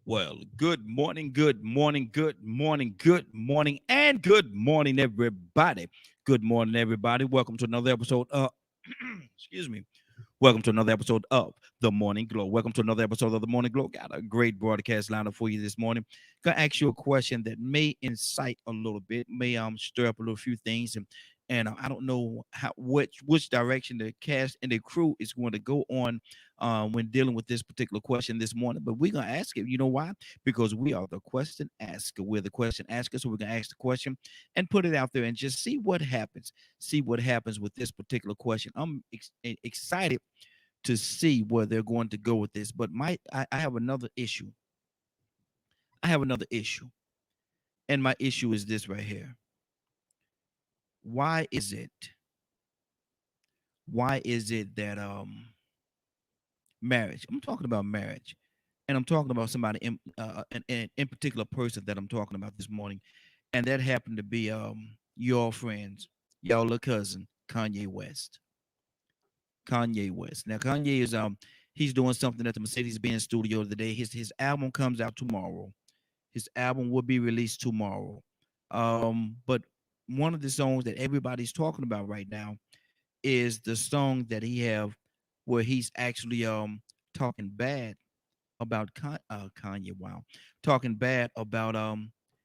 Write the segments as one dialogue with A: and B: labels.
A: Well, good morning, good morning, good morning, good morning, and good morning, everybody. Good morning, everybody. Welcome to another episode of, excuse me, welcome to another episode of The Morning Glow. Welcome to another episode of The Morning Glow. Got a great broadcast lineup for you this morning. Gonna ask you a question that may incite a little bit, may stir up a little few things, and I don't know how which direction the cast and the crew is going to go on when dealing with this particular question this morning. But we're gonna ask it. You know why? Because we are the question asker. We're the question asker, so we're gonna ask the question and put it out there and just see what happens. See what happens with this particular question. I'm excited to see where they're going to go with this. But I have another issue. I have another issue, and my issue is this right here. Why is it? Why is it that marriage? I'm talking about marriage, and I'm talking about somebody in particular person that I'm talking about this morning, and that happened to be your friends, y'all little cousin Kanye West. Kanye West. Now Kanye is he's doing something at the Mercedes-Benz studio today. His album comes out tomorrow. His album will be released tomorrow. But one of the songs that everybody's talking about right now is the song that he have where he's actually talking bad about Kanye. Wow, talking bad about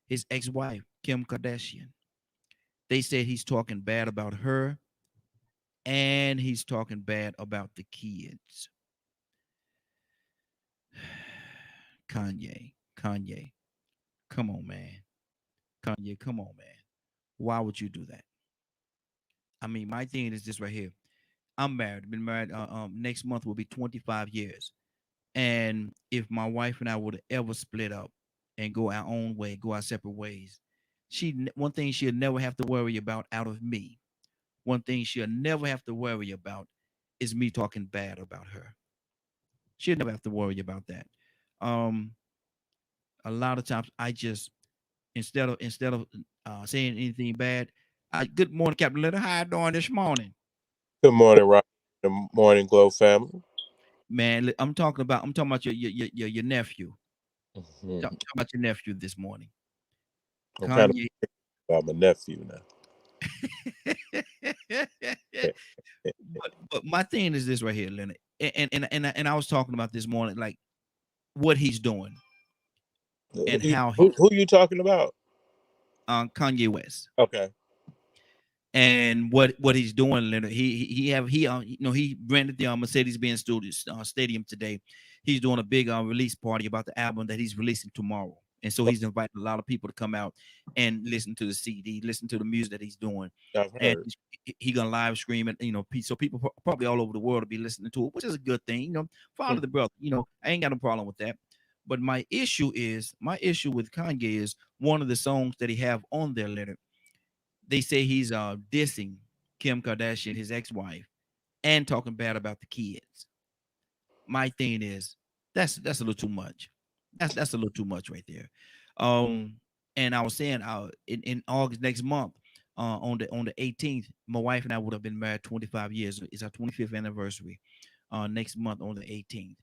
A: his ex-wife Kim Kardashian. They said he's talking bad about her and he's talking bad about the kids. Kanye, come on, man. Kanye, come on, man. Why would you do that? I mean, my thing is this right here. I'm married. Been married. Next month will be 25 years. And if my wife and I would have ever split up and go our own way, go our separate ways, one thing she'll never have to worry about out of me. One thing she'll never have to worry about is me talking bad about her. She'll never have to worry about that. Um, a lot of times I just instead of saying anything bad, good morning, Captain Letter. How you doing this morning?
B: Good morning, Rob. The Morning Glow family.
A: Man, I'm talking about your nephew.
B: Mhm.
A: Talking about your nephew this morning.
B: I'm kind of
A: Kanye.
B: about my nephew now.
A: but my thing is this right here, Leonard. And I was talking about this morning, like what he's doing and how he
B: Who you talking about?
A: Kanye West.
B: Okay.
A: And what he's doing, Leonard. He rented the Mercedes-Benz Studios stadium today. He's doing a big release party about the album that he's releasing tomorrow, and so he's inviting a lot of people to come out and listen to the CD, listen to the music that he's doing,
B: I've
A: and
B: heard.
A: he gonna live stream it. So people probably all over the world will be listening to it, which is a good thing. Follow
B: Mm.
A: the brother. I ain't got no problem with that. But my issue with Kanye is one of the songs that he have on there, Leonard. They say he's dissing Kim Kardashian, his ex-wife, and talking bad about the kids. My thing is that's a little too much. That's a little too much right there. Um, and I was saying in August next month, on the 18th, my wife and I would have been married 25 years. It's our 25th anniversary. Next month on the 18th.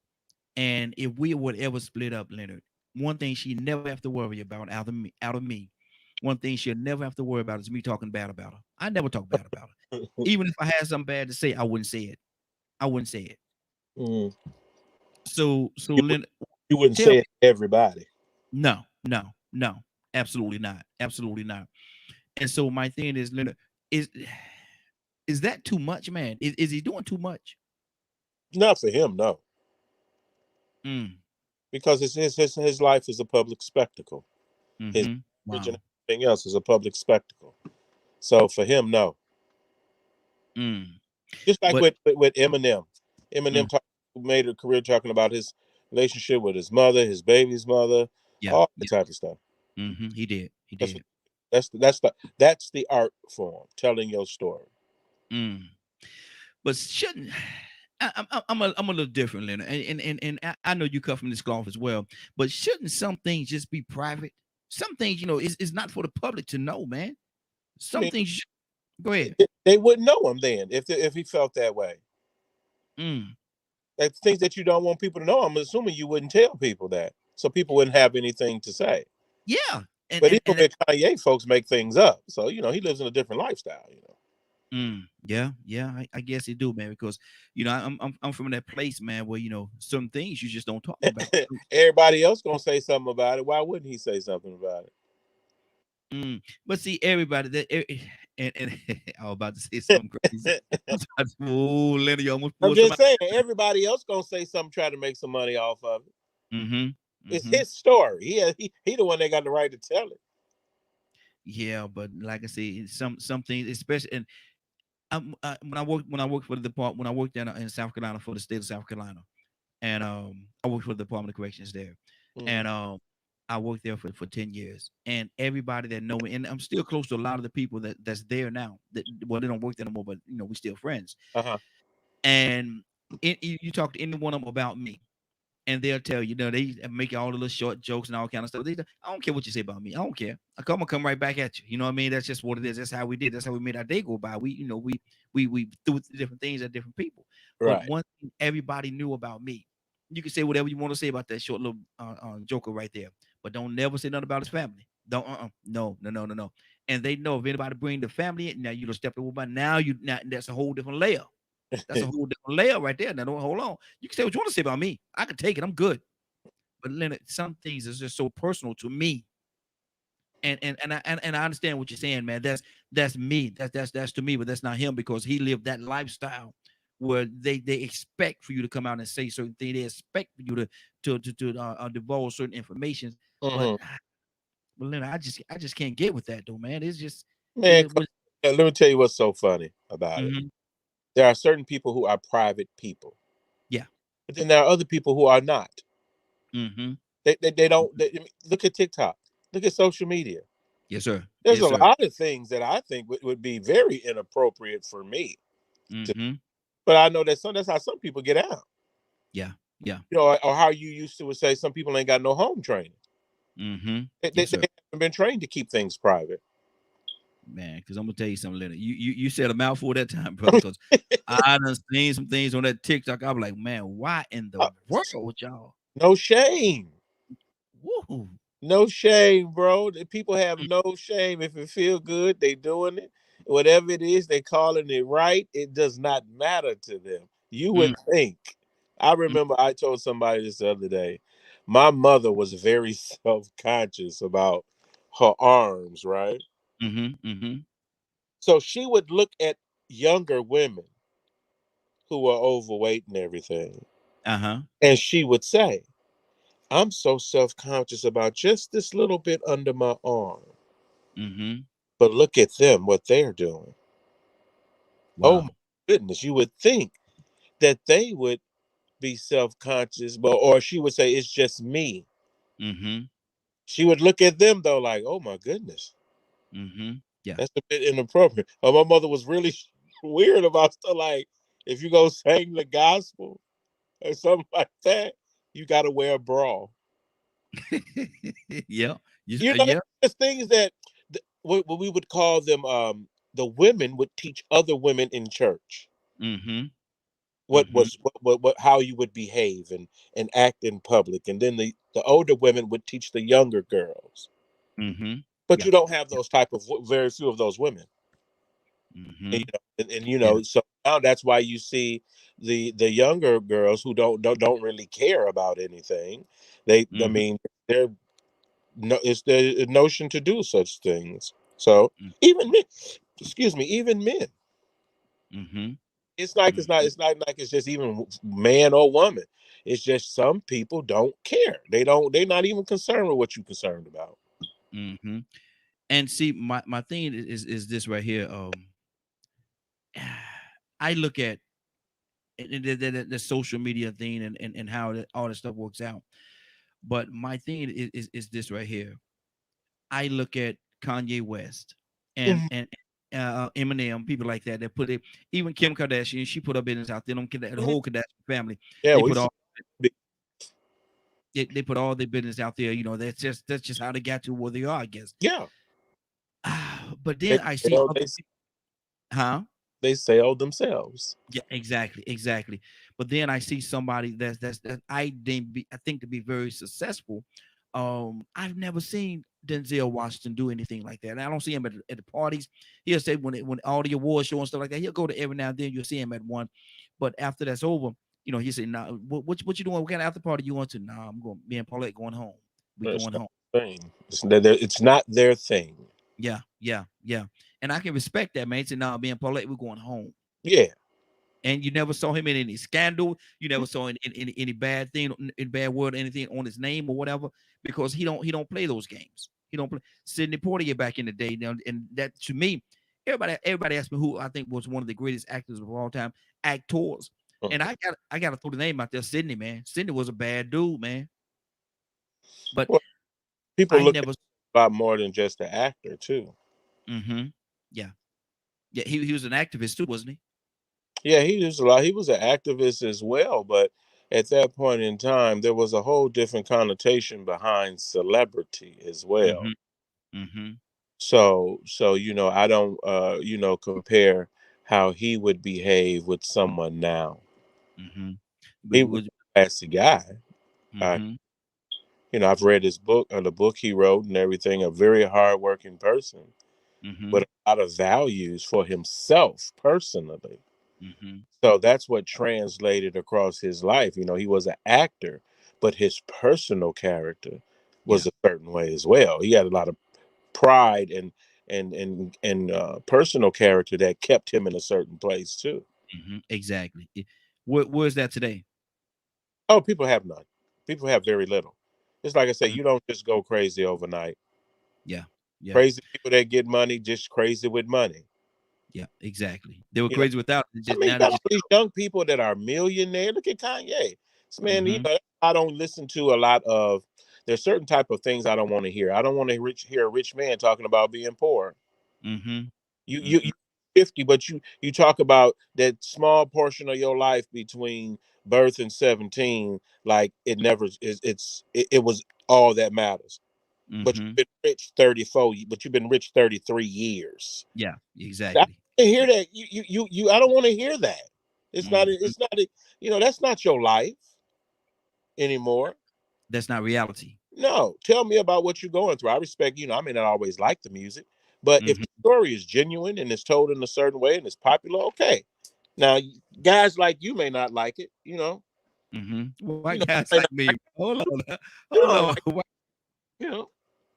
A: And if we would ever split up, Leonard, one thing she never have to worry about out of me, one thing she'll never have to worry about is me talking bad about her. I never talk bad about her. Even if I had something bad to say, I wouldn't say it. I wouldn't say it.
B: Mm.
A: So
B: You,
A: Leonard,
B: you wouldn't
A: tell
B: say
A: me,
B: it to everybody.
A: no, no, no, absolutely not, absolutely not. And so my thing is, Leonard, is is that too much, man? Is he doing too much?
B: Not for him, no,
A: Mm,
B: because his life is a public spectacle. His
A: mm-hmm.
B: marriage and
A: Wow.
B: everything else is a public spectacle. So for him, no.
A: Mm.
B: Just like
A: But
B: with Eminem.
A: mm,
B: Made a career talking about his relationship with his mother, his baby's mother,
A: yeah,
B: all that
A: yeah.
B: type of stuff.
A: He did. He
B: That's what
A: did.
B: that's the art form, telling your story.
A: Mm. But shouldn't I'm a little different, Leonard, and I know you come from this cloth as well. But shouldn't some things just be private? Some things, is not for the public to know, man.
B: I
A: Some
B: mean,
A: things. Go ahead.
B: they wouldn't know him then if he felt that way.
A: Mm.
B: Like things that you don't want people to know. I'm assuming you wouldn't tell people that. so people wouldn't have anything to say.
A: Yeah. And
B: But
A: and,
B: even with Kanye, folks make things up. So, he lives in a different lifestyle,
A: yeah, I guess they do, man, because I'm from that place, man, where some things you just don't talk about.
B: Everybody else gonna say something about it. Why wouldn't he say something about it?
A: But see, everybody and I was about to say something crazy. Oh, Lenny, you almost
B: I'm
A: pulled
B: just
A: somebody.
B: saying, everybody else gonna say something, try to make some money off of it.
A: Mm-hmm.
B: It's
A: Mm-hmm.
B: his story. He the one that got the right to tell it.
A: Yeah, but like I say, some things, especially, and when I worked for the department, when I worked in South Carolina for the state of South Carolina, and I worked for the Department of Corrections there,
B: Mm-hmm.
A: and I worked there for 10 years, and everybody that know me, and I'm still close to a lot of the people that's there now. That well, they don't work there no more, but we still friends.
B: Uh-huh.
A: And you talk to any one of them about me, and they'll tell you, they make all the little short jokes and all kind of stuff. I don't care what you say about me. I don't care. I'm gonna come right back at you. You know what I mean? That's just what it is. That's how we did. That's how we made our day go by. We threw different things at different people. But
B: Right.
A: one thing everybody knew about me, you can say whatever you want to say about that short little joker right there, but don't never say nothing about his family. Don't no. And they know if anybody bring the family in, now you don't step over by now that's a whole different layer. That's a whole different layer right there. Now, don't hold on. You can say what you want to say about me. I can take it. I'm good. But Leonard, some things is just so personal to me. And I understand what you're saying, man. That's me. That's to me, but that's not him because he lived that lifestyle where they expect for you to come out and say certain things. They expect for you to divulge certain information. But
B: Mm-hmm.
A: Leonard, I just can't get with that though, man. It's just
B: Man,
A: it was.
B: let me tell you what's so funny about it.
A: Mm-hmm,
B: There are certain people who are private people,
A: yeah.
B: but then there are other people who are not.
A: Mm-hmm.
B: They don't look at TikTok, look at social media.
A: Yes, sir.
B: There's
A: Yes,
B: a
A: sir.
B: lot of things that I think would be very inappropriate for me to,
A: Mm-hmm.
B: but I know that's how some people get out.
A: Yeah. Yeah.
B: Or how you used to would say some people ain't got no home training.
A: Mm-hmm.
B: They
A: Yes, sir.
B: haven't been trained to keep things private.
A: Man, because I'm gonna tell you something, Leonard. You said a mouthful that time, brother. Because I done seen some things on that TikTok. I was like, man, why in the
B: Uh,
A: world, y'all?
B: no shame.
A: Woo.
B: No shame, bro. The people have no shame. If it feel good, they doing it. Whatever it is, they calling it right. It does not matter to them. You would
A: Mm,
B: think. I
A: mm,
B: remember I told somebody this the other day. My mother was very self-conscious about her arms, right?
A: mm-hmm.
B: So she would look at younger women who are overweight and everything,
A: Uh-huh.
B: and she would say, I'm so self-conscious about just this little bit under my arm.
A: Mm-hmm.
B: But look at them, what they're doing. Oh my
A: Wow.
B: goodness, you would think that they would be self-conscious, but or she would say it's just me.
A: Mm-hmm.
B: She would look at them though, like, oh my goodness,
A: Mm-hmm. Yeah.
B: that's a bit inappropriate. Or my mother was really weird about stuff like if you go sing the gospel or something like that, you got to wear a bra.
A: Yeah.
B: It's
A: Yeah.
B: just things that what we would call them. The women would teach other women in church
A: Mm-hmm.
B: what
A: Mm-hmm.
B: was what how you would behave and act in public, and then the older women would teach the younger girls.
A: Mm-hmm.
B: But
A: Yeah.
B: you don't have
A: Yeah.
B: those type of very few of those women.
A: Mm-hmm.
B: And
A: Yeah.
B: so now that's why you see the younger girls who don't really care about anything. I
A: Mm-hmm.
B: mean, they're no, it's the notion to do such things. So even men, excuse me, even men.
A: Mm-hmm.
B: It's not like it's just even man or woman. It's just some people don't care. They're not even concerned with what you're concerned about.
A: Mm-hmm. And see, my thing is this right here. I look at the social media thing and how all that stuff works out. But my thing is this right here. I look at Kanye West and
B: Mhm.
A: Eminem, people like that. That put it. Even Kim Kardashian, she put her business out there. The whole Kardashian family,
B: Yeah,
A: they
B: we
A: put
B: see.
A: all they put all their business out there. That's just how they got to where they are, I guess.
B: Yeah,
A: But
B: they,
A: then I see other
B: they
A: people, huh?
B: They sell themselves.
A: Yeah, exactly, exactly. But then I see somebody that I think to be very successful. I've never seen Denzel Washington do anything like that. And I don't see him at the parties. He'll say when all the awards show and stuff like that, he'll go to every now and then. You'll see him at one, but after that's over, he said, "Nah, what you doing? What kind of after party you want to? Nah, I'm going. Me and Paulette going home. We
B: It's
A: going
B: not
A: home.
B: their thing. It's not their thing.
A: Yeah, yeah, yeah. And I can respect that, man. He said, nah, me and Paulette, we're going home.
B: Yeah.
A: And you never saw him in any scandal. You never saw any bad thing, in bad word, anything on his name or whatever, because he don't play those games. He don't play. Sidney Poitier back in the day, and that to me, everybody asked me who I think was one of the greatest actors of all time, actors, and
B: Mhm.
A: I got to throw the name out there, Sidney, man. Sidney was a bad dude, man, but
B: Well, people
A: I
B: look at
A: never.
B: a lot more than just the actor too.
A: Mm-hmm. Yeah, yeah. He was an activist too, wasn't he?
B: Yeah, he was a lot. He was an activist as well, but at that point in time, there was a whole different connotation behind celebrity as well.
A: Mm-hmm. Mm-hmm.
B: So I don't compare how he would behave with someone now.
A: Mm-hmm. But
B: He
A: it
B: was
A: was.
B: a classy guy. Uh,
A: Mm-hmm.
B: I've read his book, the book he wrote and everything. A very hardworking person
A: Mm-hmm.
B: with a lot of values for himself personally.
A: Mm-hmm.
B: So that's what translated across his life. He was an actor, but his personal character
A: Yeah.
B: was a certain way as well. He had a lot of pride and personal character that kept him in a certain place too.
A: Exactly. Where's that today?
B: Oh, people have none. People have very little. It's like I say,
A: Mhm.
B: you don't just go crazy overnight.
A: Yeah. Yeah.
B: Crazy people that get money, just crazy with money.
A: Yeah. Exactly. They were
B: You know,
A: crazy without it.
B: I
A: Just
B: mean, you
A: now they
B: got all
A: just.
B: these young people that are millionaire. Look at Kanye. This man,
A: Mm-hmm.
B: I don't listen to a lot of. There's certain type of things I don't want to hear. I don't want to hear a rich man talking about being poor.
A: Mm-hmm.
B: You
A: Mm-hmm.
B: 50, but you talk about that small portion of your life between birth and 17, like it never is. It was all that matters. But
A: Mm-hmm.
B: you've been rich 34. But you've been rich 33 years.
A: Yeah.
B: I
A: Exactly.
B: don't hear that. You. I don't want to hear that. It's not.
A: Mm-hmm.
B: It's not. That's not your life anymore.
A: That's not reality.
B: No, tell me about what you're going through. I respect. I may not always like the music, but if
A: Mm-hmm.
B: the story is genuine and it's told in a certain way and it's popular, okay. Now, guys like you may not like it.
A: Mm-hmm. White
B: You know,
A: guys
B: may
A: like
B: not
A: me.
B: like,
A: Hold on.
B: you
A: Hold
B: don't
A: on.
B: like. You know,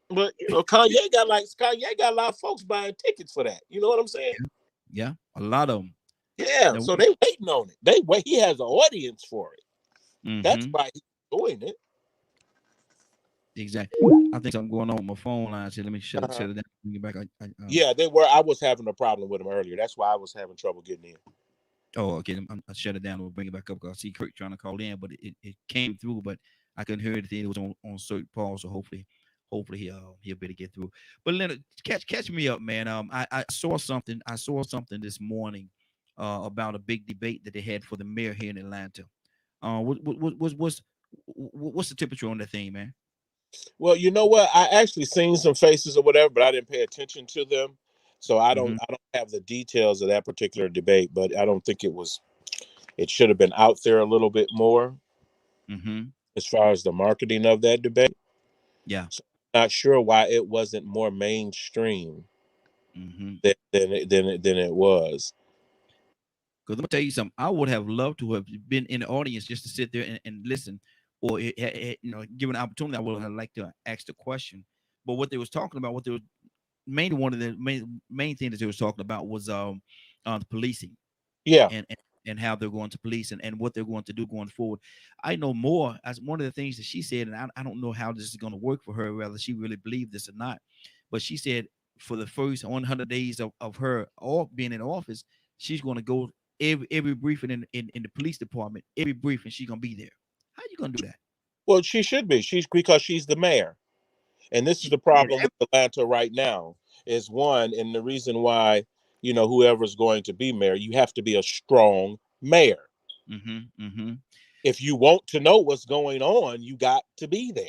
B: but Kanye got a lot of folks buying tickets for that. You know what I'm saying?
A: Yeah. A lot of them.
B: Yeah.
A: Now,
B: So they waiting on it. They wait. He has an audience for it. That's
A: mm-hmm.
B: why he's doing it.
A: Exactly. I think something going on with my phone line. So let me
B: Uh-huh.
A: shut it down. Bring it back.
B: Yeah, they were. I was having a problem with them earlier. That's why I was having trouble getting in.
A: Oh, okay. I shut it down. We'll bring it back up because I see Kurt trying to call in, but it came through, but I couldn't hear anything. It was on certain pause, so hopefully he'll be able to get through. But Leonard, catch me up, man. I saw something. I saw something this morning, about a big debate that they had for the mayor here in Atlanta. What's the temperature on that thing, man?
B: Well, you know what? I actually seen some faces or whatever, but I didn't pay attention to them. So I don't
A: Mm-hmm.
B: I don't have the details of that particular debate, but I don't think it should have been out there a little bit more
A: Mm-hmm.
B: as far as the marketing of that debate.
A: Yeah.
B: So I'm not sure why it wasn't more mainstream
A: Mm-hmm.
B: than it was.
A: Because let me tell you something. I would have loved to have been in the audience just to sit there and listen, or given an opportunity, I would have liked to ask the question. But what they was talking about, what they was mainly one of the main things that they was talking about was the policing
B: Yeah.
A: and and how they're going to police and what they're going to do going forward. I know more as one of the things that she said, and I don't know how this is going to work for her, whether she really believed this or not. But she said for the first 100 days of her all being in office, she's going to go every briefing in the police department, every briefing she's going to be there. How you going to do that?
B: Well, she should be. She's because she's the mayor. And this is the problem with Atlanta right now is one, and the reason why, whoever's going to be mayor, you have to be a strong mayor.
A: Mm-hmm. Mm-hmm.
B: If you want to know what's going on, you got to be there.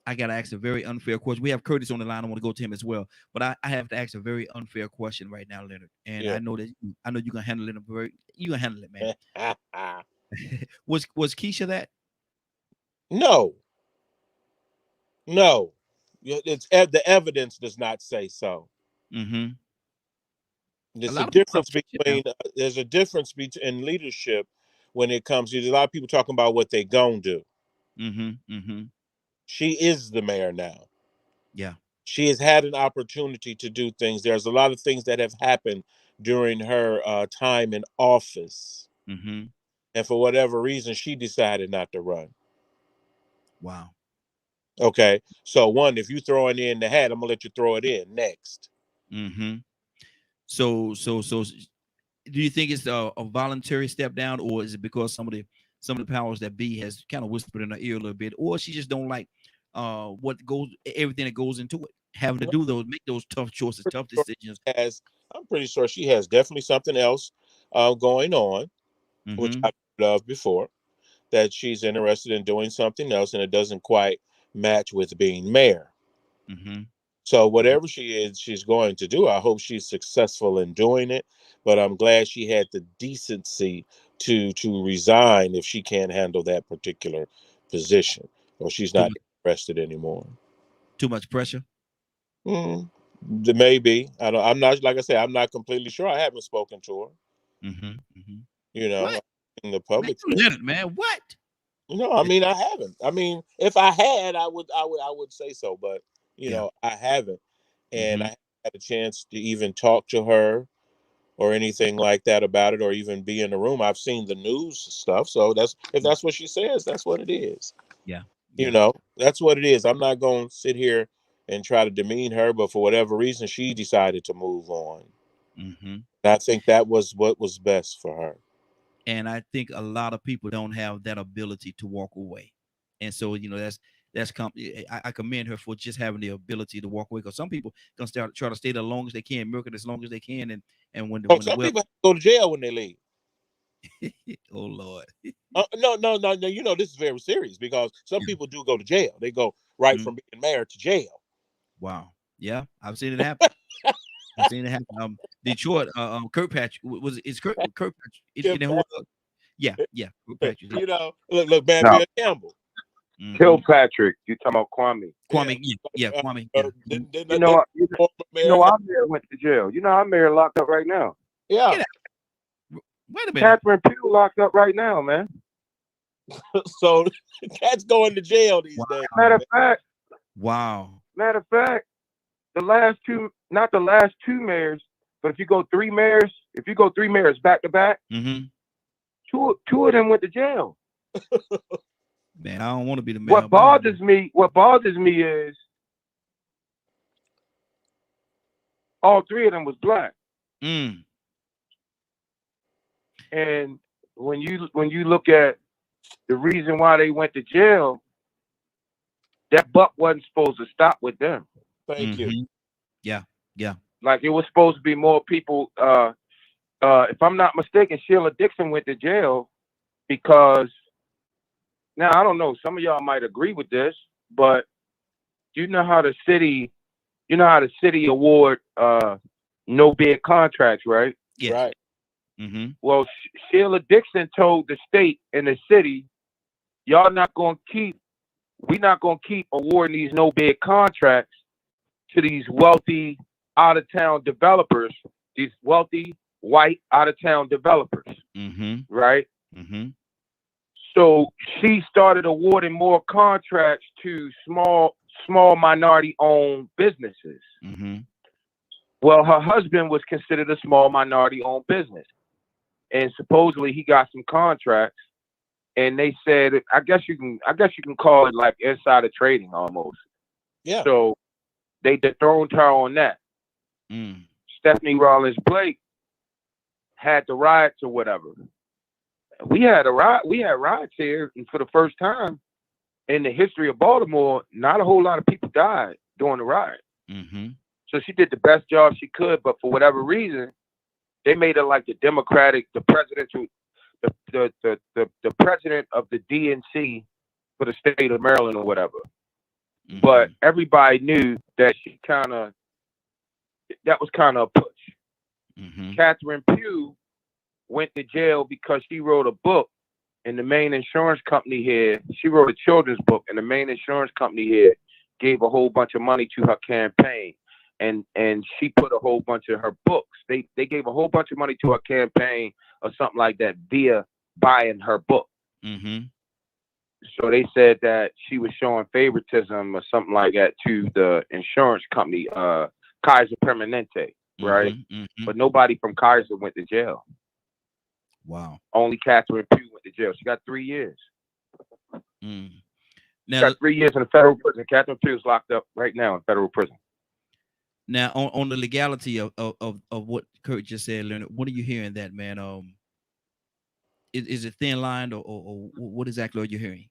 A: I gotta ask a very unfair question. We have Curtis on the line. I want to go to him as well, but I have to ask a very unfair question right now, Leonard. And
B: Yeah.
A: I know that I know you can handle it. You can handle it, man. Was Keisha that?
B: No, no. The evidence does not say so.
A: Mm-hmm. A
B: There's a
A: lot of people love
B: difference
A: Keisha now.
B: between there's a difference between in leadership when it comes to a lot of people talking about what they gonna do.
A: Mm-hmm. Mm-hmm.
B: She is the mayor now.
A: Yeah.
B: She has had an opportunity to do things. There's a lot of things that have happened during her time in office,
A: Mm-hmm.
B: and for whatever reason, she decided not to run.
A: Wow.
B: Okay, so one, if you throw it in the hat, I'm gonna let you throw it in next.
A: Mm-hmm. So, do you think it's a voluntary step down, or is it because some of the powers that be has kind of whispered in her ear a little bit, or she just don't like what goes everything that goes into it, having to
B: Well,
A: do those make those tough choices, tough decisions.
B: has I'm pretty sure she has definitely something else going on, which
A: Mm-hmm.
B: I've heard of before. That she's interested in doing something else, and it doesn't quite match with being mayor.
A: Mm-hmm.
B: So whatever she's going to do. I hope she's successful in doing it. But I'm glad she had the decency to resign if she can't handle that particular position, or she's
A: Too
B: not
A: much,
B: interested anymore.
A: too much pressure.
B: Mm, maybe I don't. I'm not, like I said, I'm not completely sure. I haven't spoken to her.
A: Mm-hmm. Mm-hmm.
B: You know,
A: What?
B: in the
A: Man,
B: public
A: you
B: space.
A: Leonard, man. What?
B: No, I mean I haven't. I mean, if I had, I would say so, but
A: Yeah.
B: I haven't, and I
A: Mm-hmm.
B: haven't had a chance to even talk to her or anything like that about it, or even be in the room. I've seen the news stuff, so that's if that's what she says, that's what it is.
A: Yeah.
B: You
A: Yeah.
B: know, that's what it is. I'm not going to sit here and try to demean her, but for whatever reason, she decided to move on.
A: Mm-hmm.
B: And I think that was what was best for her.
A: And I think a lot of people don't have that ability to walk away. And so, I commend her for just having the ability to walk away. Because some people gonna start try to stay the longest they can, milk it as long as they can, and
B: Oh,
A: when the
B: some
A: well,
B: people have to go to jail when they leave.
A: oh Lord,
B: No, no, no, no. You know, this is very serious because some
A: yeah,
B: people do go to jail. They go right
A: mhm.
B: from being married to jail.
A: Wow, yeah, I've seen it happen. I've seen it happen. Detroit, Kirkpatrick was it's Kirkpatrick.
B: Kim
A: You know who? Yeah, yeah, Kirkpatrick. Yeah.
B: You know, look, man,
C: No,
B: Bill Campbell.
A: Mm-hmm.
C: Kilpatrick. You talking about Kwame?
B: Yeah,
A: Kwame, yeah, Kwame, yeah. Mhm.
B: didn't former
C: You know
B: mayor.
C: our mayor went to jail. You know our mayor locked up right now.
B: Yeah.
A: Get out. Wait a minute.
C: Catherine Pugh locked up right now, man.
B: So cats going to jail these days.
C: Matter of
A: Wow.
C: fact,
A: Wow.
C: matter of fact, the last two, not the last two mayors, but if you go three mayors back to back,
A: Mm-hmm.
C: two of them went to jail.
A: Man, I don't want to be the mayor
C: What
A: of mine.
C: bothers me is all three of them was black.
A: Mm.
C: And when you look at the reason why they went to jail, that buck wasn't supposed to stop with them.
B: Thank you.
A: Mm-hmm. Yeah. Yeah.
C: Like it was supposed to be more people. If I'm not mistaken, Sheila Dixon went to jail because now I don't know. Some of y'all might agree with this, but you know how the city, award no bid contracts, right?
A: Yes.
B: Right.
A: Mm-hmm.
C: Well, Sheila Dixon told the state and the city, y'all not gonna keep, we're not gonna keep awarding these no bid contracts to these wealthy out of town developers, these wealthy white out of town developers,
A: Mm-hmm.
C: right?
A: Mm-hmm.
C: So she started awarding more contracts to small minority owned businesses.
A: Mm-hmm.
C: Well, her husband was considered a small minority owned business, and supposedly he got some contracts. And they said, I guess you can call it like insider trading almost.
B: Yeah.
C: So they dethroned her on that.
A: Mm.
C: Stephanie Rawlings Blake had the riots or whatever. We had riots here, and for the first time in the history of Baltimore, not a whole lot of people died during the riot.
A: Mm-hmm.
C: So she did the best job she could, but for whatever reason, they made her like the presidential, the president of the DNC for the state of Maryland or whatever. but everybody knew that that was kind of a push. Catherine Pugh went to jail because she wrote a book, and the main insurance company here, she wrote a children's book, and the main insurance company here gave a whole bunch of money to her campaign. And she put a whole bunch of her books. They gave a whole bunch of money to her campaign or something like that via buying her book. So they said that she was showing favoritism or something like that to the insurance company, Kaiser Permanente, right? But nobody from Kaiser went to jail.
A: Wow.
C: Only Catherine Pugh went to jail. She got 3 years.
A: Now,
C: she got 3 years in a federal prison. Catherine Pugh is locked up right now in federal prison.
A: Now, on the legality of what Kurt just said, Leonard, what are you hearing that, man? Is it thin line or what exactly are you hearing?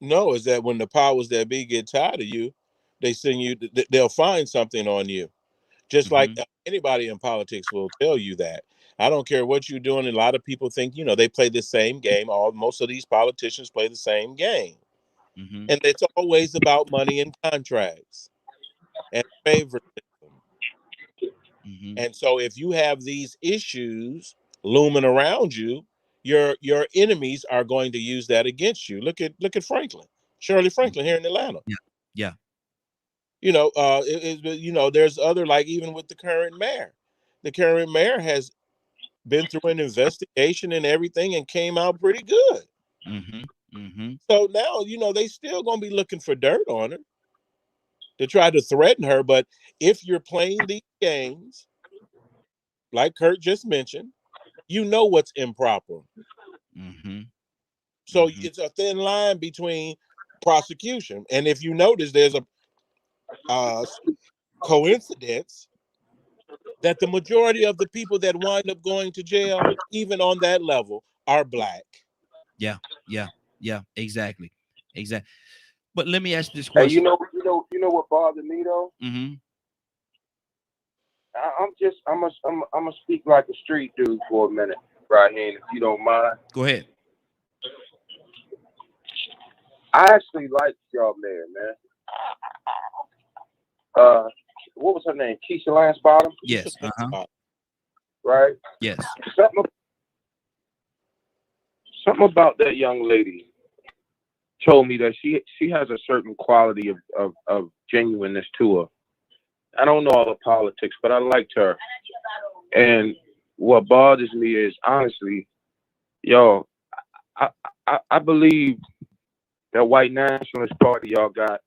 B: No, is that when the powers that be get tired of you, they send you, they'll find something on you. Just like anybody in politics will tell you that. I don't care what you're doing. A lot of people think, they play the same game. Most of these politicians play the same game. And it's always about money and contracts and favoritism. And so if you have these issues looming around you, your enemies are going to use that against you. Look at Shirley Franklin here in Atlanta.
A: Yeah.
B: There's other, like even with the current mayor. The current mayor has been through an investigation and everything and came out pretty good. So now, they still gonna be looking for dirt on her to try to threaten her. But if you're playing these games, like Kurt just mentioned, you know what's improper. So it's a thin line between prosecution. And if you notice, there's a coincidence that the majority of the people that wind up going to jail, even on that level, are Black.
A: Yeah, exactly. But let me ask this question.
C: Hey, you know what bothered me though? I'm gonna speak like a street dude for a minute, right here, if you don't mind.
A: Go ahead.
C: I actually like y'all mayor, man. What was her name? Keisha Lance Bottom?
A: Yes.
C: Right?
A: Yes.
C: Something about that young lady told me that she has a certain quality of genuineness to her. I don't know all the politics, but I liked her. And what bothers me is, honestly, I believe that white nationalist party y'all got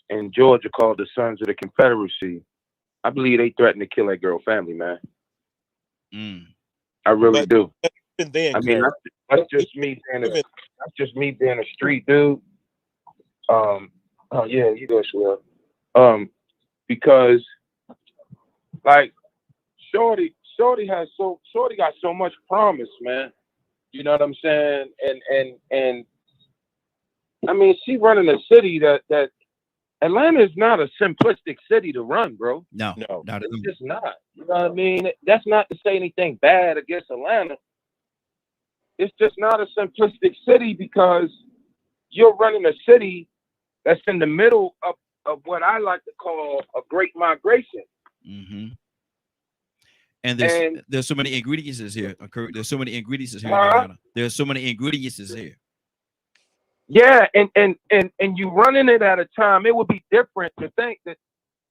C: in Georgia called the Sons of the Confederacy, I believe they threatened to kill that girl family, man. I really do. I mean, that's just me being a street dude. Oh yeah, you do as well. Because like Shorty got so much promise, man. You know what I'm saying? And I mean, she running a city that Atlanta is not a simplistic city to run, bro.
A: No,
C: it's just not. You know what I mean? That's not to say anything bad against Atlanta. It's just not a simplistic city because you're running a city that's in the middle of what I like to call a great migration.
A: And there's so many ingredients here. There's so many ingredients here in Atlanta. There's so many ingredients here.
C: Yeah, and you running it at a time, it would be different to think that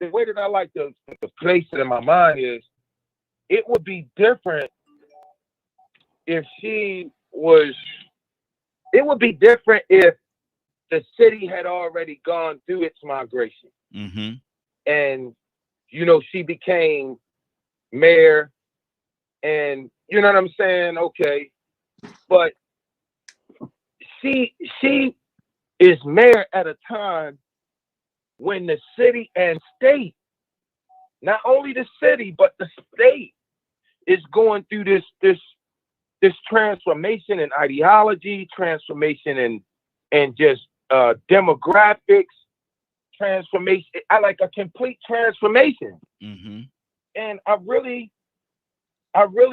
C: the way that I like to place it in my mind is it would be different if it would be different if the city had already gone through its migration. And, she became mayor and you know what I'm saying? Okay. But she is mayor at a time when the city and state, not only the city, but the state is going through this transformation in ideology, transformation and just demographics, transformation. I like a complete transformation. And I really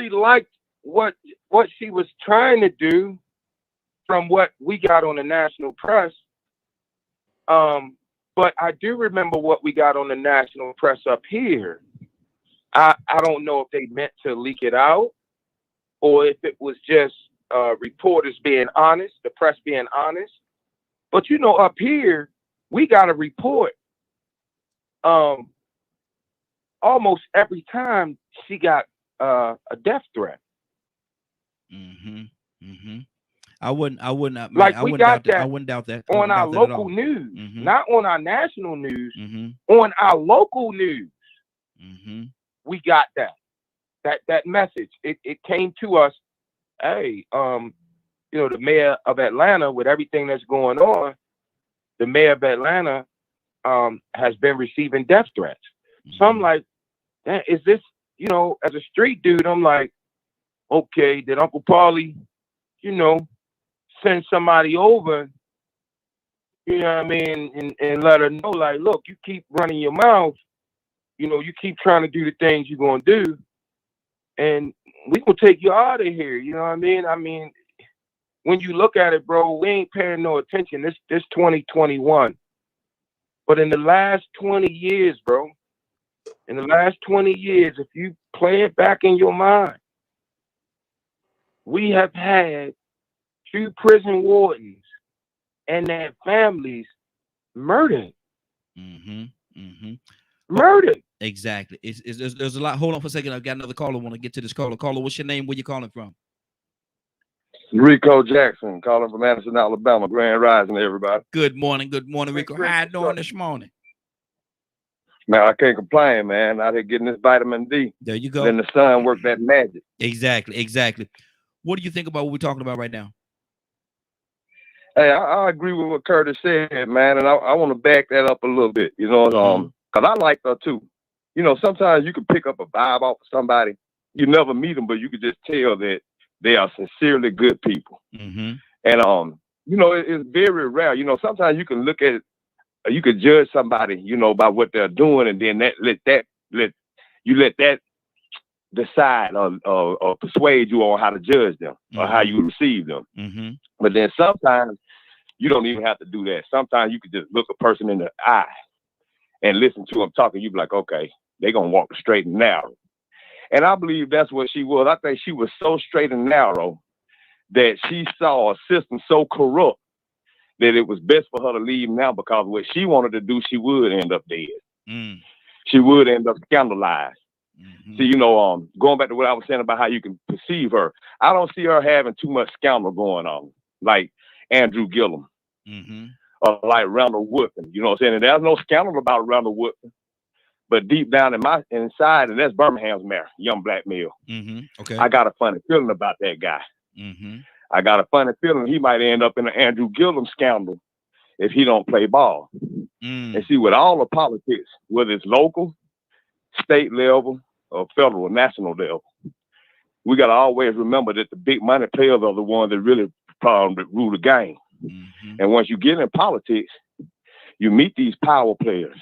C: liked what she was trying to do from what we got on the national press. But I do remember what we got on the national press up here. I don't know if they meant to leak it out or if it was just reporters being honest, the press being honest. But you know, up here, we got a report almost every time she got a death threat.
A: I wouldn't, man,
C: Like
A: I
C: we
A: wouldn't
C: got
A: doubt that.
C: that
A: I wouldn't doubt that.
C: on our local news, not on our national news, on our local news. We got that message. It came to us. Hey, you know, the mayor of Atlanta, with everything that's going on, the mayor of Atlanta has been receiving death threats. So I'm like, is this, you know, as a street dude, I'm like, okay, did Uncle Paulie, you know, send somebody over, you know what I mean, and let her know, like, look, you keep running your mouth, you know, you keep trying to do the things you're gonna do, and we gonna take you out of here, you know what I mean? I mean, when you look at it, bro, we ain't paying no attention. This 2021. But in the last 20 years, bro, in the last 20 years, if you play it back in your mind, we have had 2 prison wardens and their families murdered. Murdered.
A: Exactly. There's a lot. Hold on for a second. I've got another caller. I want to get to this caller. Caller, what's your name? Where you calling from?
D: Rico Jackson, calling from Anderson, Alabama. Grand Rising, everybody.
A: Good morning, Rico. How you doing this morning?
D: Man, I can't complain, man. Out here getting this vitamin D.
A: There you go.
D: Then the sun work that magic.
A: Exactly. What do you think about what we're talking about right now?
D: Hey, I agree with what Curtis said, man, and I want to back that up a little bit, you know, because I like her too. You know, sometimes you can pick up a vibe off of somebody. You never meet them, but you can just tell that they are sincerely good people. And, you know, it's very rare. You know, sometimes you can look at, you can judge somebody, you know, by what they're doing, and then let that decide or persuade you on how to judge them or how you receive them. But then sometimes you don't even have to do that. Sometimes you can just look a person in the eye and listen to them talking. You be like, okay, they're going to walk the straight and narrow. And I believe that's what she was. I think she was so straight and narrow that she saw a system so corrupt that it was best for her to leave now, because what she wanted to do, she would end up dead. She would end up scandalized. See, you know, going back to what I was saying about how you can perceive her, I don't see her having too much scandal going on, like Andrew Gillum or like Randall Woodson. You know what I'm saying? And there's no scandal about Randall Woodson. But deep down in my inside, and that's Birmingham's mayor, young black male.
A: Okay.
D: I got a funny feeling about that guy. I got a funny feeling he might end up in an Andrew Gillum scandal if he don't play ball. And see, with all the politics, whether it's local, state level, or federal, national level, we got to always remember that the big money players are the ones that really rule the game. And once you get in politics, you meet these power players.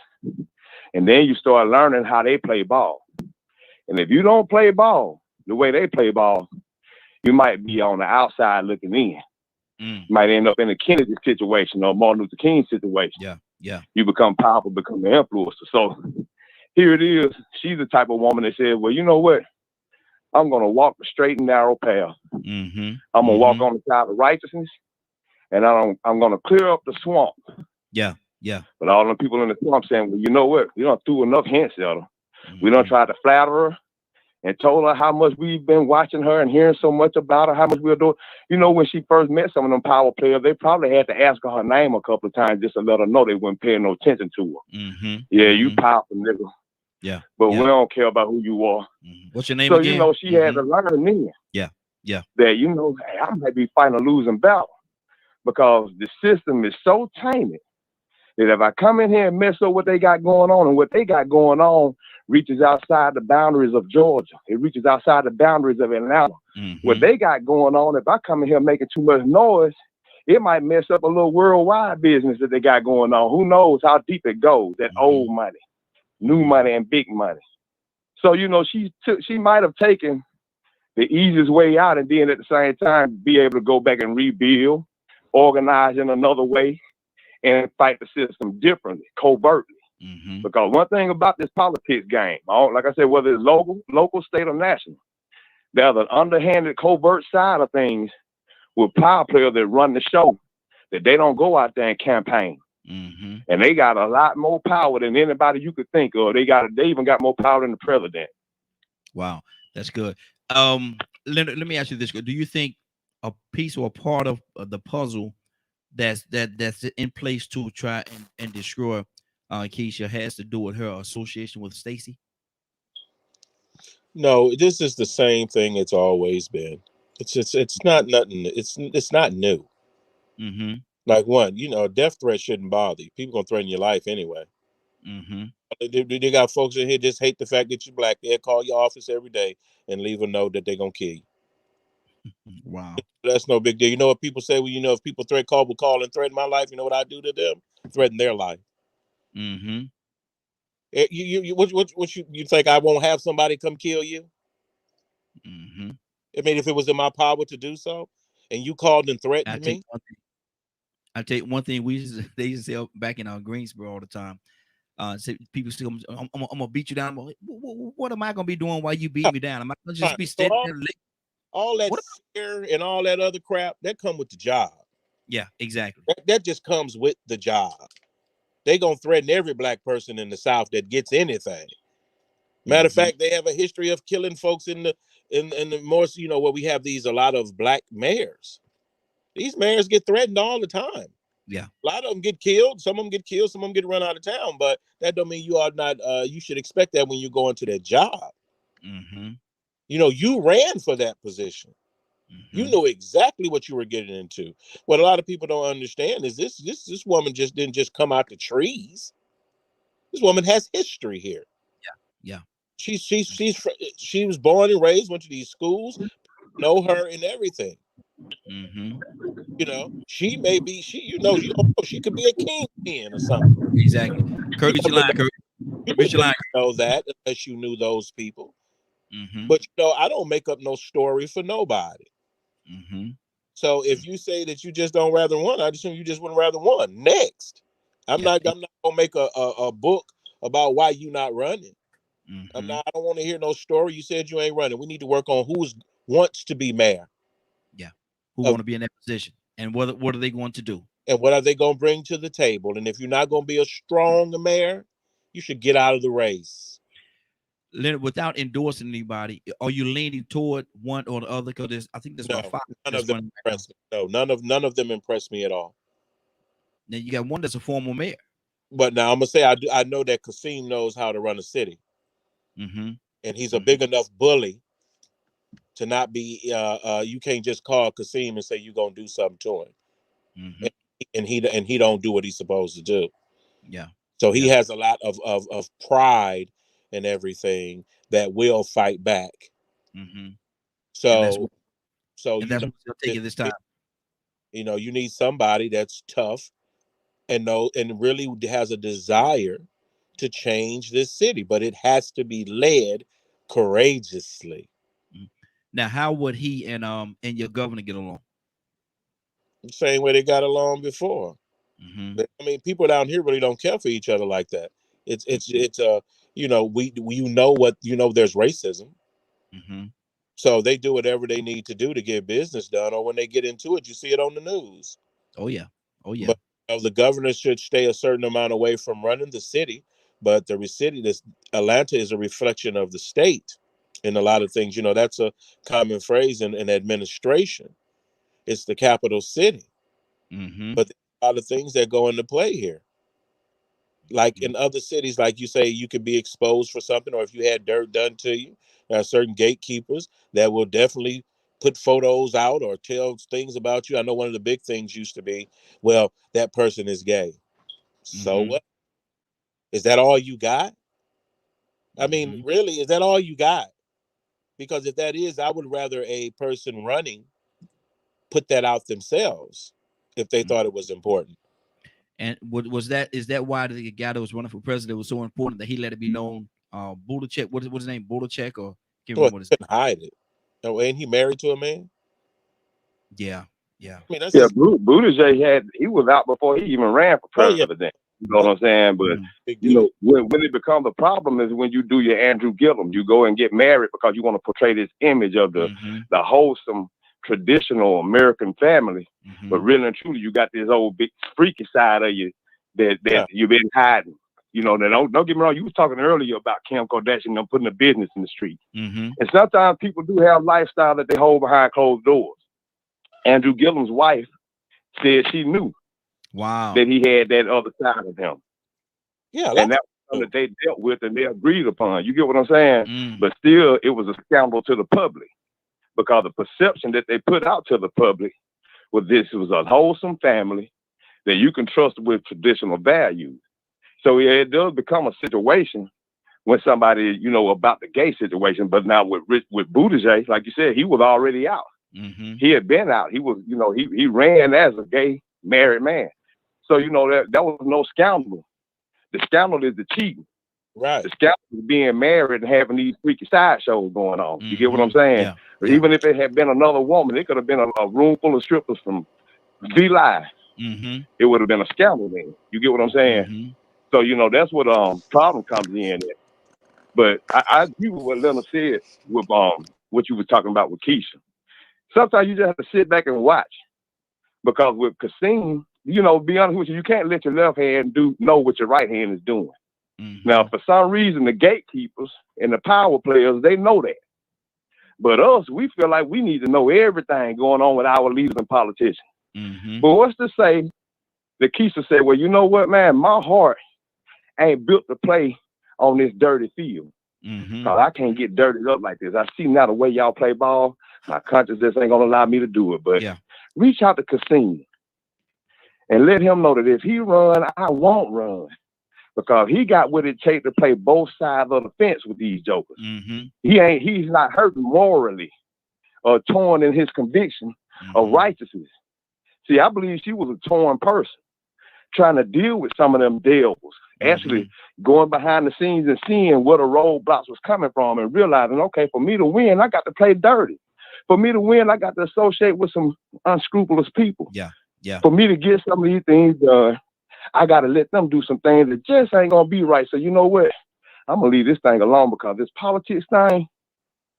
D: And then you start learning how they play ball. And if you don't play ball the way they play ball, you might be on the outside looking in. You might end up in a Kennedy situation or Martin Luther King situation.
A: Yeah.
D: You become powerful, become an influencer. So here it is. She's the type of woman that says, well, you know what? I'm going to walk the straight and narrow path. I'm going to walk on the side of righteousness, and I'm going to clear up the swamp.
A: Yeah.
D: But all the people in the swamp saying, well, you know what? We don't threw enough hints at her. We don't try to flatter her and told her how much we've been watching her and hearing so much about her, how much we're doing. You know, when she first met some of them power players, they probably had to ask her her name a couple of times just to let her know they weren't paying no attention to her. Yeah, you powerful nigga.
A: Yeah.
D: But we don't care about who you are.
A: What's your name
D: so,
A: again?
D: You know, she had to learn then.
A: Yeah.
D: That, you know, hey, I might be fighting a losing battle because the system is so tainted that if I come in here and mess up what they got going on, and what they got going on reaches outside the boundaries of Georgia. It reaches outside the boundaries of Atlanta. What they got going on, if I come in here making too much noise, it might mess up a little worldwide business that they got going on. Who knows how deep it goes, that old money, new money, and big money. So, you know, she might have taken the easiest way out and then at the same time be able to go back and rebuild, organize in another way, and fight the system differently, covertly.
A: Mm-hmm.
D: Because one thing about this politics game, like I said, whether it's local, state, or national, there's an underhanded, covert side of things with power players that run the show, that they don't go out there and campaign.
A: Mm-hmm.
D: And they got a lot more power than anybody you could think of. They even got more power than the president.
A: Wow, that's good. Leonard, let me ask you this: do you think a piece or a part of the puzzle that's in place to try and destroy Keisha has to do with her association with Stacey?
B: No, this is the same thing it's always been. It's not nothing. It's not new.
A: Mm-hmm.
B: Like one, death threat shouldn't bother you. People gonna threaten your life anyway.
A: Mm-hmm.
B: They got folks in here just hate the fact that you're black. They'll call your office every day and leave a note that they're gonna kill you.
A: Wow.
B: That's no big deal. You know what people say? Well, if people will call and threaten my life, you know what I do to them? Threaten their life.
A: Mm-hmm.
B: What you think I won't have somebody come kill you?
A: Mm-hmm.
B: I mean, if it was in my power to do so, and you called and threatened me.
A: I take one thing they used to say back in Greensboro all the time. Say people still, I'm gonna beat you down. What am I gonna be doing while you beat me down? Am I gonna just be standing there?
B: All that fear and all that other crap that come with the job.
A: Yeah, exactly.
B: That just comes with the job. They gonna threaten every black person in the South that gets anything. Matter of fact, they have a history of killing folks in the more, where we have a lot of black mayors. These mayors get threatened all the time.
A: Yeah.
B: A lot of them get killed. Some of them get killed. Some of them get run out of town. But that don't mean you are not. You should expect that when you go into that job.
A: Mm-hmm.
B: You ran for that position. Mm-hmm. You knew exactly what you were getting into. What a lot of people don't understand is this woman just didn't just come out the trees. This woman has history here.
A: Yeah.
B: She was born and raised, went to these schools, know her and everything.
A: Mm-hmm.
B: She may be you don't know, she could be a kingpin or something.
A: Exactly. Kirby, you
B: wouldn't know that unless you knew those people.
A: Mm-hmm.
B: But I don't make up no story for nobody.
A: Mm-hmm.
B: So if you say that you just don't rather one, I assume you just wouldn't rather one. Next, I'm not gonna make a book about why you not running.
A: Mm-hmm.
B: I don't want to hear no story. You said you ain't running. We need to work on who wants to be mayor.
A: Yeah. Who want to be in that position, and what are they going to do?
B: And what are they going to bring to the table? And if you're not going to be a strong mayor, you should get out of the race.
A: Leonard, without endorsing anybody, are you leaning toward one or the other? Because I think there's about five.
B: None of them impress me. No, none of them impress me at all.
A: Now you got one that's a former mayor.
B: But now I'm gonna say I know that Kasim knows how to run a city, and he's a big enough bully to not be. You can't just call Kasim and say you're gonna do something to him, and he don't do what he's supposed to do.
A: Yeah.
B: So he has a lot of pride and everything that will fight back.
A: Mm-hmm.
B: So
A: that's what's gonna take you this time.
B: You need somebody that's tough and really has a desire to change this city, but it has to be led courageously.
A: Now, how would he and your governor get along?
B: The same way they got along before.
A: Mm-hmm.
B: I mean, people down here really don't care for each other like that. It's there's racism.
A: Mm-hmm.
B: So they do whatever they need to do to get business done, or when they get into it, you see it on the news.
A: Oh yeah.
B: But the governor should stay a certain amount away from running the city. But Atlanta is a reflection of the state in a lot of things. That's a common phrase in administration. It's the capital city.
A: Mm-hmm.
B: But there's a lot of things that go into play here. Like in other cities, like you say, you could be exposed for something, or if you had dirt done to you, there are certain gatekeepers that will definitely put photos out or tell things about you. I know one of the big things used to be, well, that person is gay. So what? Is that all you got? I mean, really, is that all you got? Because if that is, I would rather a person running put that out themselves if they thought it was important.
A: And is that why the guy that was running for president was so important that he let it be known? Budacek, what's his name? Budacek, or
B: Well, he couldn't hide it. Oh, ain't he married to a man?
A: Yeah. Yeah.
B: I mean, that's
D: Yeah,
B: just
D: Buttigieg he was out before he even ran for president. You know what I'm saying? But
B: big
D: you
B: deal.
D: know, when it becomes a problem is when you do your Andrew Gillum. You go and get married because you want to portray this image of the wholesome, traditional American family. But really and truly, you got this old big freaky side of you that you've been hiding. You know, don't get me wrong. You was talking earlier about Kim Kardashian and putting a business in the street. And sometimes people do have lifestyle that they hold behind closed doors. Andrew Gillum's wife said she knew that he had that other side of him.
B: Yeah,
D: And that was something that they dealt with and they agreed upon. You get what I'm saying? But still, it was a scandal to the public because the perception that they put out to the public was this was a wholesome family that you can trust with traditional values. So yeah, it does become a situation when somebody, you know, about the gay situation. But now with Buttigieg, like you said, he was already out. He had been out. He was, you know, he ran as a gay married man. So, you know, that was no scandal. The scandal is the cheating.
B: Right.
D: The scandal is being married and having these freaky side shows going on. You get what I'm saying?
A: Yeah.
D: Or even if it had been another woman, it could have been a room full of strippers from V-Live. It would have been a scandal then. You get what I'm saying? So, you know, that's what problem comes in at. But I agree with what Leonard said with what you were talking about with Keisha. Sometimes you just have to sit back and watch. Because with Kasim, you know, be honest with you, you can't let your left hand know what your right hand is doing. Now, for some reason, the gatekeepers and the power players, they know that. But us, we feel like we need to know everything going on with our leaders and politicians. But what's to say that Keisha said, well, you know what, man, my heart ain't built to play on this dirty field. Cause I can't get dirtied up like this. I see now the way y'all play ball. My consciousness ain't gonna allow me to do it. But reach out to Kasim and let him know that if he run, I won't run. Because he got what it takes to play both sides of the fence with these jokers. He's not hurt morally or torn in his conviction of righteousness. See, I believe she was a torn person trying to deal with some of them devils, actually going behind the scenes and seeing where the roadblocks was coming from and realizing, okay, for me to win, I got to play dirty. For me to win, I got to associate with some unscrupulous people. For me to get some of these things done, I got to let them do some things that just ain't going to be right. So you know what? I'm going to leave this thing alone because this politics thing,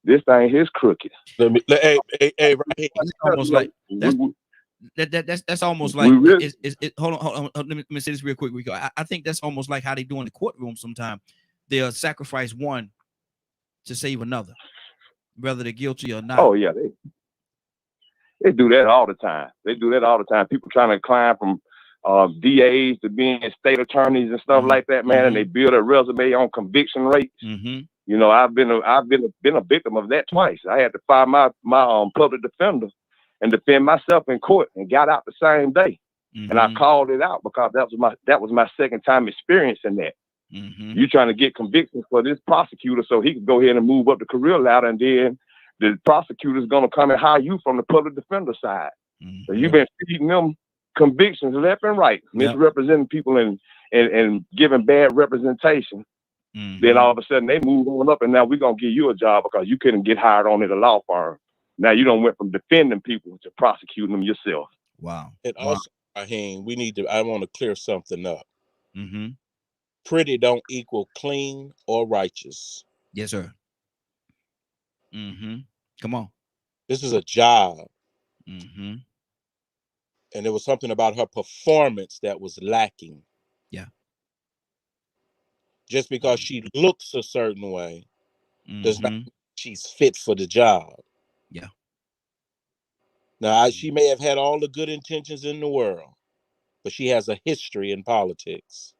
D: this thing here's crooked.
B: Hey, right here.
A: It's almost like that's almost like hold on. Let me say this real quick, Rico. I think that's almost like how they do in the courtroom sometimes. They'll sacrifice one to save another, whether they're guilty or not.
D: Oh, yeah. They do that all the time. People trying to climb from DAs to being state attorneys and stuff like that, man. And they build a resume on conviction rates. You know, I've been a victim of that twice. I had to file my public defender and defend myself in court and got out the same day. And I called it out because that was my second time experiencing that. You trying to get convictions for this prosecutor so he could go ahead and move up the career ladder, and then the prosecutor is going to come and hire you from the public defender side. So you've been feeding them convictions left and right, misrepresenting people and giving bad representation. Then all of a sudden they move on up, and now we're going to give you a job because you couldn't get hired on at a law firm. Now you don't went from defending people to prosecuting them yourself.
A: Wow.
B: And also, Raheem, I want to clear something up. Pretty don't equal clean or righteous.
A: Yes, sir. Come on.
B: This is a job. And there was something about her performance that was lacking.
A: Yeah.
B: Just because she looks a certain way does not mean she's fit for the job.
A: Yeah.
B: Now, she may have had all the good intentions in the world, but she has a history in politics.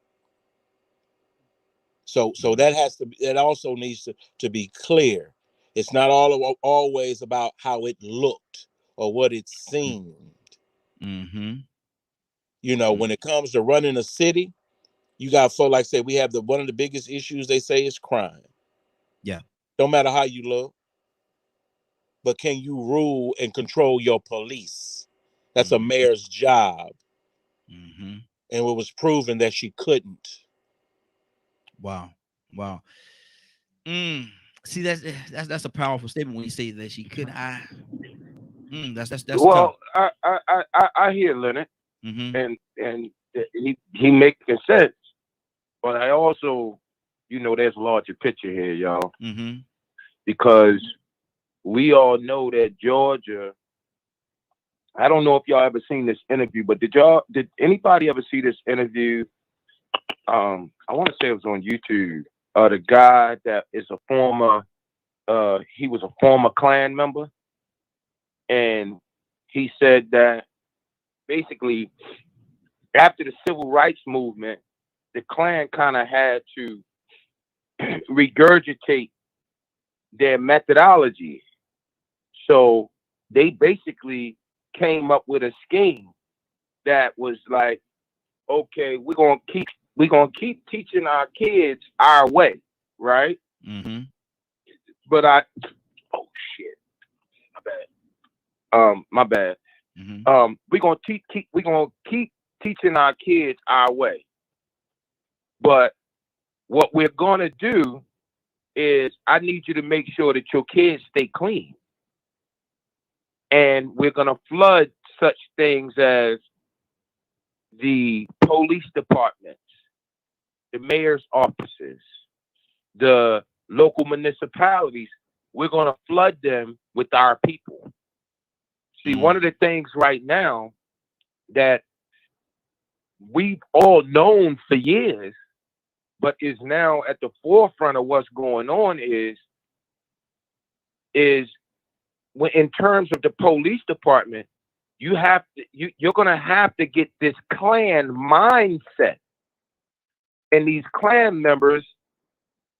B: So that also needs to be clear. It's not always about how it looked or what it seemed. You know, when it comes to running a city, you got folks like say we have one of the biggest issues they say is crime.
A: Yeah.
B: Don't matter how you look, but can you rule and control your police? That's a mayor's job. And it was proven that she couldn't.
A: Wow. See, that's a powerful statement when you say that she couldn't. That's
C: well,
A: tough.
C: I hear Leonard,
A: Mm-hmm.
C: and he making sense, but I also, there's a larger picture here, y'all,
A: Mm-hmm.
C: because we all know that Georgia. I don't know if y'all ever seen this interview, but did anybody ever see this interview? I want to say it was on YouTube. The guy that is a former, he was a former Klan member, and he said that basically after the civil rights movement, the Klan kind of had to regurgitate their methodology. So they basically came up with a scheme that was like, okay, we're gonna keep teaching our kids our way, right?
A: Mm-hmm.
C: But oh shit, my bad. My bad.
A: Mm-hmm.
C: We're gonna keep teaching our kids our way. But what we're gonna do is I need you to make sure that your kids stay clean. And we're gonna flood such things as the police departments, the mayor's offices, the local municipalities. We're gonna flood them with our people. See, one of the things right now that we've all known for years, but is now at the forefront of what's going on is when in terms of the police department, you're gonna have to get this Klan mindset and these Klan members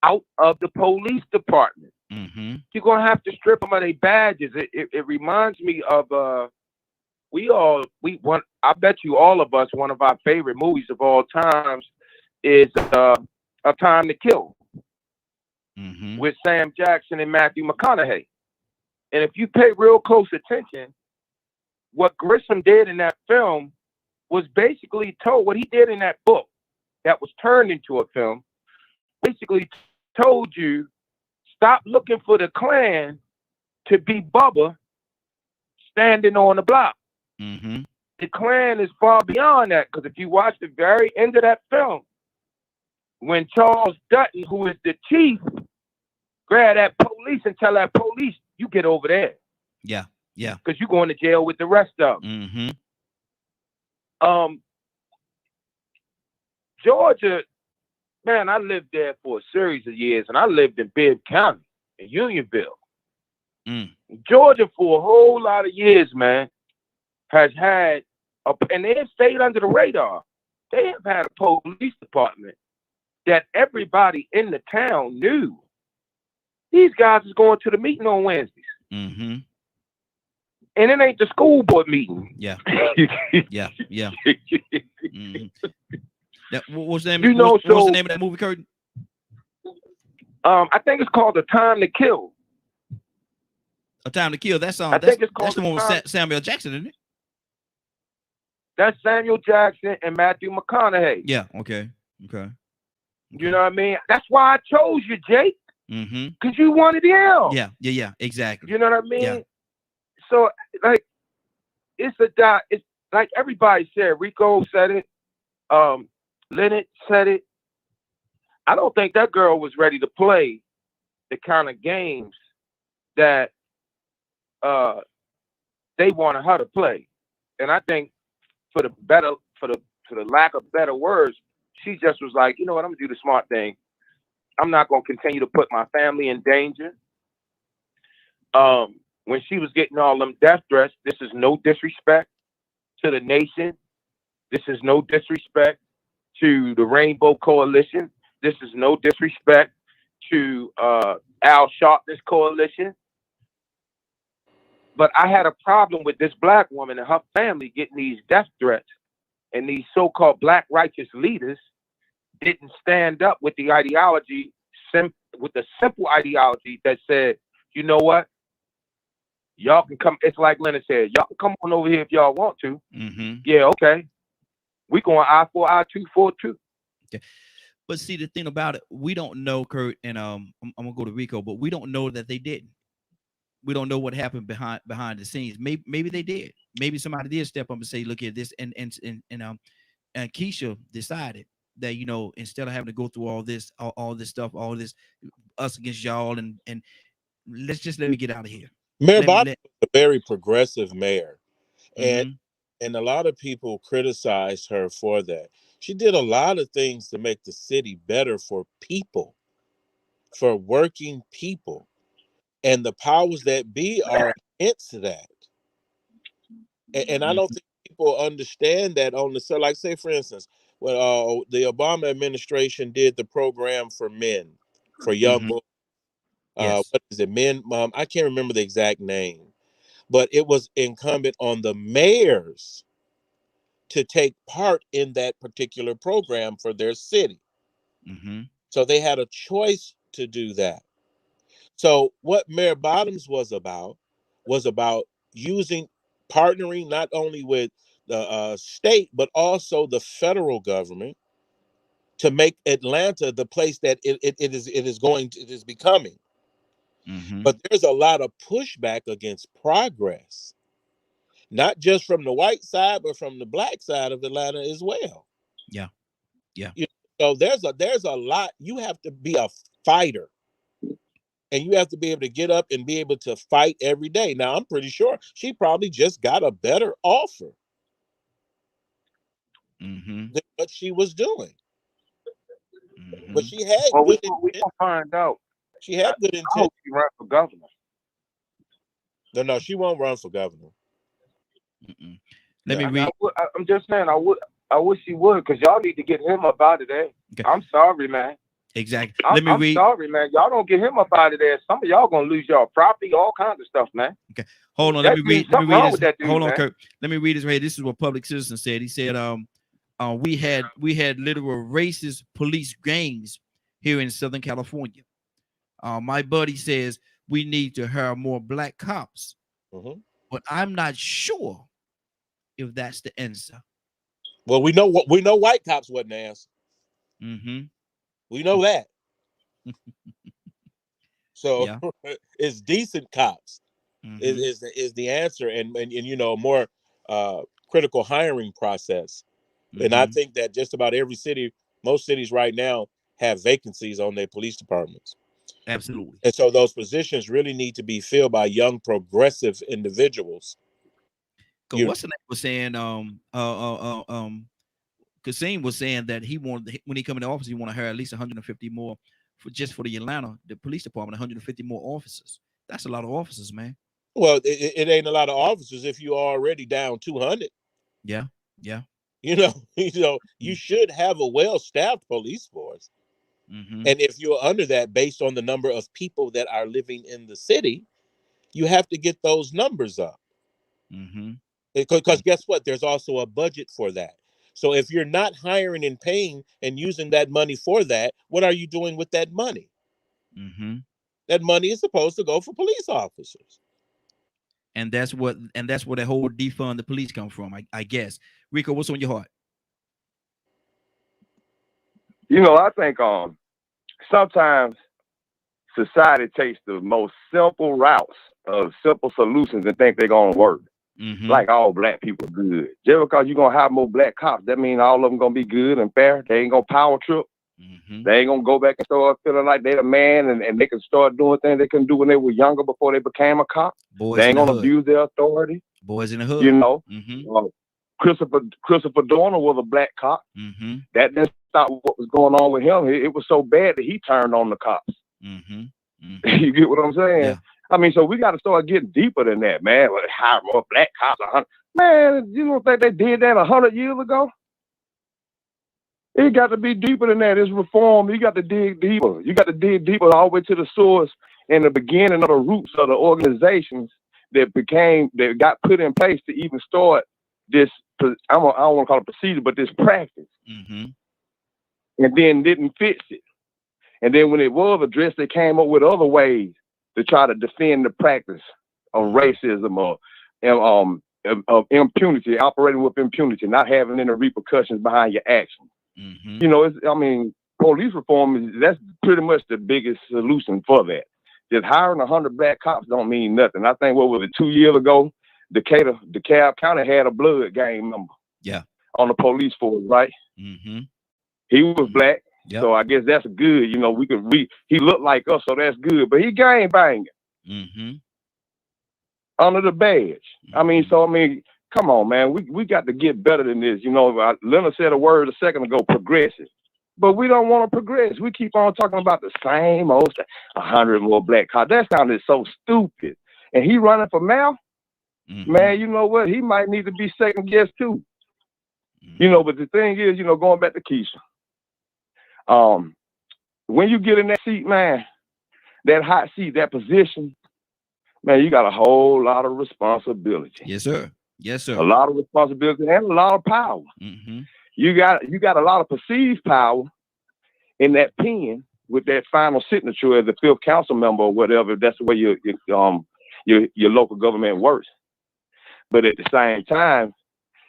C: out of the police department.
A: Mm-hmm.
C: You're gonna have to strip them of their badges. It reminds me of I bet you all of us, one of our favorite movies of all times is A Time to Kill
A: Mm-hmm.
C: with Sam Jackson and Matthew McConaughey. And if you pay real close attention, what Grissom did in that film was basically told what he did in that book that was turned into a film, basically told you stop looking for the Klan to be Bubba standing on the block.
A: Mm-hmm.
C: The Klan is far beyond that, because if you watch the very end of that film, when Charles Dutton, who is the chief, grab that police and tell that police, you get over there.
A: Yeah. Yeah.
C: Because you're going to jail with the rest of
A: Mm-hmm.
C: them. Georgia, man, I lived there for a series of years, and I lived in Bibb County, in Unionville. Georgia, for a whole lot of years, man, has had, and they have stayed under the radar. They have had a police department that everybody in the town knew. These guys is going to the meeting on Wednesdays.
A: Mm-hmm.
C: And it ain't the school board meeting.
A: Yeah. Yeah. Yeah. Mm-hmm. What's the name? What's the name of that movie, Curtin?
C: I think it's called A Time to Kill.
A: A Time to Kill. That's
C: I think it's called
A: the one with Samuel Jackson, isn't it?
C: That's Samuel Jackson and Matthew McConaughey.
A: Yeah. Okay. Okay.
C: You know what I mean? That's why I chose you, Jake.
A: Mm-hmm.
C: Because you wanted him.
A: Yeah. Yeah. Yeah. Exactly.
C: You know what I mean?
A: Yeah.
C: So, like, it's like everybody said. Rico said it. Leonard said it. I don't think that girl was ready to play the kind of games that they wanted her to play. And I think for the lack of better words, she just was like, you know what, I'm gonna do the smart thing. I'm not gonna continue to put my family in danger. When she was getting all them death threats, this is no disrespect to the nation. This is no disrespect to the Rainbow Coalition. This is no disrespect to Al Sharpton's coalition. But I had a problem with this black woman and her family getting these death threats, and these so-called black righteous leaders didn't stand up with the ideology, with the simple ideology that said, you know what? Y'all can come. It's like Leonard said, y'all can come on over here if y'all want to.
A: Mm-hmm.
C: Yeah, okay. We going I-4, I-2, 4-2.
A: Okay. But see, the thing about it, we don't know, Kurt, and I'm gonna go to Rico, but we don't know that they didn't. we don't know what happened behind the scenes. Maybe they did. Maybe somebody did step up and say, look at this, and Keisha decided that, you know, instead of having to go through all this, all this stuff, all this us against y'all, and let me get out of here.
B: Mayor
A: Let me
B: Bottom was a very progressive mayor, and
A: Mhm.
B: a lot of people criticized her for that. She did a lot of things to make the city better for people, for working people, and the powers that be are against that. And I don't
A: Mhm.
B: think people understand that on the, so like, say for instance, when the Obama administration did the program for men, for young
A: Mhm.
B: boys,
A: Yes.
B: what is it, men? I can't remember the exact name, but it was incumbent on the mayors to take part in that particular program for their city.
A: Mhm.
B: So they had a choice to do that. So what Mayor Bottoms was about using, partnering not only with the state but also the federal government to make Atlanta the place that it is becoming.
A: Mhm.
B: But there's a lot of pushback against progress, not just from the white side but from the black side of Atlanta as well.
A: Yeah. Yeah.
B: You So there's a lot. You have to be a fighter, and you have to be able to get up and be able to fight every day. Now, I'm pretty sure she probably just got a better offer
A: Mhm.
B: than what she was doing, but
A: Mhm.
B: she had
C: Well,
B: good
C: we
B: intent.
C: gonna find out.
B: She
C: I,
B: had good
C: I
B: intent.
C: hope she run for governor.
B: No, she won't run for governor.
A: Mm-mm. Let
B: No.
A: me
C: I mean,
A: read.
C: I'm just saying, I wish she would, because y'all need to get him up out of there.
A: Okay.
C: I'm sorry, man.
A: Exactly.
C: I'm,
A: Let me
C: I'm
A: read.
C: sorry, man. Y'all don't get him up out of there. Some of y'all gonna lose y'all property, all kinds of stuff, man.
A: Okay. Hold on. Let
C: That
A: me
C: dude,
A: read. Let me
C: something
A: read
C: wrong
A: this.
C: with that
A: Hold
C: dude,
A: on,
C: man.
A: Kurt. Let me read this right here. This is what Public Citizen said. He said, we had literal racist police gangs here in Southern California. My buddy says we need to hire more black cops,
B: Mhm.
A: but I'm not sure if that's the answer.
B: Well, we know white cops wasn't the answer.
A: Mm-hmm.
B: We know that. So
A: Yeah.
B: it's decent cops
A: Mm-hmm.
B: is the answer, and you know, more uh, critical hiring process. And I
A: Mm-hmm.
B: think that just about every city, most cities right now have vacancies on their police departments.
A: Absolutely.
B: And so those positions really need to be filled by young progressive individuals.
A: Because
B: You
A: what's the name was saying, Kasim was saying that he wanted, when he come into office, he want to hire at least 150 more for just for the Atlanta, the police department, 150 more officers. That's a lot of officers, man.
B: Well, it ain't a lot of officers if you're already down 200.
A: Yeah. Yeah.
B: You should have a well-staffed police force.
A: Mm-hmm.
B: And if you're under that based on the number of people that are living in the city, you have to get those numbers up.
A: Mm-hmm.
B: Because guess what? There's also a budget for that. So if you're not hiring and paying and using that money for that, what are you doing with that money?
A: Mm-hmm.
B: That money is supposed to go for police officers.
A: And that's where the whole defund the police come from, I guess. Rico, what's on your heart?
D: You know, I think sometimes society takes the most simple routes of simple solutions and think they're gonna work.
A: Mm-hmm.
D: Like all black people are good. Just because you're gonna have more black cops, that means all of them gonna be good and fair. They ain't gonna power trip.
A: Mm-hmm.
D: They ain't gonna go back and start feeling like they're a man and they can start doing things they couldn't do when they were younger before they became a cop.
A: Boys
D: They
A: in
D: ain't
A: the
D: gonna
A: hood.
D: abuse their authority.
A: Boys in the
D: You
A: hood.
D: know,
A: Mm-hmm.
D: uh, Christopher Dorner was a black cop.
A: Mm-hmm.
D: That didn't stop what was going on with him. It was so bad that he turned on the cops.
A: Mm-hmm. Mm-hmm.
D: You get what I'm saying?
A: Yeah.
D: I mean, so we got to start getting deeper than that, man. Like, hire more black cops. Man, you don't think they did that 100 years ago? It got to be deeper than that. It's reform. You got to dig deeper. You got to dig deeper all the way to the source and the beginning of the roots of the organizations that got put in place to even start this. I don't want to call it procedure, but this practice,
A: Mm-hmm.
D: and then didn't fix it. And then when it was addressed, they came up with other ways to try to defend the practice of racism or of impunity, operating with impunity, not having any repercussions behind your actions.
A: Mm-hmm.
D: You know, police reform that's pretty much the biggest solution for that. just hiring 100 black cops don't mean nothing. I think what was it 2 years ago, DeKalb County had a blood gang member.
A: Yeah.
D: On the police force, right?
A: Mm-hmm.
D: He was black,
A: Yep.
D: so I guess that's good. You know, he looked like us, so that's good. But he gang banging
A: Mm-hmm.
D: under the badge. I mean, come on, man. We got to get better than this. You know, Leonard said a word a second ago, progressive. But we don't want to progress. We keep on talking about the same old 100 more black cops. That sounded so stupid. And he running for mayor?
A: Mm-hmm.
D: Man, you know what? He might need to be second guessed too.
A: Mm-hmm.
D: You know, but the thing is, you know, going back to Keisha, when you get in that seat, man, that hot seat, that position, man, you got a whole lot of responsibility.
A: Yes, sir. Yes, sir.
D: A lot of responsibility and a lot of power.
A: Mm-hmm.
D: You got a lot of perceived power in that pen with that final signature as the fifth council member or whatever. That's the way your local government works. But at the same time,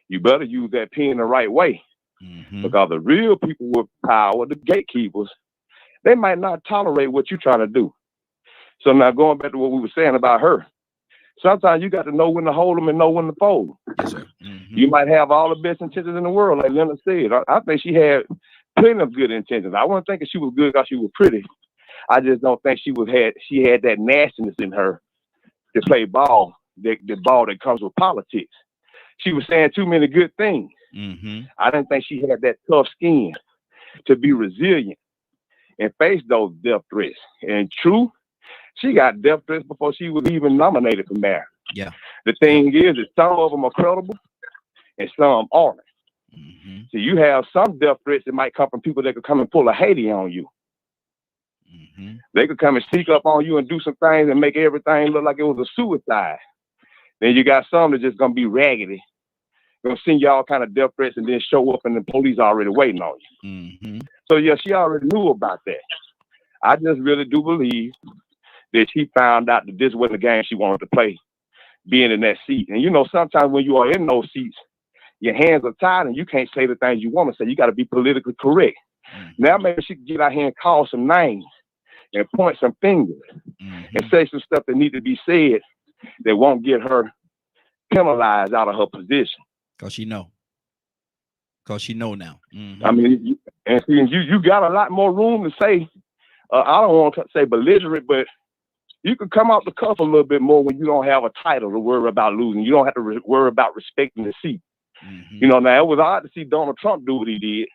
D: you better use that pen the right way.
A: Mm-hmm.
D: Because the real people with power, the gatekeepers, they might not tolerate what you're trying to do. So now going back to what we were saying about her, sometimes you got to know when to hold them and know when to fold.
A: Yes, sir. Mm-hmm.
D: You might have all the best intentions in the world, like Leonard said. I think she had plenty of good intentions. I wasn't thinking she was good because she was pretty. I just don't think she had that nastiness in her to play ball, the ball that comes with politics. She was saying too many good things.
A: Mm-hmm.
D: I didn't think she had that tough skin to be resilient and face those death threats. And true, she got death threats before she was even nominated for mayor.
A: Yeah.
D: The thing is that some of them are credible and some aren't.
A: Mm-hmm.
D: So you have some death threats that might come from people that could come and pull a Haiti on you.
A: Mm-hmm.
D: They could come and sneak up on you and do some things and make everything look like it was a suicide. Then you got some that's just gonna be raggedy, gonna send you all kind of death threats and then show up and the police already waiting on you.
A: Mm-hmm.
D: So yeah, she already knew about that. I just really do believe that she found out that this wasn't the game she wanted to play, being in that seat. And you know, sometimes when you are in those seats, your hands are tied and you can't say the things you want to say. You got to be politically correct. Mm-hmm. Now maybe she can get out here and call some names and point some fingers and say some stuff that need to be said that won't get her penalized out of her position.
A: Cause she know now. Mm-hmm.
D: I mean, you got a lot more room to say. I don't want to say belligerent, but you can come out the cuff a little bit more when you don't have a title to worry about losing. You don't have to worry about respecting the seat. Mm-hmm. You know, now it was odd to see Donald Trump do what he did,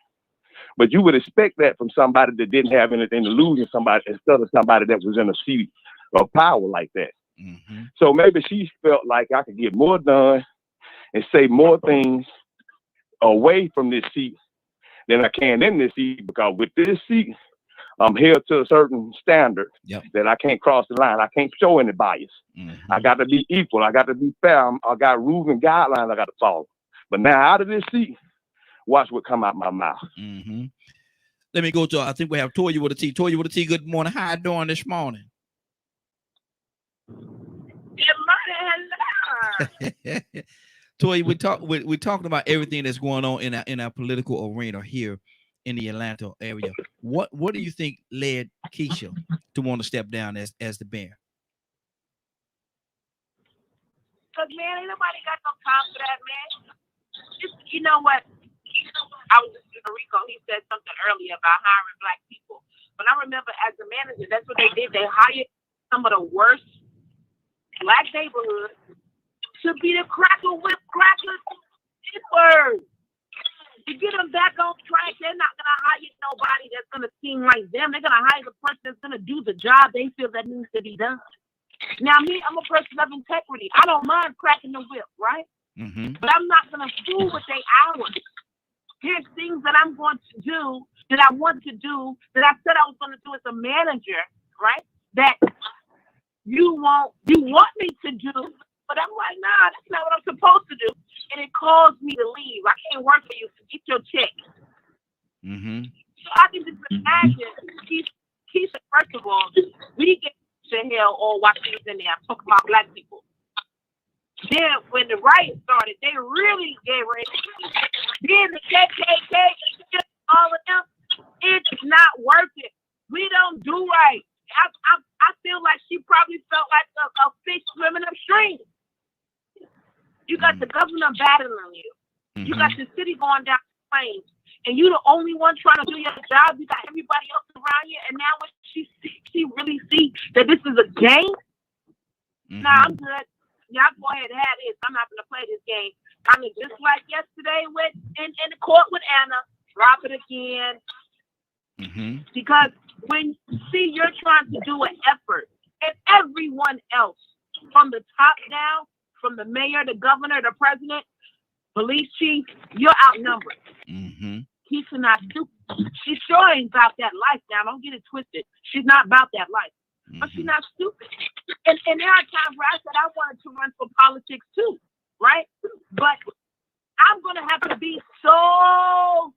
D: but you would expect that from somebody that didn't have anything to lose instead of somebody that was in a seat of power like that. Mm-hmm. So maybe she felt like I could get more done and say more things away from this seat than I can in this seat, because with this seat, I'm held to a certain standard that I can't cross the line. I can't show any bias. Mm-hmm. I got to be equal. I got to be fair. I got rules and guidelines I got to follow. But now out of this seat, watch what come out my mouth.
A: Mm-hmm. Let me go to, I think we have Toya with a T. Toya with a T, good morning. How you doing this morning?
E: Good morning. Hello.
A: Toya, we're talking about everything that's going on in our political arena here in the Atlanta area. What do you think led Keisha to want to step down as the mayor?
E: Because, man, ain't nobody got no time for that, man. You know what? I was listening to Rico. He said something earlier about hiring black people. But I remember as a manager, that's what they did. They hired some of the worst black neighborhoods to be the cracker whip crackers. N-word. To get them back on track, they're not going to hire nobody that's going to seem like them. They're going to hire the person that's going to do the job they feel that needs to be done. Now, me, I'm a person of integrity. I don't mind cracking the whip, right? Mm-hmm. But I'm not going to fool with their hours. Here's things that I'm going to do, that I want to do, that I said I was going to do as a manager, right? That you want me to do, but I'm like, nah, that's not what I'm supposed to do. And it caused me to leave. I can't work for you to get your check. Mm-hmm. So I can just imagine, Keisha, first of all, we get to hell all while she was in there. I'm talking about black people. Then when the riot started, they really gave her. Then the KKK, all of them, it's not worth it. We don't do right. I feel like she them battling you.
A: Mm-hmm.
E: You got the city going down the flames, and you the only one trying to do your job. You got everybody else around you, and now when she really see that this is a game.
A: Mm-hmm.
E: Nah, I'm good. Y'all go ahead and have this. I'm not gonna play this game. I mean, just like yesterday with in the court with Anna, drop it again.
A: Mm-hmm.
E: Because when you see you're trying to do an effort, and everyone else from the top down, from the mayor, the governor, the president, police chief, you're outnumbered.
A: Mm-hmm.
E: He cannot do. She sure ain't about that life now. Don't get it twisted. She's not about that life. But she's not stupid. And there are times where I said I wanted to run for politics too, right? But I'm going to have to be so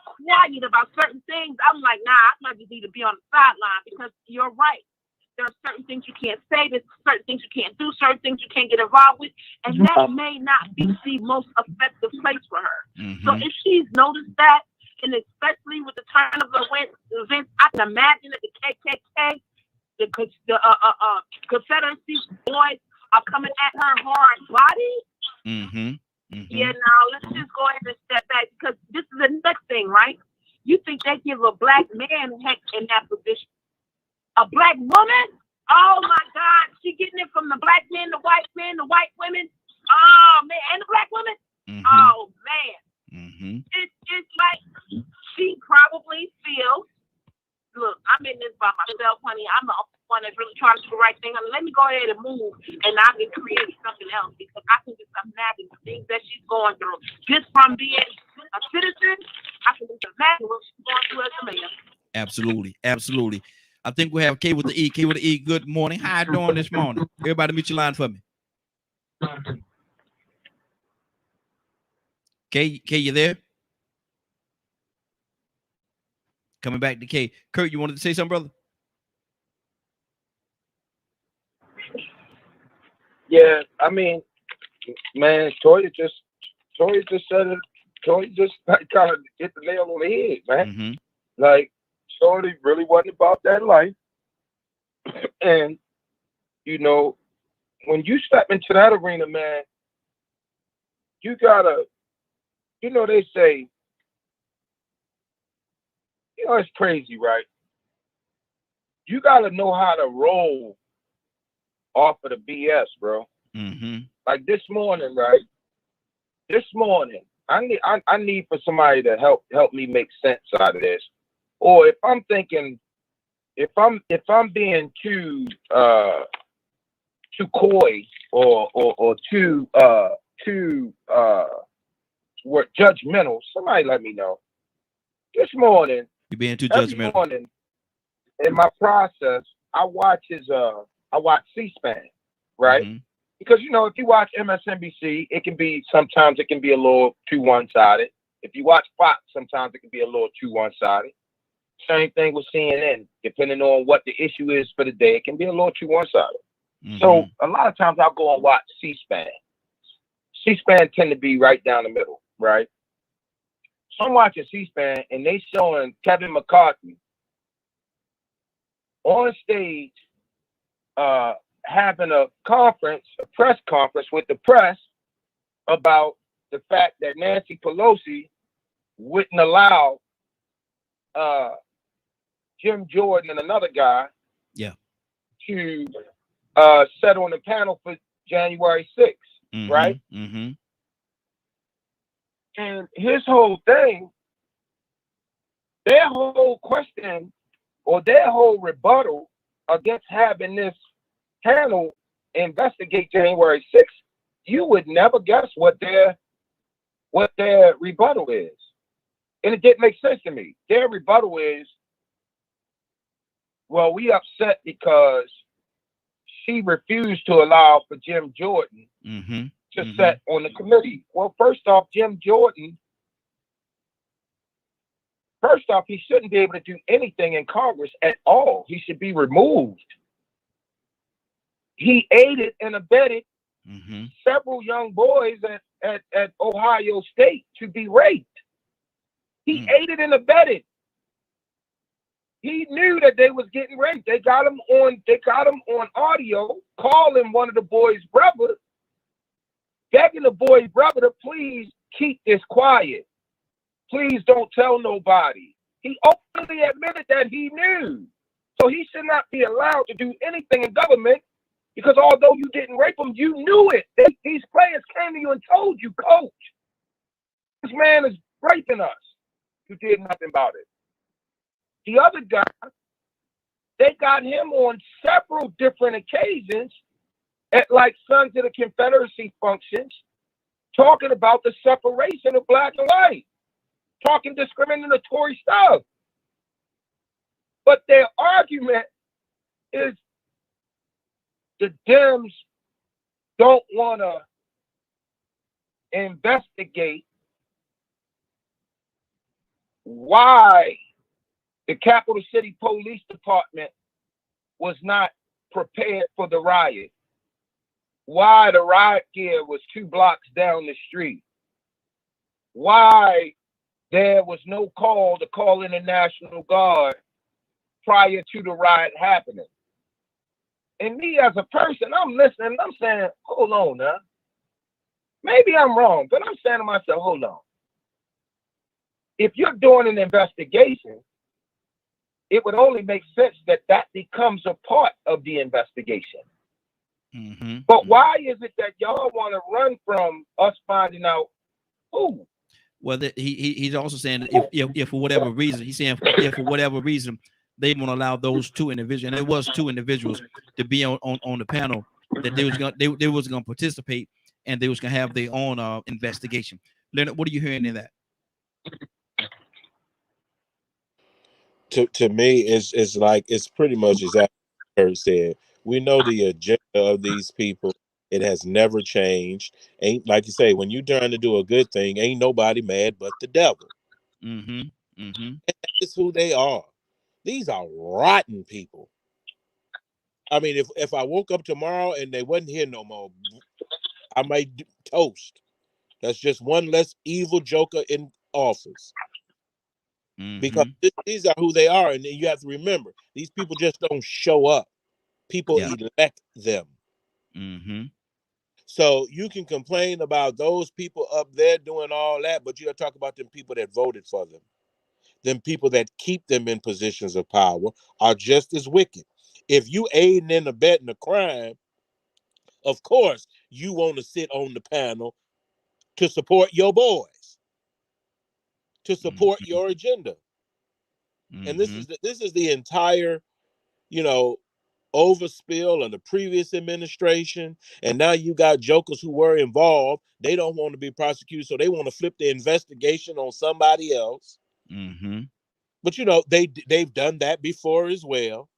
E: quiet about certain things. I'm like, nah, I might just need to be on the sideline because you're right. There are certain things you can't say. There's certain things you can't do. Certain things you can't get involved with. And that may not be the most effective place for her.
A: Mm-hmm.
E: So if she's noticed that, and especially with the turn of the events, I can imagine that the KKK, the Confederacy boys are coming at her hard body.
A: Mm-hmm. Mm-hmm.
E: Yeah, now let's just go ahead and step back because this is the next thing, right? You think they give a black man heck in that position? A black woman? Oh my God, she getting it from the black men, the white women. Oh man, and the black women.
A: Mm-hmm.
E: Oh man,
A: mm-hmm.
E: It's like she probably feels. Look, I'm in this by myself, honey. I'm the only one that's really trying to do the right thing. Let me go ahead and move, and I can create something else because I can just imagine the things that she's going through just from being a citizen. I can just imagine what she's going through as a man.
A: Absolutely, absolutely. I think we have K with the E. K with the E. Good morning. How you doing this morning? Everybody, meet your line for me. K, you there? Coming back to K. Kurt, you wanted to say something, brother?
C: Yeah, I mean, man, Toya just said it. Toya just kind of hit the nail on the head, man.
A: Mm-hmm.
C: Like, Shorty really wasn't about that life. And, you know, when you step into that arena, man, you gotta, you know, they say, you know, it's crazy, right? You gotta know how to roll off of the BS, bro.
A: Mm-hmm.
C: Like this morning, right? This morning, I need for somebody to help me make sense out of this. Or if I'm thinking, if I'm being too coy or too judgmental, somebody let me know. This morning,
A: you're being too
C: every
A: judgmental.
C: morning in my process, I watch C-SPAN, right?
A: Mm-hmm.
C: Because, you know, if you watch MSNBC, sometimes it can be a little too one-sided. If you watch Fox, sometimes it can be a little too one-sided. Same thing with CNN. Depending on what the issue is for the day, it can be a little too one-sided.
A: Mm-hmm.
C: So a lot of times I'll go and watch C-SPAN. C-SPAN tend to be right down the middle, right? So I'm watching C-SPAN, and they showing Kevin McCarthy on stage having a press conference with the press about the fact that Nancy Pelosi wouldn't allow Jim Jordan and another guy to sit on the panel for January 6th,
A: mm-hmm.
C: right?
A: Mm-hmm.
C: And his whole thing, their whole question or their whole rebuttal against having this panel investigate January 6th, you would never guess what their rebuttal is. And it didn't make sense to me. Their rebuttal is, well, we upset because she refused to allow for Jim Jordan
A: mm-hmm.
C: to
A: mm-hmm.
C: sit on the committee. Well, first off, Jim Jordan, he shouldn't be able to do anything in Congress at all. He should be removed. He aided and abetted
A: mm-hmm.
C: several young boys at Ohio State to be raped. He aided and abetted. He knew that they was getting raped. They got him on audio calling one of the boys' brother begging the boy's brother to please keep this quiet. Please don't tell nobody. He openly admitted that he knew. So he should not be allowed to do anything in government because although you didn't rape him, you knew it. These players came to you and told you, coach, this man is raping us. You did nothing about it. The other guy, they got him on several different occasions at like Sons of the Confederacy functions, talking about the separation of black and white, talking discriminatory stuff. But their argument is the Dems don't want to investigate why the Capital City Police Department was not prepared for the riot, why the riot gear was 2 blocks down the street, why there was no call to call in the National Guard prior to the riot happening. And me as a person, I'm listening, I'm saying, hold on now. Maybe I'm wrong, but I'm saying to myself, hold on. If you're doing an investigation, it would only make sense that that becomes a part of the investigation.
A: Mm-hmm.
C: But why is it that y'all want to run from us finding out who?
A: Well, he's also saying that if for whatever reason, he's saying if for whatever reason they won't allow those 2 individuals, and there was 2 individuals to be on the panel, that they was gonna participate and they was gonna have their own investigation. Leonard, what are you hearing in that?
B: To me, it's like it's pretty much exactly what Kurt said. We know the agenda of these people. It has never changed. Ain't like you say, when you trying to do a good thing, ain't nobody mad but the devil.
A: Mm-hmm. Mm-hmm.
B: And that's who they are. These are rotten people. I mean, if I woke up tomorrow and they wasn't here no more, I might toast. That's just one less evil joker in office. Because
A: Mm-hmm.
B: these are who they are, and you have to remember, these people just don't show up. People
A: Yeah.
B: elect them.
A: Mm-hmm.
B: So you can complain about those people up there doing all that, but you got to talk about them people that voted for them. Them people that keep them in positions of power are just as wicked. If you aiding and abetting a crime, of course you want to sit on the panel to support your boys, to support
A: Mm-hmm.
B: your agenda. And
A: Mm-hmm.
B: this is the entire, you know, overspill of the previous administration. And now you got jokers who were involved. They don't want to be prosecuted, so they want to flip the investigation on somebody else.
A: Mm-hmm.
B: But you know, they've done that before as well.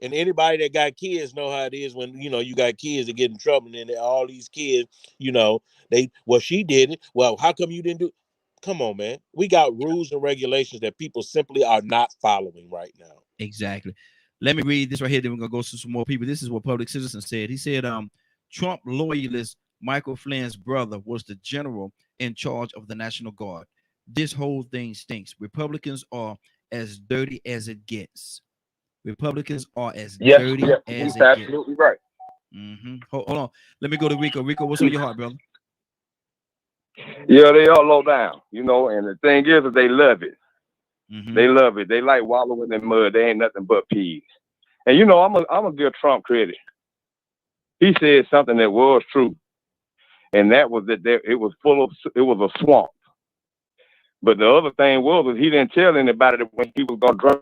B: And anybody that got kids know how it is when, you know, you got kids that get in trouble, and then all these kids, you know, she did it. Well, how come you didn't do? Come on, man. We got rules and regulations that people simply are not following right now.
A: Exactly. Let me read this right here. Then we're gonna go to some more people. This is what Public Citizen said. He said, Trump loyalist Michael Flynn's brother was the general in charge of the National Guard. This whole thing stinks. Republicans are as dirty as it gets. Republicans are as dirty as
C: He's
A: it gets.
C: absolutely right.
A: Mm-hmm. Hold on. Let me go to Rico. Rico, what's on your heart, brother?
D: Yeah, they all low down, you know, and the thing is that they love it.
A: Mm-hmm.
D: They love it. They like wallowing in mud. They ain't nothing but peas. And you know, I'm a give Trump credit. He said something that was true, and that was that it was a swamp. But the other thing was he didn't tell anybody that when he was gonna drink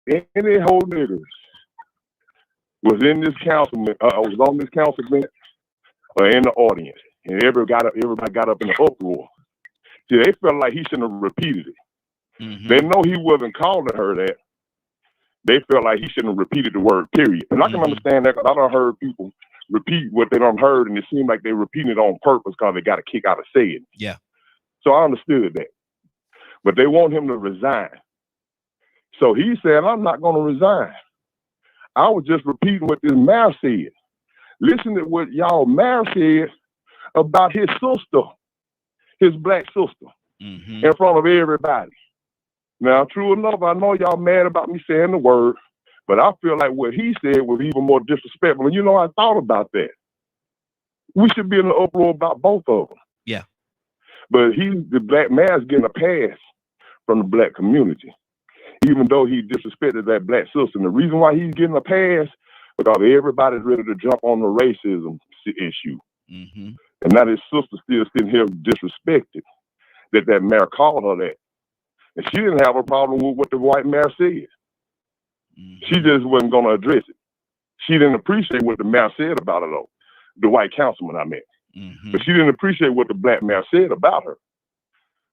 D: any whole niggas was in this councilman, was on this councilman or in the audience, and everybody got up in the uproar. See, they felt like he shouldn't have repeated it.
A: Mm-hmm.
D: They know he wasn't calling her that. They felt like he shouldn't have repeated the word, period. And I can understand that, because I done heard people repeat what they done heard, and it seemed like they repeating it on purpose because they got a kick out of saying it.
A: Yeah.
D: So I understood that. But they want him to resign. So he said, I'm not going to resign. I was just repeating what this mayor said. Listen to what y'all mayor said about his sister, his black sister, in front of everybody. Now, true enough, I know y'all mad about me saying the word, but I feel like what he said was even more disrespectful. And I thought about that. We should be in the uproar about both of them.
A: Yeah.
D: But the black mayor's getting a pass from the black community, even though he disrespected that black sister. And the reason why he's getting a pass, because everybody's ready to jump on the racism issue. And now his sister still sitting here disrespected that mayor called her that. And she didn't have a problem with what the white mayor said. She just wasn't going to address it. She didn't appreciate what the mayor said about her, though. The white councilman I met. But she didn't appreciate what the black mayor said about her.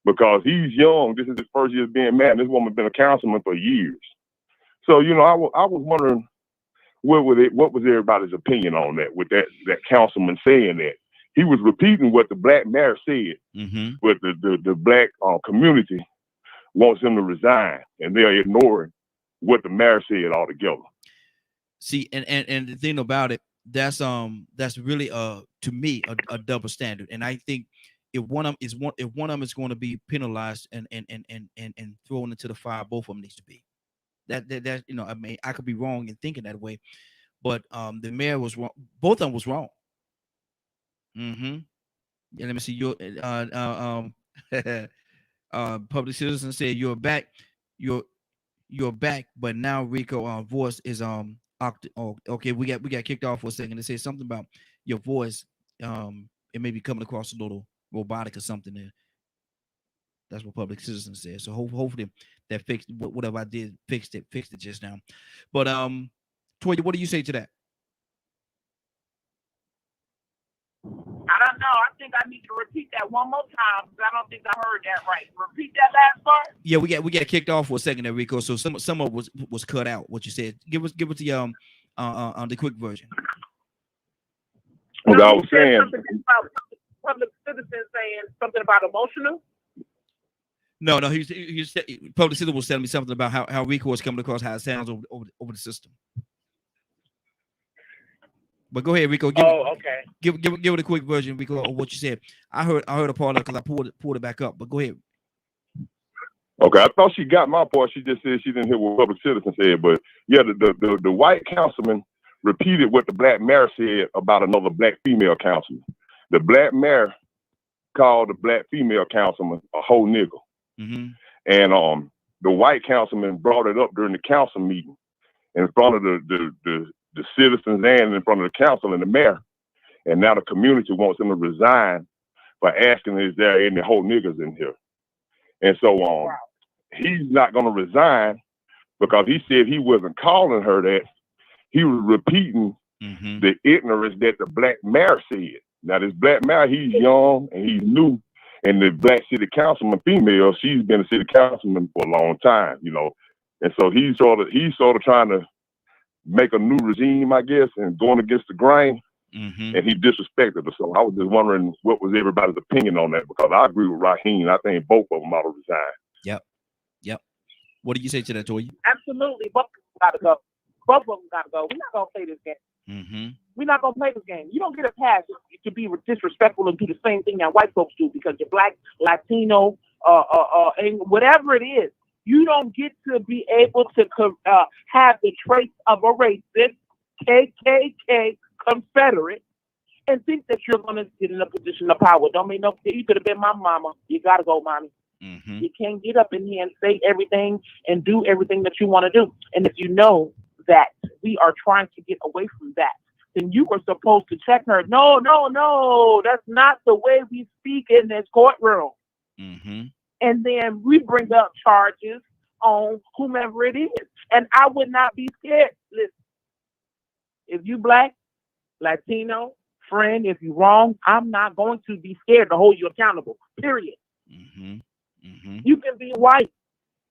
D: Because he's young. This is his first year being married. And this woman's been a councilman for years. So, I was wondering what was everybody's opinion on that, with that councilman saying that. He was repeating what the black mayor said, but the black community wants him to resign, and they're ignoring what the mayor said altogether.
A: See, and the thing about it, that's really to me a double standard. And I think if one of them is going to be penalized and thrown into the fire, both of them needs to be. That I mean, I could be wrong in thinking that way, but the mayor was wrong. Both of them was wrong. Yeah, let me see your public citizen said you're back, you're back, but now Rico voice is okay, we got kicked off for a second. They said something about your voice, it may be coming across a little robotic or something there. That's what public citizen said. So hopefully that fixed whatever I did, fixed it just now. But Toya, what do you say to that?
E: I don't know. I think I need to repeat that one more time, because I don't think I heard that right. Repeat that last part.
A: Yeah, we got kicked off for a second there, Rico. So some of it was cut out. What you said. Give us the quick version.
D: What I was saying.
E: About public citizen saying something about emotional.
A: No, he said, public citizen was telling me something about how Rico is coming across, how it sounds over the system. But go ahead, Rico.
E: Okay.
A: Give it a quick version, Rico, of what you said. I heard a part of it because I pulled it back up. But go ahead.
D: Okay, I thought she got my part. She just said she didn't hear what public citizen said. But yeah, the white councilman repeated what the black mayor said about another black female councilman. The black mayor called the black female councilman a whole nigga. And the white councilman brought it up during the council meeting in front of the citizens and in front of the council and the mayor. And now the community wants him to resign for asking, is there any whole niggas in here? And so he's not going to resign because he said he wasn't calling her that. He was repeating the ignorance that the black mayor said. Now this black mayor, he's young and he's new. And the black city councilman female, she's been a city councilman for a long time, And so he's sort of trying to make a new regime, I guess, and going against the grain. And he disrespected her. So I was just wondering what was everybody's opinion on that, because I agree with Raheem. I think both of them ought to resign.
A: Yep. What do you say to that, Toya?
E: Absolutely. Both of them got to go. Both of them got to go. We're not going to play this game. We're not going to play this game. You don't get a pass to be disrespectful and do the same thing that white folks do because you're black, Latino, and whatever it is. You don't get to be able to have the traits of a racist, KKK, Confederate, and think that you're going to get in a position of power. Don't make no sense. You could have been my mama. You got to go, mommy. You can't get up in here and say everything and do everything that you want to do. And if you know that we are trying to get away from that, then you were supposed to check her. No, that's not the way we speak in this courtroom. And then we bring up charges on whomever it is. And I would not be scared. Listen, if you black, Latino, friend, if you're wrong, I'm not going to be scared to hold you accountable. Period. You can be white.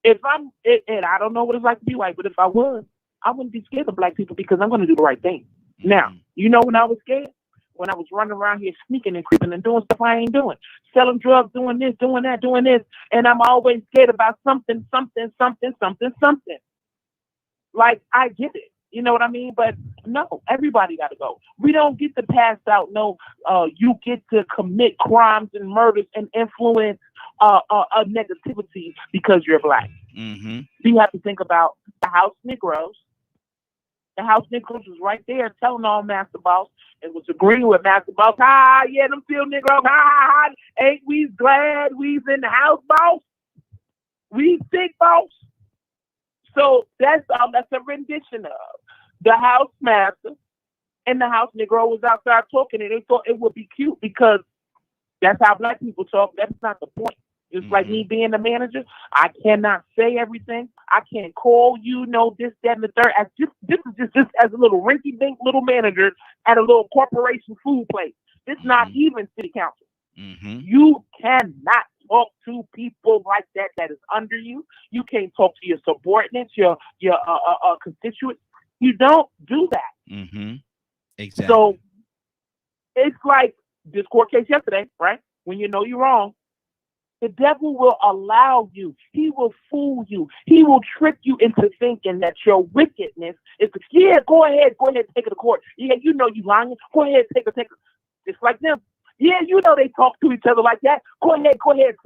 E: If I'm, and I don't know what it's like to be white, but if I was, I wouldn't be scared of black people because I'm going to do the right thing. Now, you know when I was scared? When I was running around here sneaking and creeping and doing stuff I ain't doing. Selling drugs, doing this, doing that, doing this. And I'm always scared about something. Like, I get it. You know what I mean? But no, everybody got to go. We don't get to pass out. No, you get to commit crimes and murders and influence negativity because you're black. You have to think about the house Negroes. The house Negroes was right there telling all Master Boss and was agreeing with Master Boss. Yeah, them field Negroes. Ain't we glad we's in the house, boss? We sick, boss. So that's a rendition of the house master and the house Negro was outside talking, and they thought it would be cute because that's how black people talk. That's not the point. Just like me being the manager, I cannot say everything. I can't call you, this, that, and the third. This is just as a little rinky-dink little manager at a little corporation food place. This is not even city council. You cannot talk to people like that is under you. You can't talk to your subordinates, your constituents. You don't do that.
A: Exactly.
E: So it's like this court case yesterday, right? When you know you're wrong, the devil will allow you. He will fool you. He will trick you into thinking that your wickedness is, go ahead, take it to court. Yeah, you know you lying. Go ahead, take it. Just like them. Yeah, you know they talk to each other like that. Go ahead,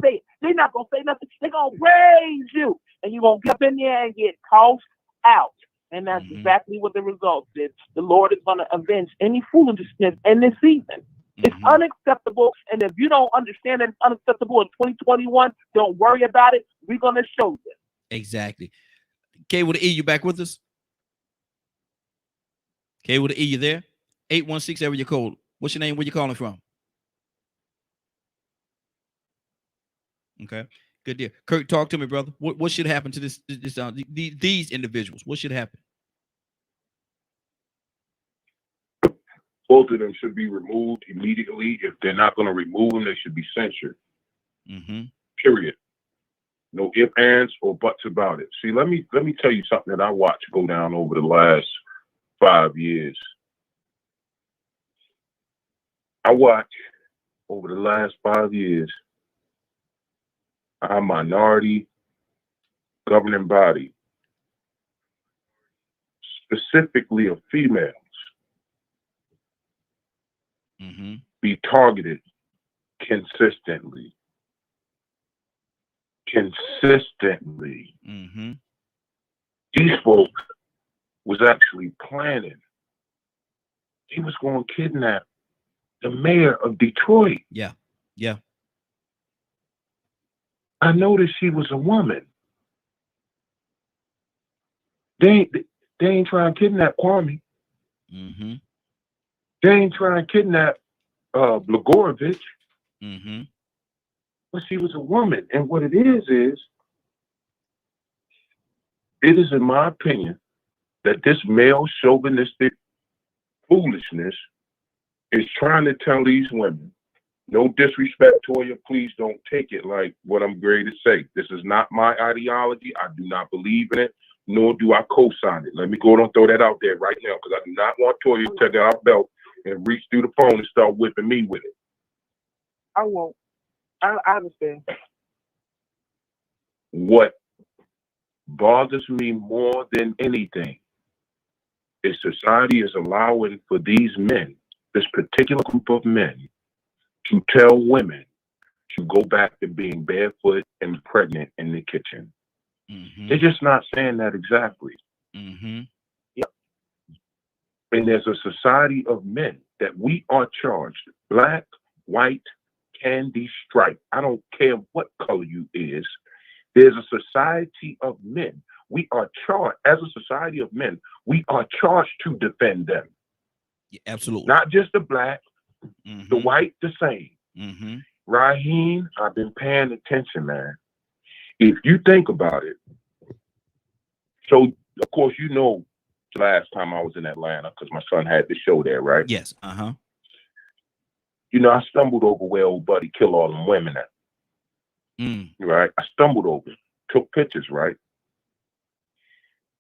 E: say it. They're not going to say nothing. They're going to praise you. And you're going to get up in there and get tossed out. And that's exactly what the result is. The Lord is going to avenge any foolishness in this season. It's unacceptable. And if you don't understand that it's unacceptable in 2021, don't worry about it. We're going to show you.
A: Exactly. K with the E, you back with us? K with the E, you there? 816 area code. What's your name? Where you calling from? Okay. Good deal. Kurt, talk to me, brother. What should happen to these individuals? What should happen?
F: Both of them should be removed immediately. If they're not going to remove them, they should be censured. Period. No ifs, ands, or buts about it. See, let me tell you something that I watched go down over the last 5 years. I watched over the last 5 years our minority governing body, specifically of females, be targeted consistently. These folks was actually planning. He was going to kidnap the mayor of Detroit.
A: Yeah.
F: I noticed she was a woman. They ain't trying to kidnap Kwame. They ain't trying to kidnap Blagojevich. But she was a woman. And what it is, it is in my opinion, that this male chauvinistic foolishness is trying to tell these women, no disrespect, Toya, please don't take it like what I'm ready to say. This is not my ideology. I do not believe in it, nor do I co-sign it. Let me go and throw that out there right now, because I do not want Toya to take out our belt and reach through the phone and start whipping me with it.
E: I won't. I understand.
F: What bothers me more than anything is society is allowing for these men, this particular group of men, to tell women to go back to being barefoot and pregnant in the kitchen. They're just not saying that exactly.
E: Yep.
F: And there's a society of men that we are charged, black, white, candy, stripe. I don't care what color you is. There's a society of men. We are charged, as a society of men, we are charged to defend them.
A: Yeah, absolutely.
F: Not just the black, the white, the same. Raheem, I've been paying attention, man. If you think about it, so of course, you know, last time I was in Atlanta, because my son had the show there, right?
A: Yes.
F: You know, I stumbled over where old buddy killed all them women at. Right? I stumbled over it, took pictures, right?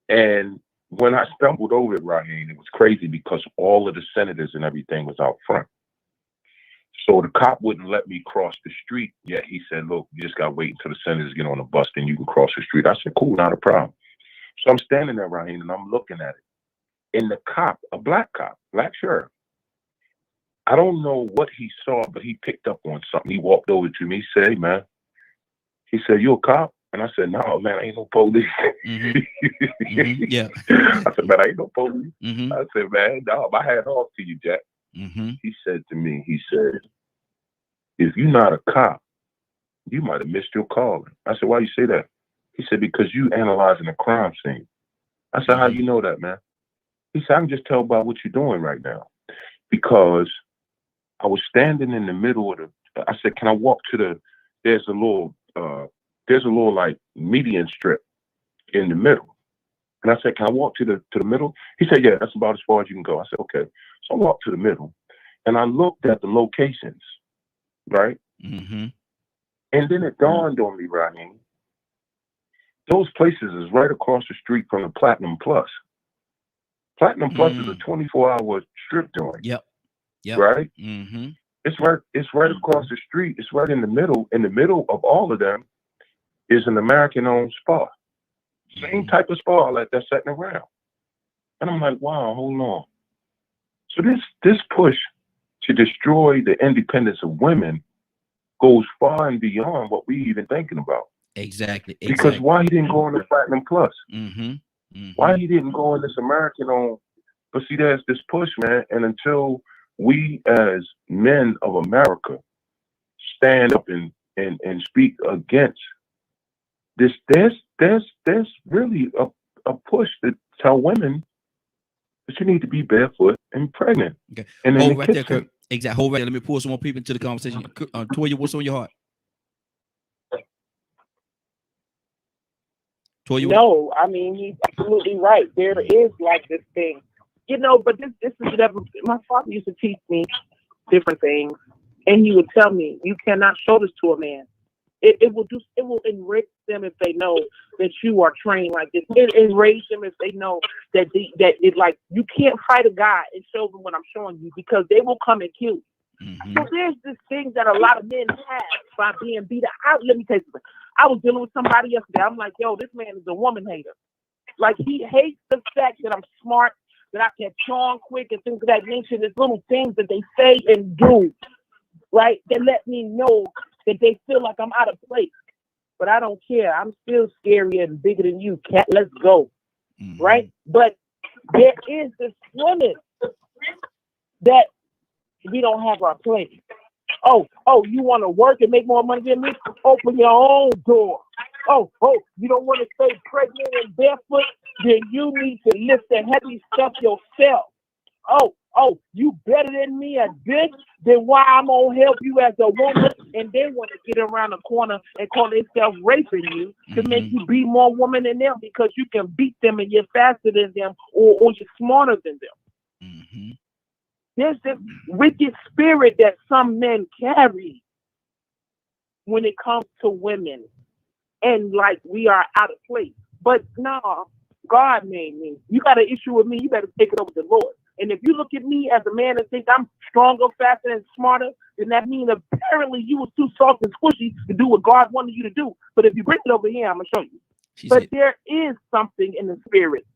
F: And when I stumbled over it, Raheem, it was crazy because all of the senators and everything was out front. So the cop wouldn't let me cross the street yet. He said, look, you just got to wait until the senators get on the bus, then you can cross the street. I said, cool, not a problem. So I'm standing there, Raheem, and I'm looking at it. And the cop, a black cop, black sheriff, I don't know what he saw, but he picked up on something. He walked over to me. He said, hey, man. He said, you a cop? And I said, no, man, I ain't no police.
A: Yeah.
F: I said, man, I ain't no police. I said, man, no, my hat off to you, Jack. He said to me, he said, if you're not a cop, you might have missed your calling. I said, why you say that? He said, because you analyzing a crime scene. I said, how do you know that, man? He said, I can just tell by what you're doing right now. Because I was standing in the middle of the, I said, can I walk to there's a little like median strip in the middle. And I said, can I walk to the middle? He said, yeah, that's about as far as you can go. I said, okay. So I walked to the middle and I looked at the locations, right? And then it dawned on me, Raheem, those places is right across the street from the Platinum Plus. Platinum Plus is a 24-hour strip joint.
A: Yep.
F: Right? It's right across the street. It's right in the middle. In the middle of all of them is an American-owned spa. Same type of spa like that's sitting around. And I'm like, wow, hold on. So this push to destroy the independence of women goes far and beyond what we even thinking about.
A: Exactly.
F: Because why he didn't go on the Platinum Plus? Why he didn't go on this American-owned? But see, there's this push, man. And until we as men of America stand up and speak against this, there's really a push to tell women that you need to be barefoot and pregnant.
A: Okay.
F: And
A: hold right there, Kurt. Exactly. Hold right there. Let me pull some more people into the conversation. Toya, what's on your heart? Toya,
E: no, I mean, he's absolutely right. There is like this thing, you know, but this is whatever. My father used to teach me different things, and he would tell me, you cannot show this to a man. It will enrage them if they know that you are trained like this. It enrage them if they know that it like you can't fight a guy and show them what I'm showing you because they will come and kill you. So there's this thing that a lot of men have by being beat out. Let me tell you something. I was dealing with somebody yesterday. I'm like, yo, this man is a woman hater. Like he hates the fact that I'm smart, that I can charm quick and things of that nature. There's little things that they say and do, right? That let me know that they feel like I'm out of place. But I don't care. I'm still scarier and bigger than you, cat. Let's go. Right? But there is this woman that we don't have our place. Oh, you want to work and make more money than me? Open your own door. Oh, you don't want to stay pregnant and barefoot? Then you need to lift the heavy stuff yourself. Oh, you better than me at this? Then why I'm gonna help you as a woman? And they want to get around the corner and call themselves raping you to make you be more woman than them because you can beat them and you're faster than them or you're smarter than them. There's this wicked spirit that some men carry when it comes to women. And like we are out of place. But no, God made me. You got an issue with me, you better take it over to the Lord. And if you look at me as a man and think I'm stronger, faster, and smarter, then that means apparently you was too soft and squishy to do what God wanted you to do. But if you bring it over here, I'm going to show you. There is something in the spirit.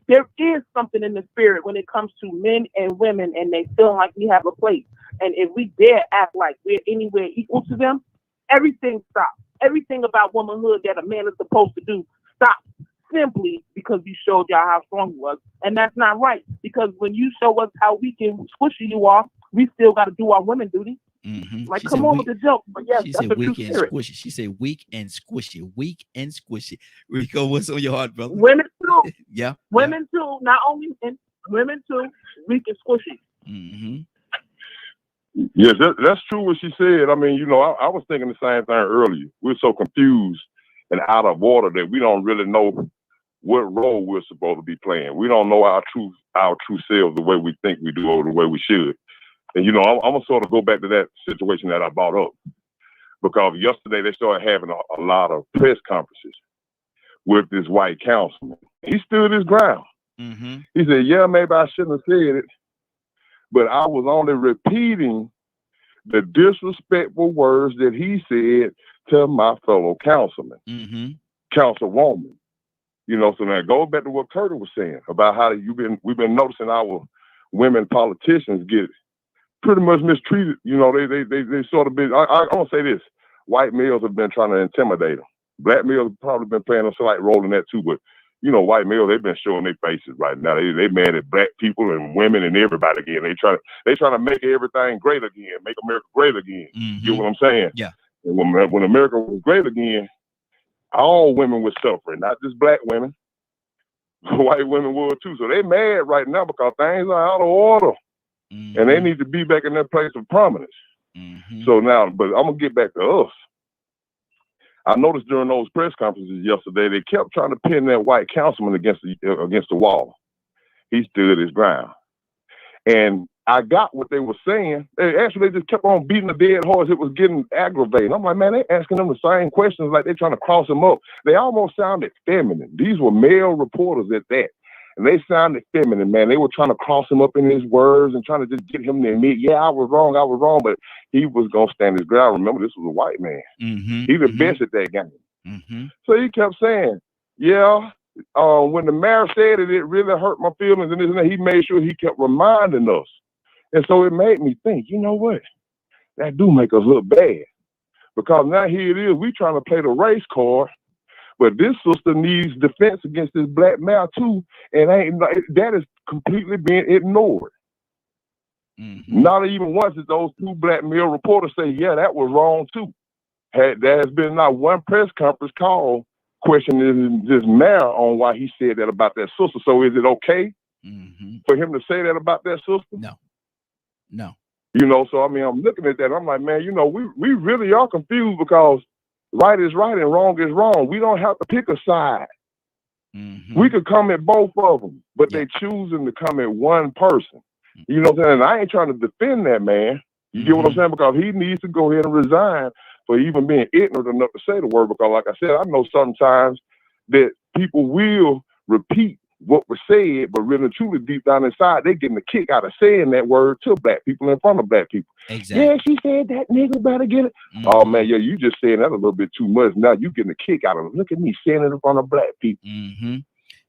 E: There is something in the spirit when it comes to men and women, and they feel like we have a place. And if we dare act like we're anywhere equal to them, everything stops. Everything about womanhood that a man is supposed to do stops. Simply because we showed y'all how strong you was. And that's not right. Because when you show us how weak and squishy you are, we still got to do our women duty. Like, she come on with the joke. But yes,
A: she
E: that's
A: said
E: a
A: weak
E: true
A: and
E: spirit.
A: squishy. She said weak and squishy. Weak and squishy. Rico, what's on your heart, brother?
E: Women too.
A: Yeah.
E: Women too. Not only men, women too. Weak and squishy.
G: Yes, that's true what she said. I mean, you know, I was thinking the same thing earlier. We're so confused and out of order that we don't really know what role we're supposed to be playing. We don't know our true selves the way we think we do or the way we should. And, you know, I'm going to sort of go back to that situation that I brought up, because yesterday they started having a lot of press conferences with this white councilman. He stood his ground.
A: Mm-hmm.
G: He said, yeah, maybe I shouldn't have said it, but I was only repeating the disrespectful words that he said to my fellow councilman, councilwoman. You know, so now it goes back to what Curtis was saying about how we've been noticing our women politicians get pretty much mistreated. You know, they sort of been, I want to say this, white males have been trying to intimidate them. Black males have probably been playing a slight role in that too, but you know, white males, they've been showing their faces right now. They mad at black people and women and everybody again. They trying to make everything great again, make America great again. You know what I'm saying?
A: Yeah.
G: And when America was great again, all women were suffering, not just black women. White women were too. So they mad right now because things are out of order. And they need to be back in their place of prominence. So now, but I'm going to get back to us. I noticed during those press conferences yesterday, they kept trying to pin that white councilman against the wall. He stood his ground. And I got what they were saying. They just kept on beating the dead horse. It was getting aggravating. I'm like, man, they asking them the same questions like they're trying to cross him up. They almost sounded feminine. These were male reporters at that. And they sounded feminine, man. They were trying to cross him up in his words and trying to just get him to admit, yeah, I was wrong. But he was going to stand his ground. Remember, this was a white man. He's the best at that game. So he kept saying, yeah, when the mayor said it, it really hurt my feelings. And this and that. He made sure he kept reminding us. And so it made me think, you know what? That do make us look bad. Because now here it is, we trying to play the race card. But this sister needs defense against this black male too, and that is completely being ignored. Not even once did those two black male reporters say, yeah, that was wrong too. There has been not one press conference call questioning this mayor on why he said that about that sister. So is it okay for him to say that about that sister?
A: No.
G: You know, so I mean, I'm looking at that. I'm like, man, you know, we really are confused because right is right and wrong is wrong. We don't have to pick a side. We could come at both of them, but they choosing to come at one person. You know what I'm saying? And I ain't trying to defend that man. You get what I'm saying? Because he needs to go ahead and resign for even being ignorant enough to say the word. Because like I said, I know sometimes that people will repeat what was said, but really truly deep down inside, they getting a kick out of saying that word to black people in front of black people.
A: Exactly.
G: Yeah, she said that nigga better get it. Oh man, yeah, you just saying that a little bit too much. Now you getting a kick out of it. Look at me saying it in front of black people.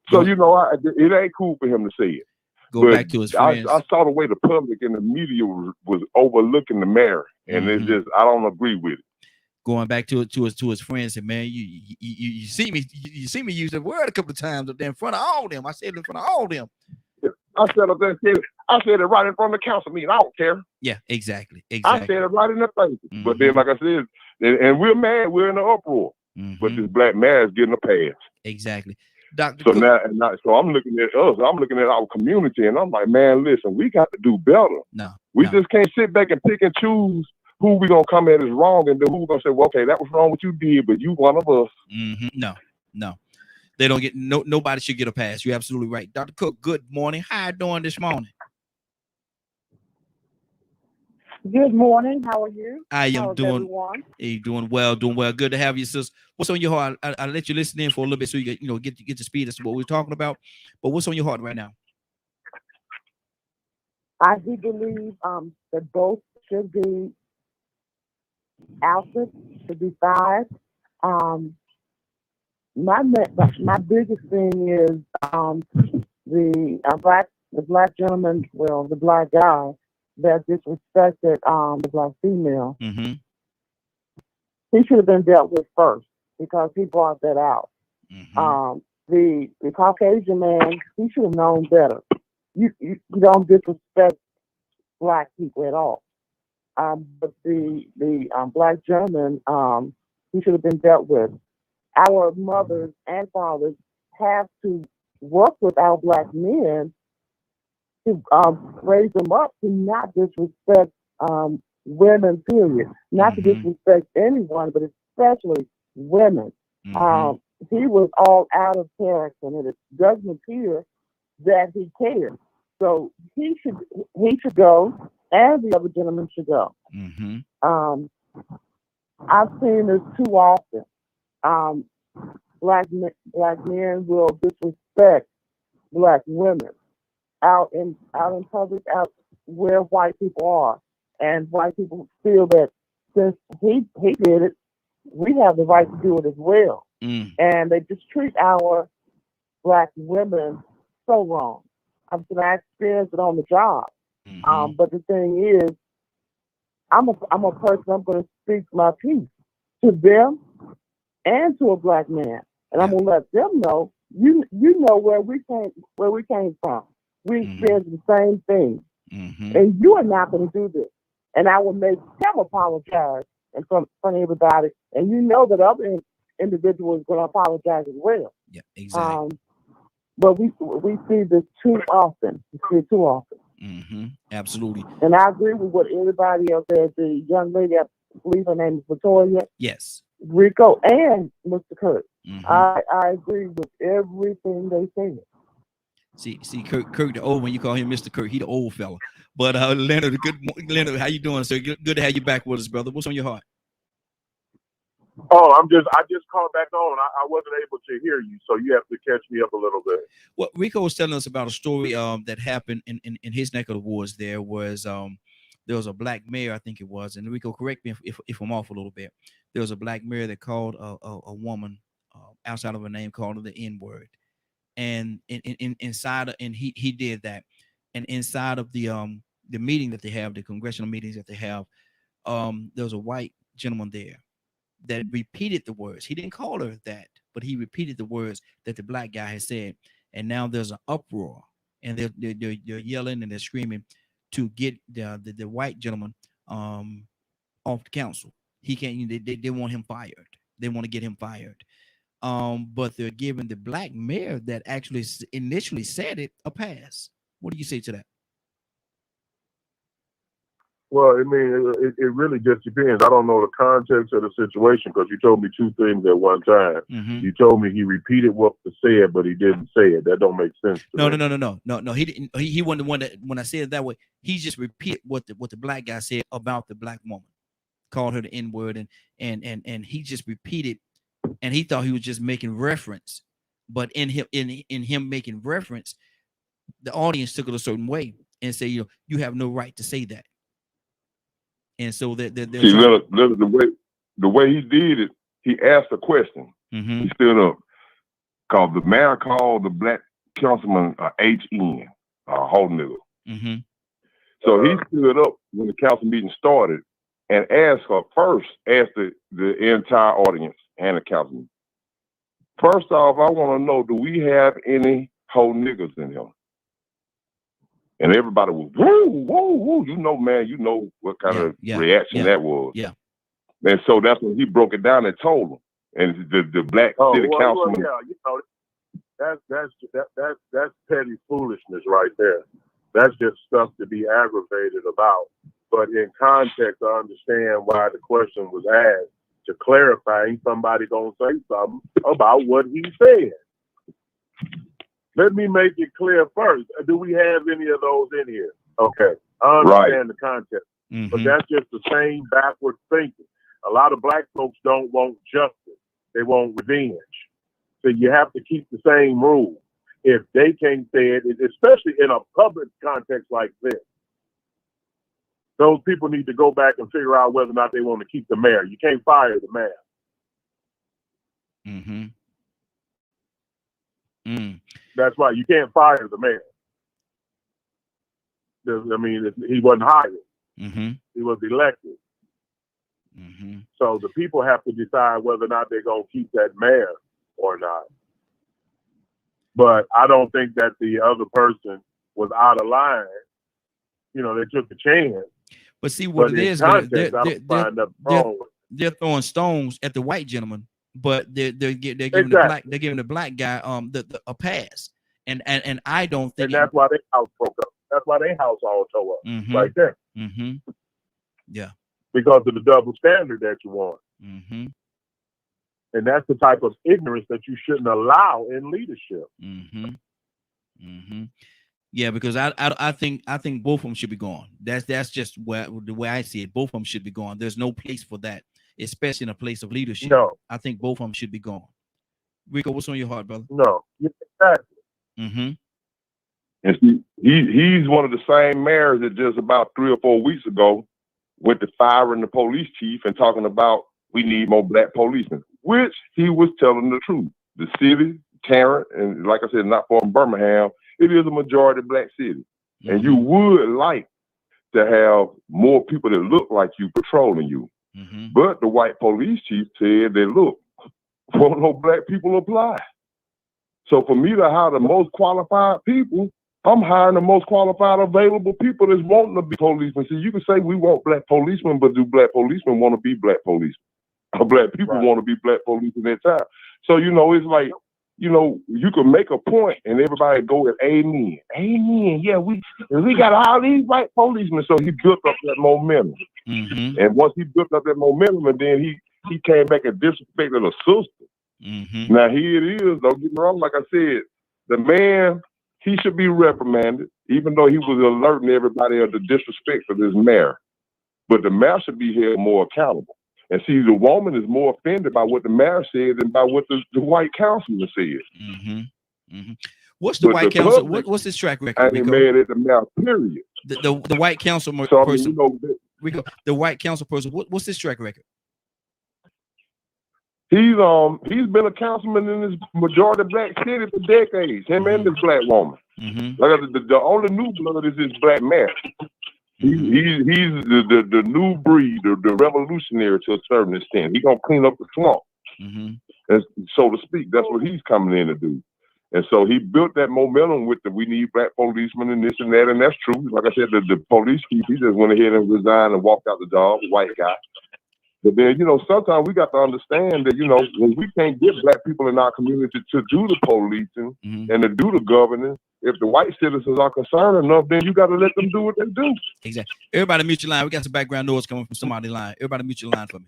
G: So you know, it ain't cool for him to say it.
A: Go back to his friends.
G: I saw the way the public and the media was overlooking the mayor, and it's just I don't agree with it.
A: Going back to his friends, and man, you see me use the word a couple of times up there in front of all them. I said it in front of all them.
G: I said up there, I said it right in front of the council meeting. I don't care.
A: Yeah, exactly.
G: I said it right in the face. But then, like I said, and we're mad. We're in an uproar. But this black man is getting a pass.
A: Exactly. Dr.
G: So
A: Cook.
G: so I'm looking at us. I'm looking at our community, and I'm like, man, listen, we got to do better. We just can't sit back and pick and choose who we gonna come at is wrong, and then who we gonna say, well, okay, that was wrong what you did, but you one of us.
A: No. They don't get nobody should get a pass. You're absolutely right. Dr. Cook, good morning. How you doing this morning?
H: Good morning. How are you?
A: I am doing well, doing well. Good to have you, sis. What's on your heart? I'll let you listen in for a little bit so you get to speed as to what we're talking about. But what's on your heart right now?
H: I do believe that both should be ousted, should be fired. My biggest thing is the black gentleman, the black guy that disrespected the black female. He should have been dealt with first because he brought that out. The Caucasian man, he should have known better. You don't disrespect black people at all. But the black gentleman, he should have been dealt with. Our mothers and fathers have to work with our black men to raise them up to not disrespect women, period. Not to disrespect anyone, but especially women. he was all out of character, and it doesn't appear that he cared. So he should go, and the other gentleman should go.
A: Mm-hmm.
H: I've seen this too often. Black men will disrespect black women out in public, out where white people are, and white people feel that since he did it, we have the right to do it as well. And they just treat our black women so wrong. I experienced it on the job. But the thing is, I'm a person. I'm going to speak my piece to them and to a black man, and I'm going to let them know. You know where we came from. We experienced the same thing, and you are not going to do this. And I will make him apologize in front of everybody, and you know that other individuals are going to apologize as well.
A: Yeah, exactly.
H: But we see this too often. We see it too often.
A: Absolutely.
H: And I agree with what everybody else said. The young lady, I believe her name is Victoria.
A: Yes.
H: Rico and Mr. Kurt. I agree with everything they said.
A: See, Kurt the old one. You call him Mr. Kurt. He the old fella. But Leonard, Leonard, how you doing, sir? Good to have you back with us, brother. What's on your heart?
F: Oh, I just called back on. I wasn't able to hear you, so you have to catch me up a little bit.
A: Well, Rico was telling us about a story that happened in his neck of the woods. There was a black mayor, I think it was, and Rico, correct me if I'm off a little bit. There was a black mayor that called a woman outside of her name, called her the N-word, and inside, and he did that, and inside of the meeting that they have, the congressional meetings that they have, there was a white gentleman there that repeated the words. He didn't call her that, but he repeated the words that the black guy had said. And now there's an uproar, and they're yelling and they're screaming to get the white gentleman off the council. He can't. They want him fired. They want to get him fired. But they're giving the black mayor that actually initially said it a pass. What do you say to that?
F: Well, I mean, it really just depends. I don't know the context of the situation because you told me two things at one time. You told me he repeated what was said, but he didn't say it. That don't make sense.
A: No. He didn't. He wasn't the one that, when I said it that way, he just repeated what the black guy said about the black woman, called her the N-word, and he just repeated, and he thought he was just making reference, but in him making reference, the audience took it a certain way and say, you have no right to say that. And so that
G: the way he did it, he asked a question. He stood up, cause the mayor called the black councilman HN, whole nigga. So he stood up when the council meeting started and asked the entire audience and the councilman. First off, I want to know, do we have any whole niggas in here? And everybody was, woo, woo, woo. You know, man, you know what kind of reaction that was. Yeah. And so that's when he broke it down and told them. And the black city councilman.
F: Well, yeah, you know, that's petty foolishness right there. That's just stuff to be aggravated about. But in context, I understand why the question was asked, to clarify. Ain't somebody gonna say something about what he said? Let me make it clear first. Do we have any of those in here? Okay, I understand the context, but that's just the same backward thinking. A lot of black folks don't want justice; they want revenge. So you have to keep the same rules. If they can't say it, especially in a public context like this, those people need to go back and figure out whether or not they want to keep the mayor. You can't fire the mayor. That's right. You can't fire the mayor. I mean, he wasn't hired. He was elected. So the people have to decide whether or not they're going to keep that mayor or not. But I don't think that the other person was out of line. You know, they took a chance.
A: But see what it is, they're throwing stones at the white gentleman, but they're giving the black guy a pass. And I don't think,
F: and that's why their house broke up. That's why their house all tore up right there. Yeah. Because of the double standard that you want. And that's the type of ignorance that you shouldn't allow in leadership.
A: Yeah, because I think both of them should be gone. That's just the way I see it. Both of them should be gone. There's no place for that, especially in a place of leadership.
F: No.
A: I think both of them should be gone. Rico, what's on your heart, brother?
F: No. Exactly.
G: And see, he's one of the same mayors that just about 3 or 4 weeks ago went to firing the police chief and talking about we need more black policemen, which he was telling the truth. The city, Tarrant, and like I said, not far from Birmingham, it is a majority black city. And you would like to have more people that look like you patrolling you. But the white police chief said that, look, won't no black people apply. So for me to hire the most qualified people, I'm hiring the most qualified available people that's wanting to be policemen. See, you can say we want black policemen, but do black policemen want to be black policemen? Or black people want to be black policemen at time? So, it's like, you can make a point and everybody go with amen. Amen. Yeah, we got all these white policemen. So he built up that momentum. And once he built up that momentum, and then he came back and disrespected a sister. Now here it is, don't get me wrong, like I said, the man, he should be reprimanded, even though he was alerting everybody of the disrespect of this mayor. But the mayor should be held more accountable. And see, the woman is more offended by what the mayor said than by what the white councilman said.
A: What's the white council? What's his track record?
G: I ain't mad at the mayor, period.
A: The white council person. Rico, the white council person. What's his track record?
G: He's been a councilman in this majority black city for decades. Him and this black woman. Like the only new blood is this black man. He's the new breed, the revolutionary to a certain extent. He's gonna clean up the swamp, and so to speak. That's what he's coming in to do. And so he built that momentum with we need black policemen and this and that, and that's true. Like I said, the police chief, he just went ahead and resigned and walked out the job, white guy. But then, sometimes we got to understand that, when we can't get black people in our community to do the policing and to do the governing, if the white citizens are concerned enough, then you got to let them do what they do.
A: Exactly. Everybody mute your line. We got some background noise coming from somebody's line. Everybody mute your line for me.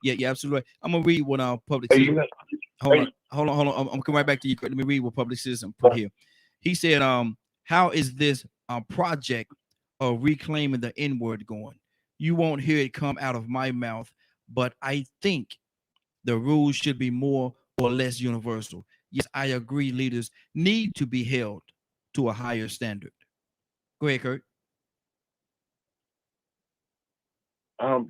A: Yeah, absolutely. I'm going to read what our public citizen. Hold on. I'm going to come right back to you. Let me read what public citizen put here. He said, how is this project of reclaiming the N-word going? You won't hear it come out of my mouth, but I think the rules should be more or less universal. Yes, I agree. Leaders need to be held to a higher standard. Go ahead, Kurt.
F: Our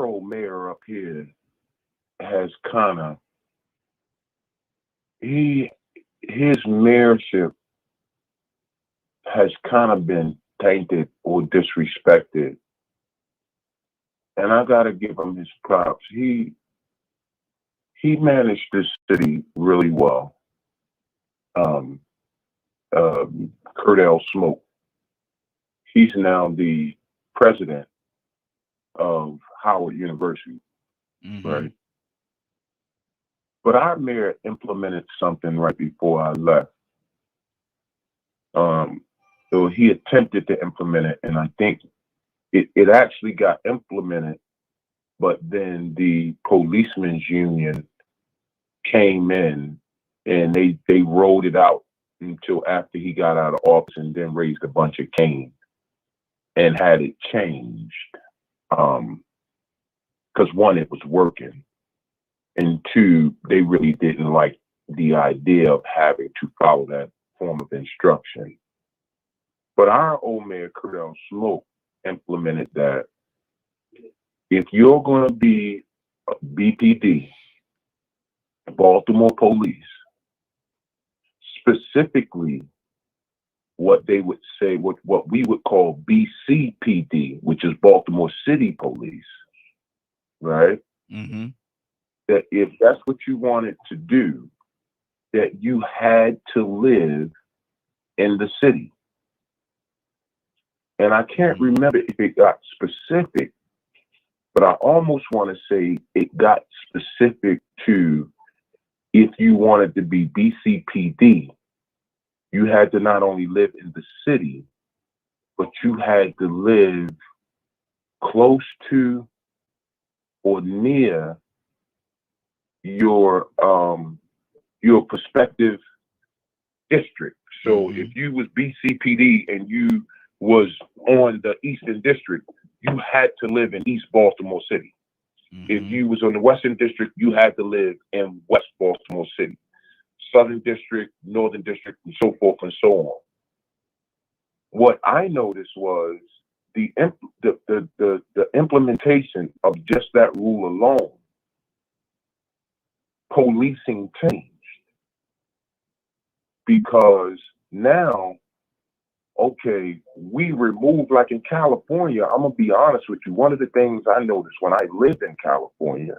F: old mayor up here has kind of his mayorship has kind of been tainted or disrespected. And I gotta give him his props. He managed this city really well. Kurt L. Smoke. He's now the president of Howard University, right? But our mayor implemented something right before I left. So he attempted to implement it, and I think it actually got implemented, but then the policemen's union came in and they rolled it out until after he got out of office, and then raised a bunch of cane and had it changed. Because one, it was working, and two, they really didn't like the idea of having to follow that form of instruction. But our old mayor, Kurt L. Smoke, implemented that if you're going to be a BPD, Baltimore Police, specifically what they would say, what we would call BCPD, which is Baltimore City Police, right? That if that's what you wanted to do, that you had to live in the city. And I can't remember if it got specific, but I almost want to say it got specific to if you wanted to be BCPD, you had to not only live in the city, but you had to live close to or near your prospective district. So if you was BCPD and you was on the Eastern District, you had to live in East Baltimore City. If you was on the Western District, you had to live in West Baltimore City. Southern District, Northern District, and so forth and so on. What I noticed was the implementation of just that rule alone. Policing changed because now, okay, we removed, like in California, I'm gonna be honest with you. One of the things I noticed when I lived in California,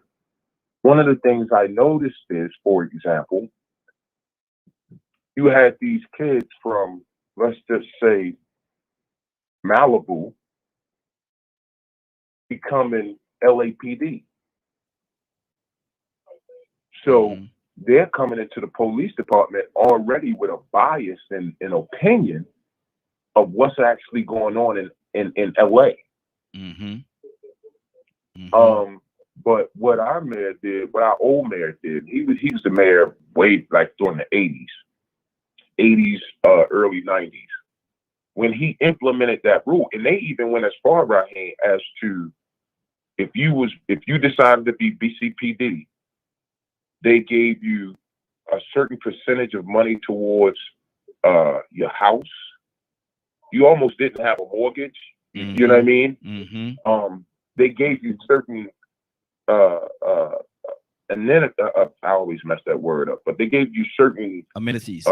F: one of the things I noticed is, for example, you had these kids from, let's just say, Malibu becoming LAPD. So they're coming into the police department already with a bias and an opinion of what's actually going on in LA. But what our mayor did, what our old mayor did, he was the mayor way like during the 80s, early 90s, when he implemented that rule. And they even went as far right as to, if you decided to be BCPD, they gave you a certain percentage of money towards your house. You almost didn't have a mortgage. You know what I mean? They gave you certain, and then I always mess that word up, but they gave you certain
A: amenities.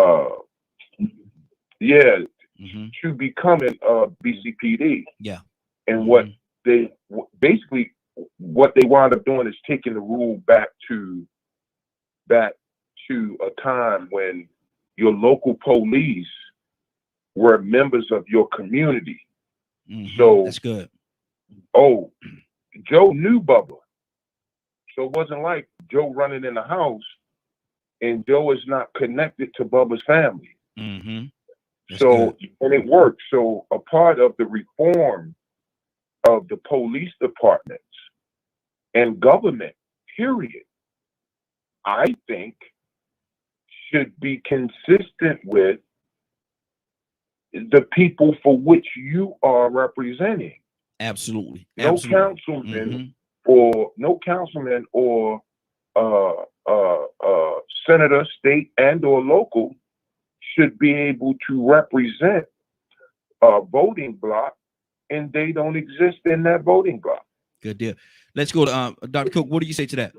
F: To becoming a BCPD.
A: Yeah.
F: And what they basically wound up doing is taking the rule back to a time when your local police were members of your community. So
A: that's good.
F: Oh, Joe knew Bubba. So it wasn't like Joe running in the house and Joe is not connected to Bubba's family. So, and it worked. So a part of the reform of the police departments and government, period, I think should be consistent with the people for which you are representing.
A: Absolutely.
F: No councilman or senator, state and or local should be able to represent a voting block, and they don't exist in that voting block.
A: Good deal. Let's go to Dr. Cook. What do you say to that?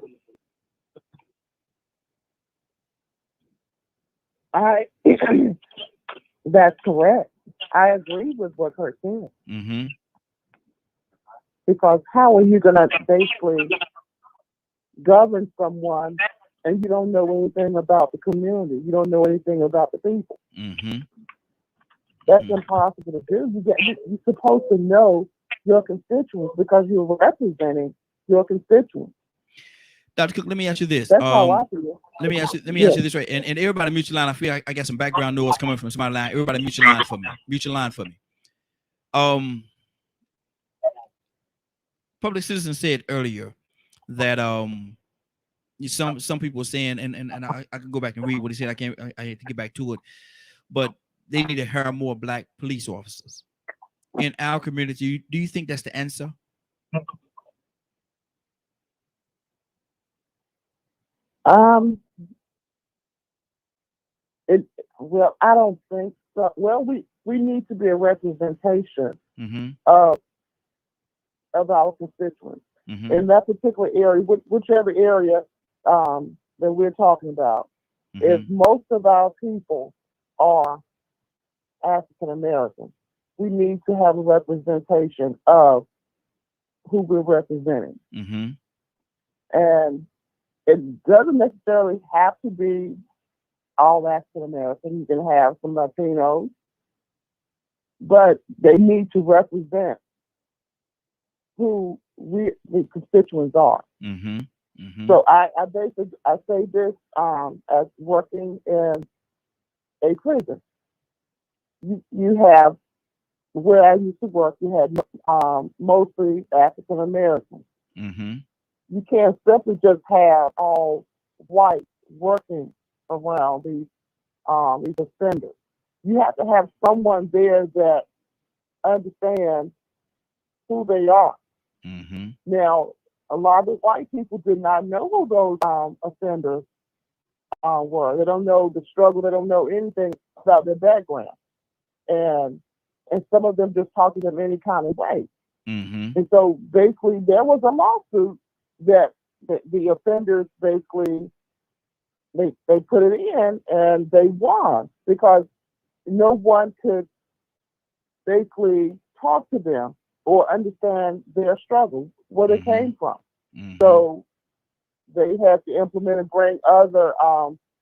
H: That's correct. I agree with what Kurt said. Because how are you going to basically govern someone and you don't know anything about the community? You don't know anything about the people. That's impossible to do. You're supposed to know your constituents because you're representing your constituents.
A: Dr. Cook, let me ask you this.
H: That's how I feel.
A: Let me ask you this, right? And everybody mute your line. I feel I got some background noise coming from somebody's line. Everybody mute your line for me. Mute your line for me. Public Citizen said earlier that some people were saying, and I can go back and read what he said. I had to get back to it, but they need to hire more Black police officers in our community. Do you think that's the answer?
H: Well, I don't think so. Well, we need to be a representation of our constituents in that particular area, whichever area that we're talking about. If most of our people are African American, we need to have a representation of who we're representing. And it doesn't necessarily have to be all African American. You can have some Latinos, but they need to represent who the constituents are. So I basically say this as working in a prison. You have, where I used to work, you had mostly African Americans. You can't simply just have all whites working around these offenders. You have to have someone there that understands who they are.
A: Mm-hmm.
H: Now, a lot of white people did not know who those offenders were. They don't know the struggle. They don't know anything about their background, and some of them just talk to them any kind of way.
A: Mm-hmm.
H: And so basically, there was a lawsuit that the offenders basically they put it in and they won because no one could basically talk to them or understand their struggle, where they came from.
A: Mm-hmm.
H: So they had to implement and bring other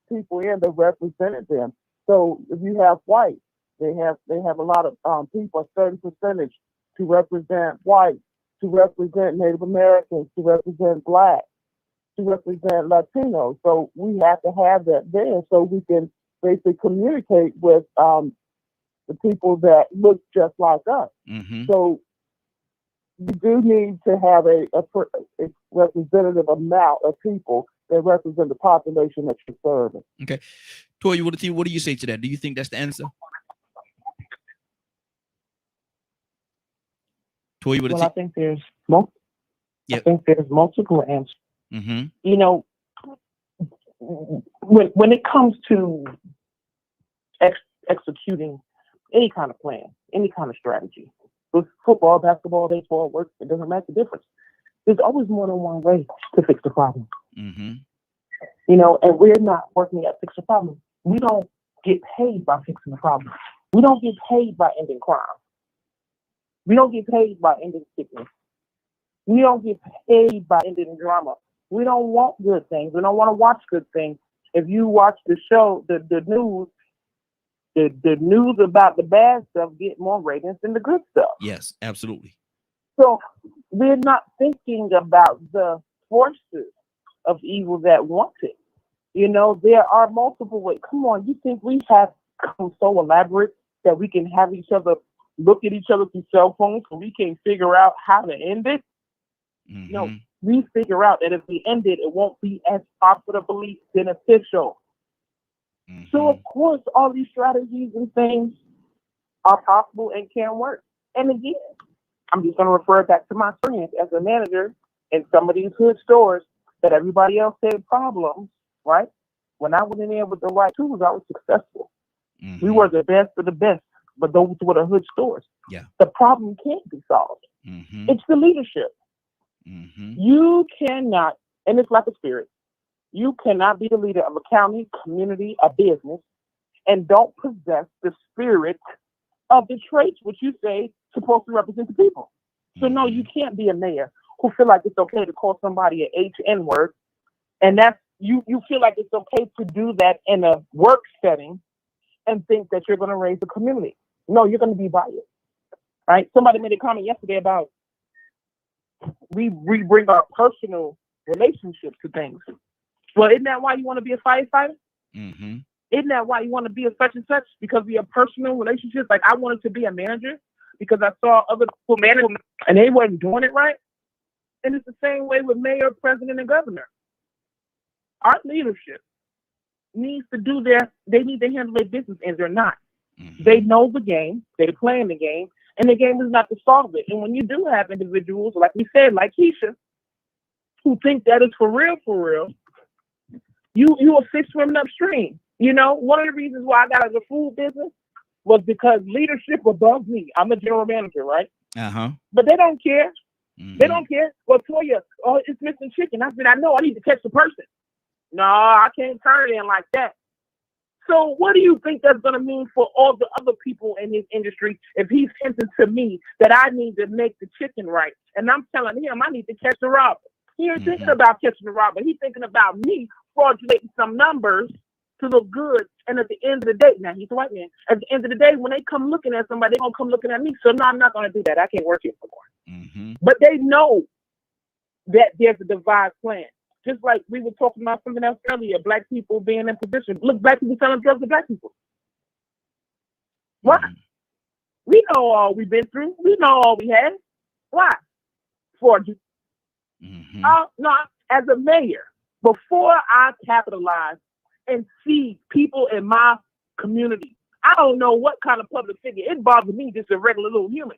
H: people in that represented them. So if you have whites, they have a lot of people, a certain percentage to represent whites, to represent Native Americans, to represent Black, to represent Latinos. So we have to have that there so we can basically communicate with the people that look just like us.
A: Mm-hmm.
H: So you do need to have a representative amount of people that represent the population that you're serving.
A: Okay. Toya, what do you say to that? Do you think that's the answer? Toya,
I: Well, I think there's
A: Yep.
I: I think there's multiple answers.
A: Mm-hmm.
I: You know, when it comes to executing any kind of plan, any kind of strategy, with football, basketball, baseball, work, it doesn't make a difference. There's always more than one way to fix the problem.
A: Mm-hmm.
I: You know, and we're not working at fix the problem. We don't get paid by fixing the problem. We don't get paid by ending crime. We don't get paid by ending sickness. We don't get paid by ending drama. We don't want good things. We don't want to watch good things. If you watch the show, the news, the news about the bad stuff get more ratings than the good stuff.
A: Yes, absolutely.
I: So we're not thinking about the forces of evil that want it. You know, there are multiple ways. Come on, you think we have become so elaborate that we can have each other look at each other through cell phones so we can figure out how to end it?
A: Mm-hmm.
I: No, we figure out that if we end it, it won't be as profitably beneficial.
A: Mm-hmm.
I: So, of course, all these strategies and things are possible and can work. And again, I'm just going to refer back to my experience as a manager in some of these hood stores that everybody else had problems, right? When I went in there with the right tools, I was successful.
A: Mm-hmm.
I: We were the best of the best, but those were the hood stores.
A: Yeah.
I: The problem can't be solved.
A: Mm-hmm.
I: It's the leadership.
A: Mm-hmm.
I: You cannot, and it's like a spirit, you cannot be the leader of a county, community, a business, and don't possess the spirit of the traits which you say supposed to represent the people. So no, you can't be a mayor who feel like it's okay to call somebody an HN word, and that's you feel like it's okay to do that in a work setting and think that you're going to raise the community. No, you're going to be biased, right? Somebody made a comment yesterday about we bring our personal relationships to things. Well, isn't that why you want to be a firefighter?
A: Mm-hmm.
I: Isn't that why you want to be a such and such? Because we have personal relationships. Like I wanted to be a manager because I saw other people manage and they weren't doing it right. And it's the same way with mayor, president, and governor. Our leadership needs to they need to handle their business, and they're not.
A: Mm-hmm.
I: They know the game, they're playing the game, and the game is not to solve it. And when you do have individuals, like we said, like Keisha, who think that is for real, you will fish swimming upstream. You know, one of the reasons why I got out of the food business was because leadership above me. I'm a general manager, right?
A: Uh-huh.
I: But they don't care.
A: Mm-hmm.
I: They don't care. Well, Toya, oh, it's missing chicken. I said, I know, I need to catch the person. No, I can't turn it in like that. So what do you think that's going to mean for all the other people in his industry if he's hinting to me that I need to make the chicken right? And I'm telling him I need to catch the robber. He ain't thinking about catching the robber. He's thinking about me fraudulating some numbers to look good. And at the end of the day, now he's a white man. At the end of the day, when they come looking at somebody, they're going to come looking at me. So no, I'm not going to do that. I can't work here no more.
A: Mm-hmm.
I: But they know that there's a devised plan. Just like we were talking about something else earlier, black people being in position. Look, black people selling drugs to black people. Why?
A: Mm-hmm.
I: We know all we've been through. We know all we had. Why? For you.
A: Mm-hmm.
I: No, as a mayor, before I capitalize and see people in my community, I don't know what kind of public figure. It bothers me just a regular little human.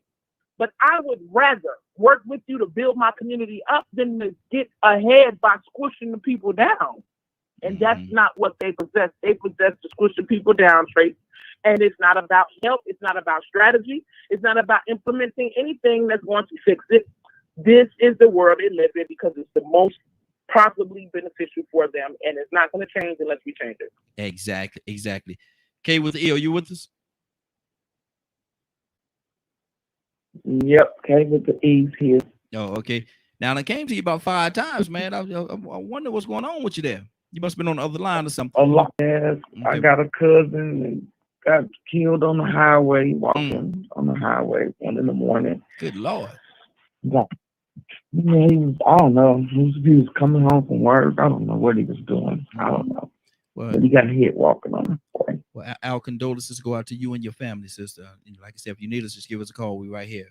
I: But I would rather work with you to build my community up than to get ahead by squishing the people down. And that's not what they possess. They possess to squish the people down traits. And it's not about help. It's not about strategy. It's not about implementing anything that's going to fix it. This is the world they live in because it's the most possibly beneficial for them. And it's not going to change unless we change it.
A: Exactly. K with the E, are you with us?
H: Yep, K with the E's here.
A: Oh, okay. Now I came to you about 5 times, man. I wonder what's going on with you there. You must have been on the other line or something.
H: A lot. Yes, okay. I got a cousin and got killed on the highway, walking on the highway 1 a.m.
A: Good Lord.
H: Yeah, he was, I don't know. He was coming home from work. I don't know what he was doing. I don't know. Well, but he got hit walking on the way.
A: Well, our condolences go out to you and your family, sister. Like I said, if you need us, just give us a call. We're right here.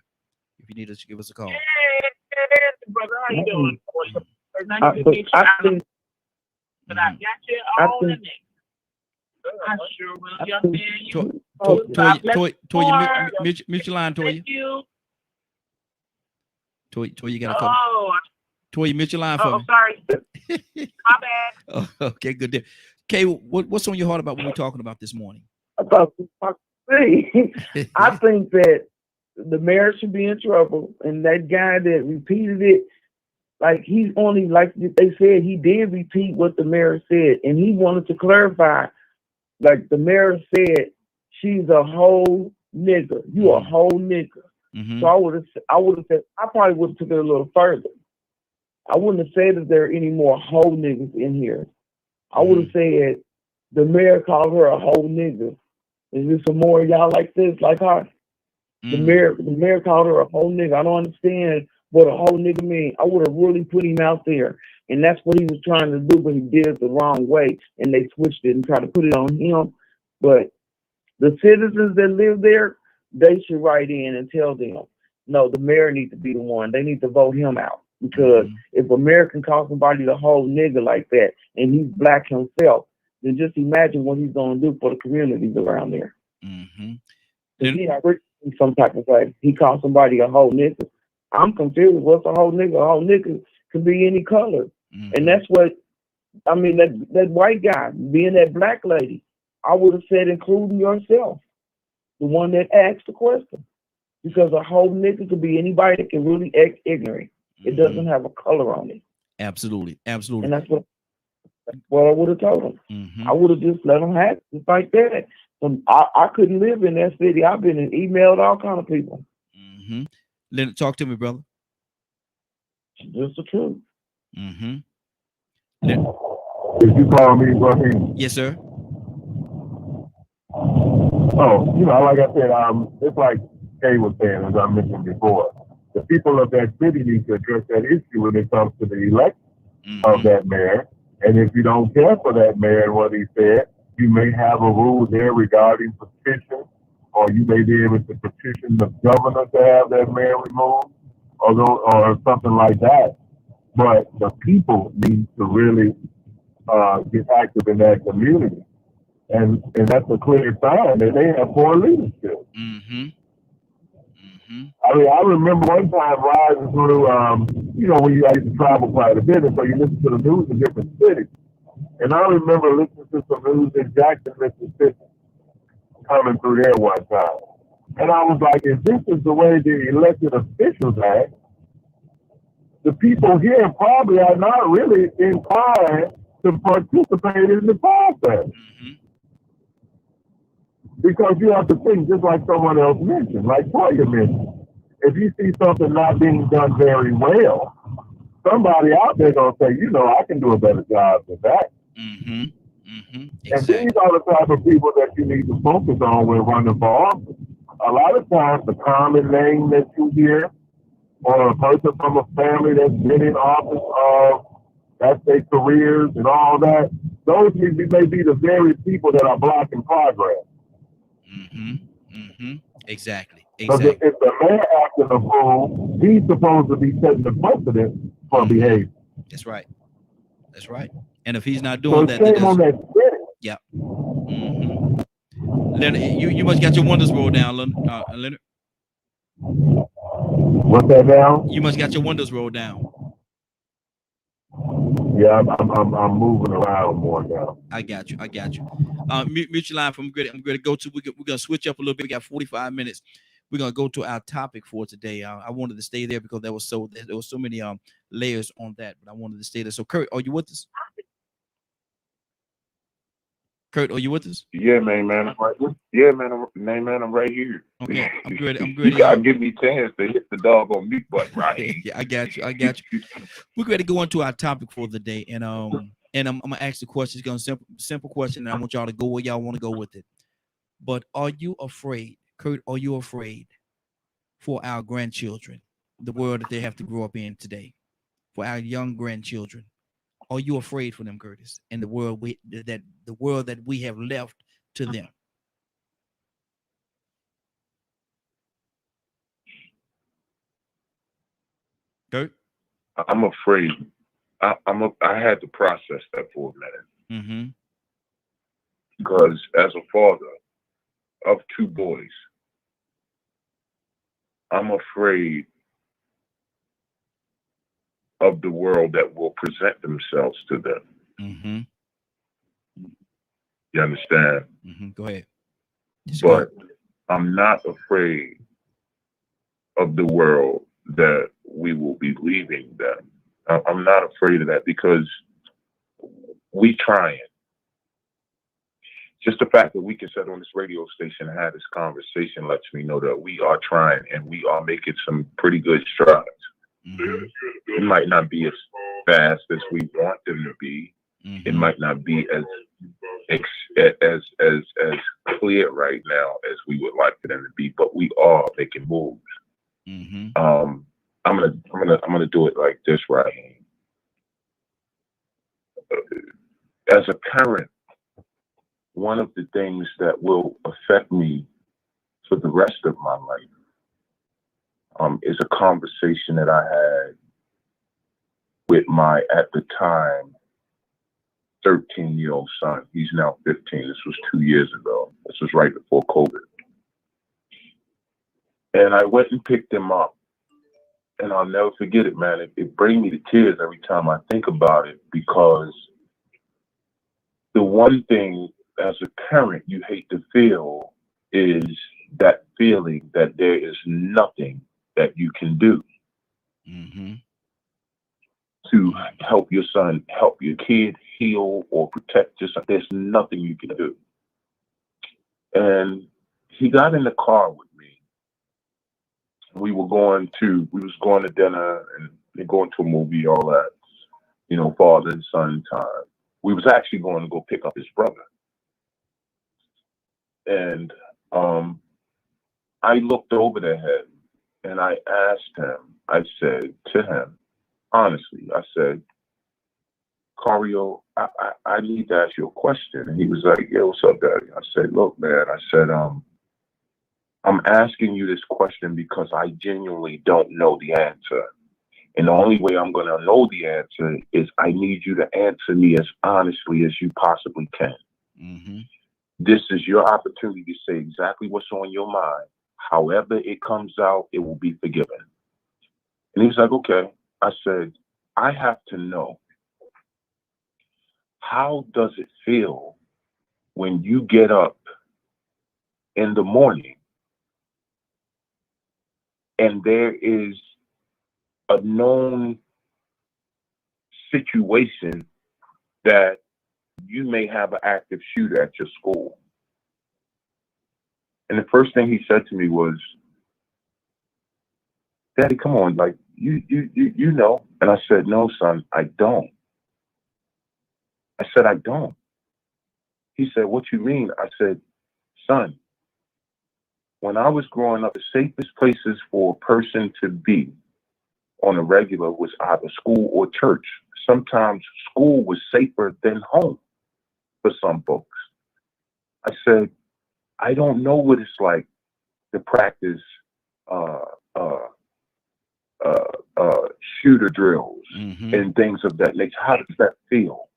A: If you need us, give us a call.
I: Hey, brother, how you doing?
H: I think
I: but I got you all in there. I sure will, young man.
A: Toy, mute your line, Toy. Toy, you got a call.
I: Oh.
A: Toy, mute your line for me.
I: Sorry. My bad.
A: Oh, okay, good deal. Kay, what's on your heart about what we're talking about this morning?
H: I think that the mayor should be in trouble, and that guy that repeated it, like he's only, like they said, he did repeat what the mayor said, and he wanted to clarify. Like the mayor said, she's a whole nigger. You a whole nigger. So I would have said, I probably would have took it a little further. I wouldn't have said that there are any more whole niggas in here. I would have said the mayor called her a whole nigger. Is there some more of y'all like this, like her? The mayor called her a whole nigger. I don't understand what a whole nigga means. I would have really put him out there. And that's what he was trying to do, but he did it the wrong way. And they switched it and tried to put it on him. But the citizens that live there, they should write in and tell them, no, the mayor needs to be the one. They need to vote him out. Because if a mayor can call somebody the whole nigga like that, and he's black himself, then just imagine what he's going to do for the communities around there. He already some type of way. He called somebody a whole nigga. I'm confused. What's a whole nigga? A whole nigga can be any color. And that's what, I mean, that white guy, being that black lady, I would have said including yourself, the one that asked the question. Because a whole nigga could be anybody that can really act ignorant. It doesn't have a color on it.
A: Absolutely.
H: And that's what I would have told him. I would have just let him have it just like that. I couldn't live in that city. I've been emailed all kind of people.
A: Leonard, talk to me, brother.
H: Just the truth.
F: Did you call me, Raheem?
A: Yes, sir.
F: Oh, like I said, it's like Kay was saying, as I mentioned before. The people of that city need to address that issue when it comes to the election of that mayor. And if you don't care for that mayor and what he said, you may have a rule there regarding petition, or you may be able to petition the governor to have that mayor removed, or something like that. But the people need to really get active in that community. And that's a clear sign that they have poor leadership. I mean, I remember one time riding through, when I used to travel quite a bit, and so you listen to the news in different cities. And I remember listening to some news in Jackson, Mississippi, coming through there one time. And I was like, if this is the way the elected officials act, the people here probably are not really inclined to participate in the process. Because you have to think, just like someone else mentioned, like Toya mentioned, if you see something not being done very well, somebody out there going to say, I can do a better job than that. Exactly. And these are the type of people that you need to focus on when running for office. A lot of times, the common name that you hear, or a person from a family that's been in office, that's their careers and all that, those may be the very people that are blocking progress.
A: Exactly.
F: Because if the mayor acting a fool, he's supposed to be setting the precedent for behavior.
A: That's right. That's right. And if he's not
F: So
A: doing that, then
F: shame on
A: that's,
F: that spirit.
A: yeah. Mm-hmm. Leonard, you must got your windows rolled down, Leonard.
F: What's that now?
A: You must got your windows rolled down.
F: Yeah, I'm moving around more now.
A: I got you. Mute your line from good. I'm going to go to. We're gonna switch up a little bit. We got 45 minutes. We're gonna go to our topic for today. I wanted to stay there because there was so many layers on that, but I wanted to stay there. So, Kurt, are you with us? Kurt, are you with us?
F: Yeah, man, I'm right. Yeah, man, I'm right here.
A: Okay, I'm good.
F: You gotta give me a chance to hit the dog on mute button, right?
A: Yeah, I got you. We're going to go into our topic for the day, and I'm gonna ask the question. It's gonna simple question, and I want y'all to go where y'all want to go with it. But are you afraid, Kurt? Are you afraid for our grandchildren, the world that they have to grow up in today, for our young grandchildren? Are you afraid for them, Curtis, and the world that we have left to them? Kurt?
F: I'm afraid. I had to process that for a minute.
A: Mm-hmm.
F: Because as a father of two boys, I'm afraid of the world that will present themselves to them.
A: Mm-hmm.
F: You understand?
A: Mm-hmm. Go ahead.
F: But I'm not afraid of the world that we will be leaving them. I'm not afraid of that because we trying. Just the fact that we can sit on this radio station and have this conversation lets me know that we are trying and we are making some pretty good strides.
A: Mm-hmm.
F: It might not be as fast as we want them to be.
A: Mm-hmm.
F: It might not be as clear right now as we would like for them to be, but we are making moves.
A: Mm-hmm.
F: I'm gonna do it like this, right? As a parent, one of the things that will affect me for the rest of my life is a conversation that I had with my, at the time, 13-year-old son. He's now 15. This was 2 years ago. This was right before COVID. And I went and picked him up. And I'll never forget it, man. It brings me to tears every time I think about it, because the one thing as a parent you hate to feel is that feeling that there is nothing that you can do to help your son, help your kid heal or protect yourself. There's nothing you can do. And he got in the car with me. We was going to dinner and going to a movie, all that, father and son time. We was actually going to go pick up his brother. And I looked over to him and I asked him, I said to him, honestly, I said, Cario, I need to ask you a question. And he was like, yeah, what's up, Daddy? I said, look, man, I said, I'm asking you this question because I genuinely don't know the answer. And the only way I'm going to know the answer is I need you to answer me as honestly as you possibly can.
A: Mm-hmm.
F: This is your opportunity to say exactly what's on your mind. However it comes out, it will be forgiven. And he was like, okay. I said, I have to know, how does it feel when you get up in the morning and there is a known situation that you may have an active shooter at your school? And the first thing he said to me was, Daddy, come on, like you know. And I said, no, son, I don't. I said, I don't. He said, what you mean? I said, son, when I was growing up, the safest places for a person to be on a regular was either school or church. Sometimes school was safer than home for some folks. I said, I don't know what it's like to practice shooter drills and things of that nature. How does that feel?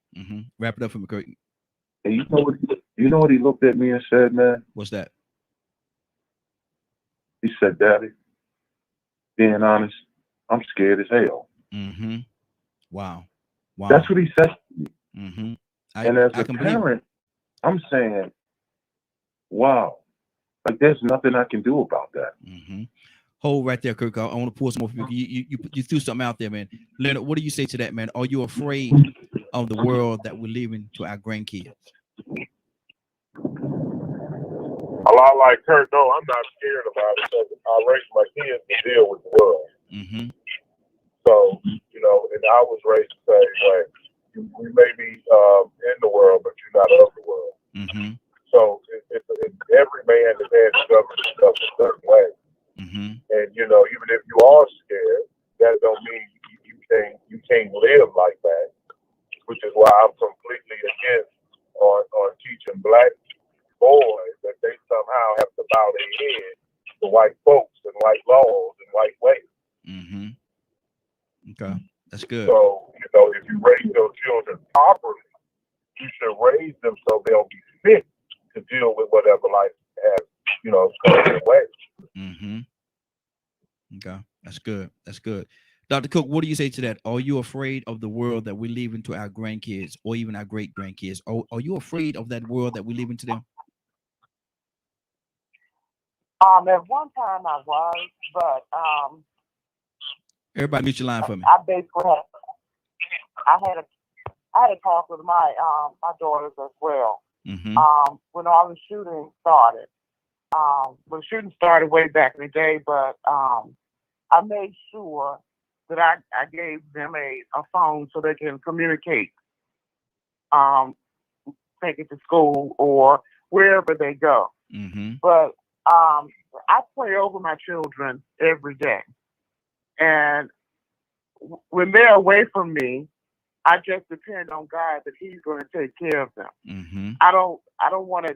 A: Wrap it up for me, Kurt.
F: And you know what he looked at me and said, man?
A: What's that?
F: He said, Daddy, being honest, I'm scared as hell.
A: Wow.
F: That's what he said to
A: me.
F: And as a parent, I'm saying, wow, like there's nothing I can do about that.
A: Hold right there, Kirk. I want to pull some more people. You threw something out there, man. Leonard, what do you say to that, man? Are you afraid of the world that we're leaving to our grandkids?
F: A lot like Kurt, no, I'm not scared about it because I raised my kids to deal with the world. So, you know, and I was raised the same way. We may be in the world, but you're not of the world. So it's every man is had to govern himself a certain way. And you know, even if you are scared, that don't mean you can't live like that. Which is why I'm completely against on teaching black boys that they somehow have to bow their head to white folks and white laws and white ways.
A: Okay, that's good.
F: So, you know, if you raise your children properly, you should raise them so they'll be fit to deal with whatever life has, you know, come their way.
A: Okay, that's good. That's good. Dr. Cook, what do you say to that? Are you afraid of the world that we leave into our grandkids or even our great grandkids? Are you afraid of that world that we leave into them?
H: At one time I was, but
A: everybody mute your line for me.
H: I basically had a talk with my daughters as well. When all the shooting started. When shooting started way back in the day, but I made sure that I gave them a phone so they can communicate, take it to school or wherever they go. But I pray over my children every day. And when they're away from me, I just depend on God that He's going to take care of them. I don't want to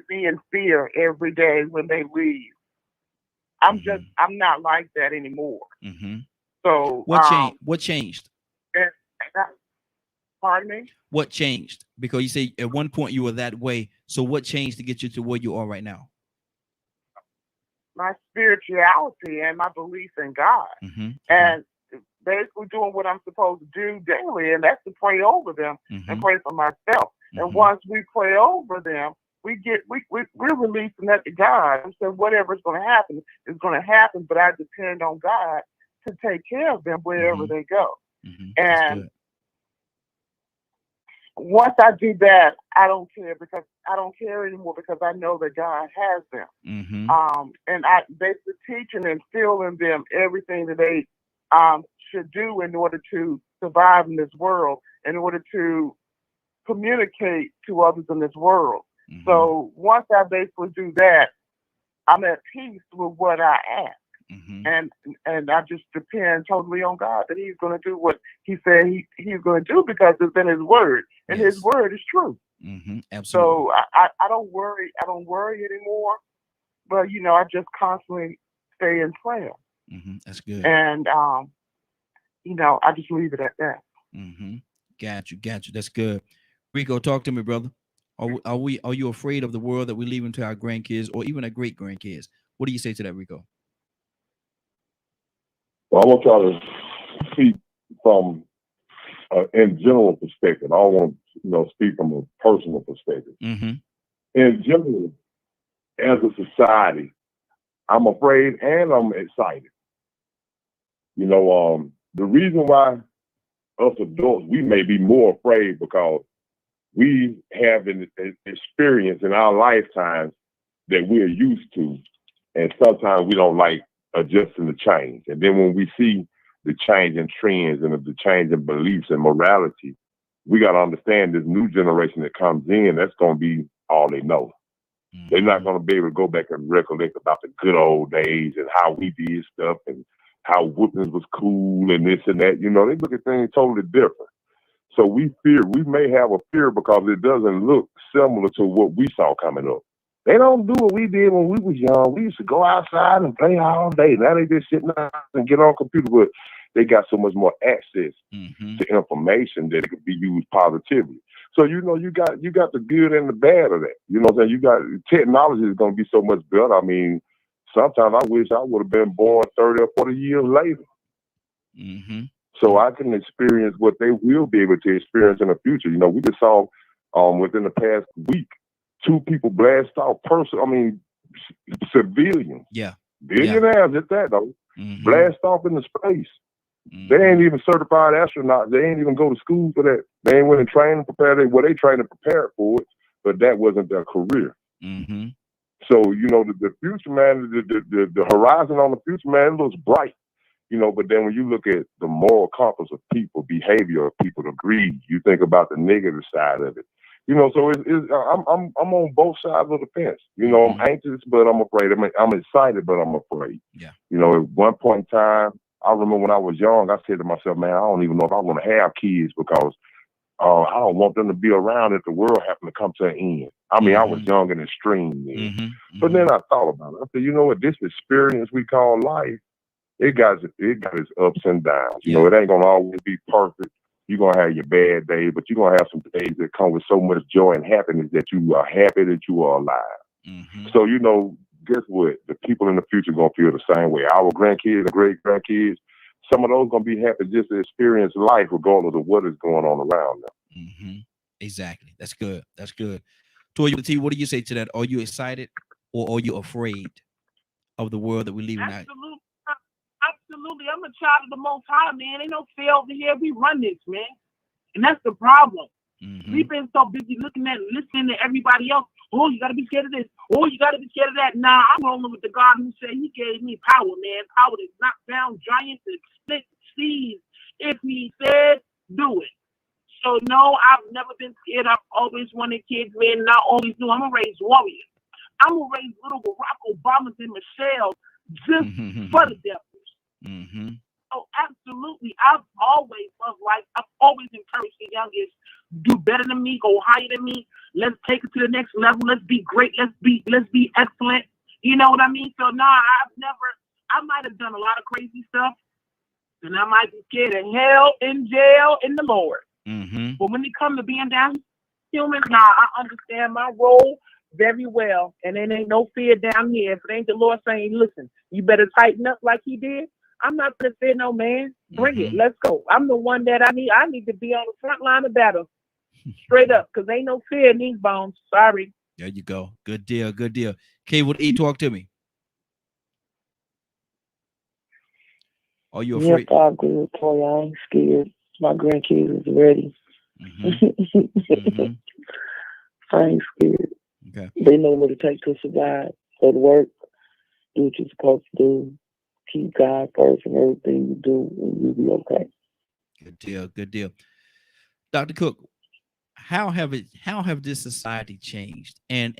H: be in fear every day when they leave. I'm not like that anymore. So
A: what changed?
H: Pardon me?
A: What changed? Because you say at one point you were that way. So what changed to get you to where you are right now?
H: My spirituality and my belief in God. And basically doing what I'm supposed to do daily, and that's to pray over them and pray for myself. And once we pray over them, we're releasing that to God. And so whatever's going to happen is going to happen, but I depend on God to take care of them wherever they go. And once I do that, I don't care anymore because I know that God has them. And I basically teaching and instilling them everything that they should do in order to survive in this world, in order to communicate to others in this world. So once I basically do that, I'm at peace with what I ask. And I just depend totally on God that He's going to do what He said He's going to do because it's in His Word, and His Word is true.
A: Absolutely.
H: So I don't worry. I don't worry anymore. But you know, I just constantly stay in prayer.
A: That's good.
H: And you know, I just leave it at that.
A: Got you. That's good. Rico, talk to me, brother. Are you afraid of the world that we leave into our grandkids or even our great grandkids? What do you say to that, Rico?
F: Well, I want y'all to speak from in general perspective. I don't want to, speak from a personal perspective. In general, as a society, I'm afraid and I'm excited. The reason why us adults, we may be more afraid because we have an experience in our lifetimes that we're used to, and sometimes we don't like adjusting the change. And then when we see the change in trends and the change in beliefs and morality, we got to understand this new generation that comes in, that's going to be all they know. They're not going to be able to go back and recollect about the good old days and how we did stuff and how whoopings was cool and this and that. They look at things totally different. So we may have a fear because it doesn't look similar to what we saw coming up.
G: They don't do what we did when we was young. We used to go outside and play all day. Now they just sit down and get on computer, but they got so much more access to information that it could be used positively. So you got the good and the bad of that. You know what I'm saying? You got technology is gonna be so much better. I mean, sometimes I wish I would have been born 30 or 40 years later. So I can experience what they will be able to experience in the future. You know, we just saw within the past week 2 people blast off civilians.
A: Yeah.
G: Billionaires at that though. Blast off into space. They ain't even certified astronauts. They ain't even go to school for that. They ain't went and trained and prepared. They trained and prepared for it, but that wasn't their career. So, you know, the future, man, the horizon on the future, man, it looks bright. You know, but then when you look at the moral compass of people, behavior of people, the greed, you think about the negative side of it. You know, so I'm on both sides of the fence. You know, I'm anxious, but I'm afraid. I'm excited, but I'm afraid.
A: Yeah.
G: You know, at one point in time, I remember when I was young, I said to myself, man, I don't even know if I want to have kids because I don't want them to be around if the world happened to come to an end. I mean, I was young and extreme then. But then I thought about it. I said, you know what, this experience we call life, it got its ups and downs. You know, it ain't gonna always be perfect. You're gonna have your bad days, but you're gonna have some days that come with so much joy and happiness that you are happy that you are alive. So, you know, guess what? The people in the future gonna feel the same way. Our grandkids and great grandkids, some of those gonna be happy just to experience life regardless of what is going on around them.
A: Exactly. That's good. That's good. Toya, what do you say to that? Are you excited or are you afraid of the world that we live in now?
E: Absolutely. I'm a child of the Most High, man. Ain't no fear over here. We run this, man. And that's the problem. We've been so busy looking at and listening to everybody else. Oh, you got to be scared of this. Oh, you got to be scared of that. Nah, I'm rolling with the God who said he gave me power, man. Power to knock down giants and split seas. If he said, do it. So, no, I've never been scared. I've always wanted kids, man, and I always knew I'm going to raise warriors. I'm going to raise little Barack Obamas and Michelle just for the devils. Oh, absolutely. I've always loved life. I've always encouraged the youngest, do better than me, go higher than me. Let's take it to the next level. Let's be great. Let's be excellent. You know what I mean? So, I might have done a lot of crazy stuff, and I might be scared of hell, in jail, in the Lord. But when it comes to being down human, I understand my role very well, and there ain't no fear down here. If it ain't the Lord saying, listen, you better tighten up like he did, I'm not gonna fear no man. Bring it. Let's go. I'm the one that I need to be on the front line of battle. Straight up, because ain't no fear in these bones. Sorry.
A: There you go. Good deal. Good deal. K, what E, talk to me. Are you afraid?
H: Yep, I agree with Toya. I ain't scared. My grandkids is ready. I ain't scared.
A: Okay.
H: They know what it takes to survive. Go to work, do what you're supposed to do. Keep God first in everything you do, and you'll be okay.
A: Good deal. Good deal. Dr. Cook, how have this society changed? And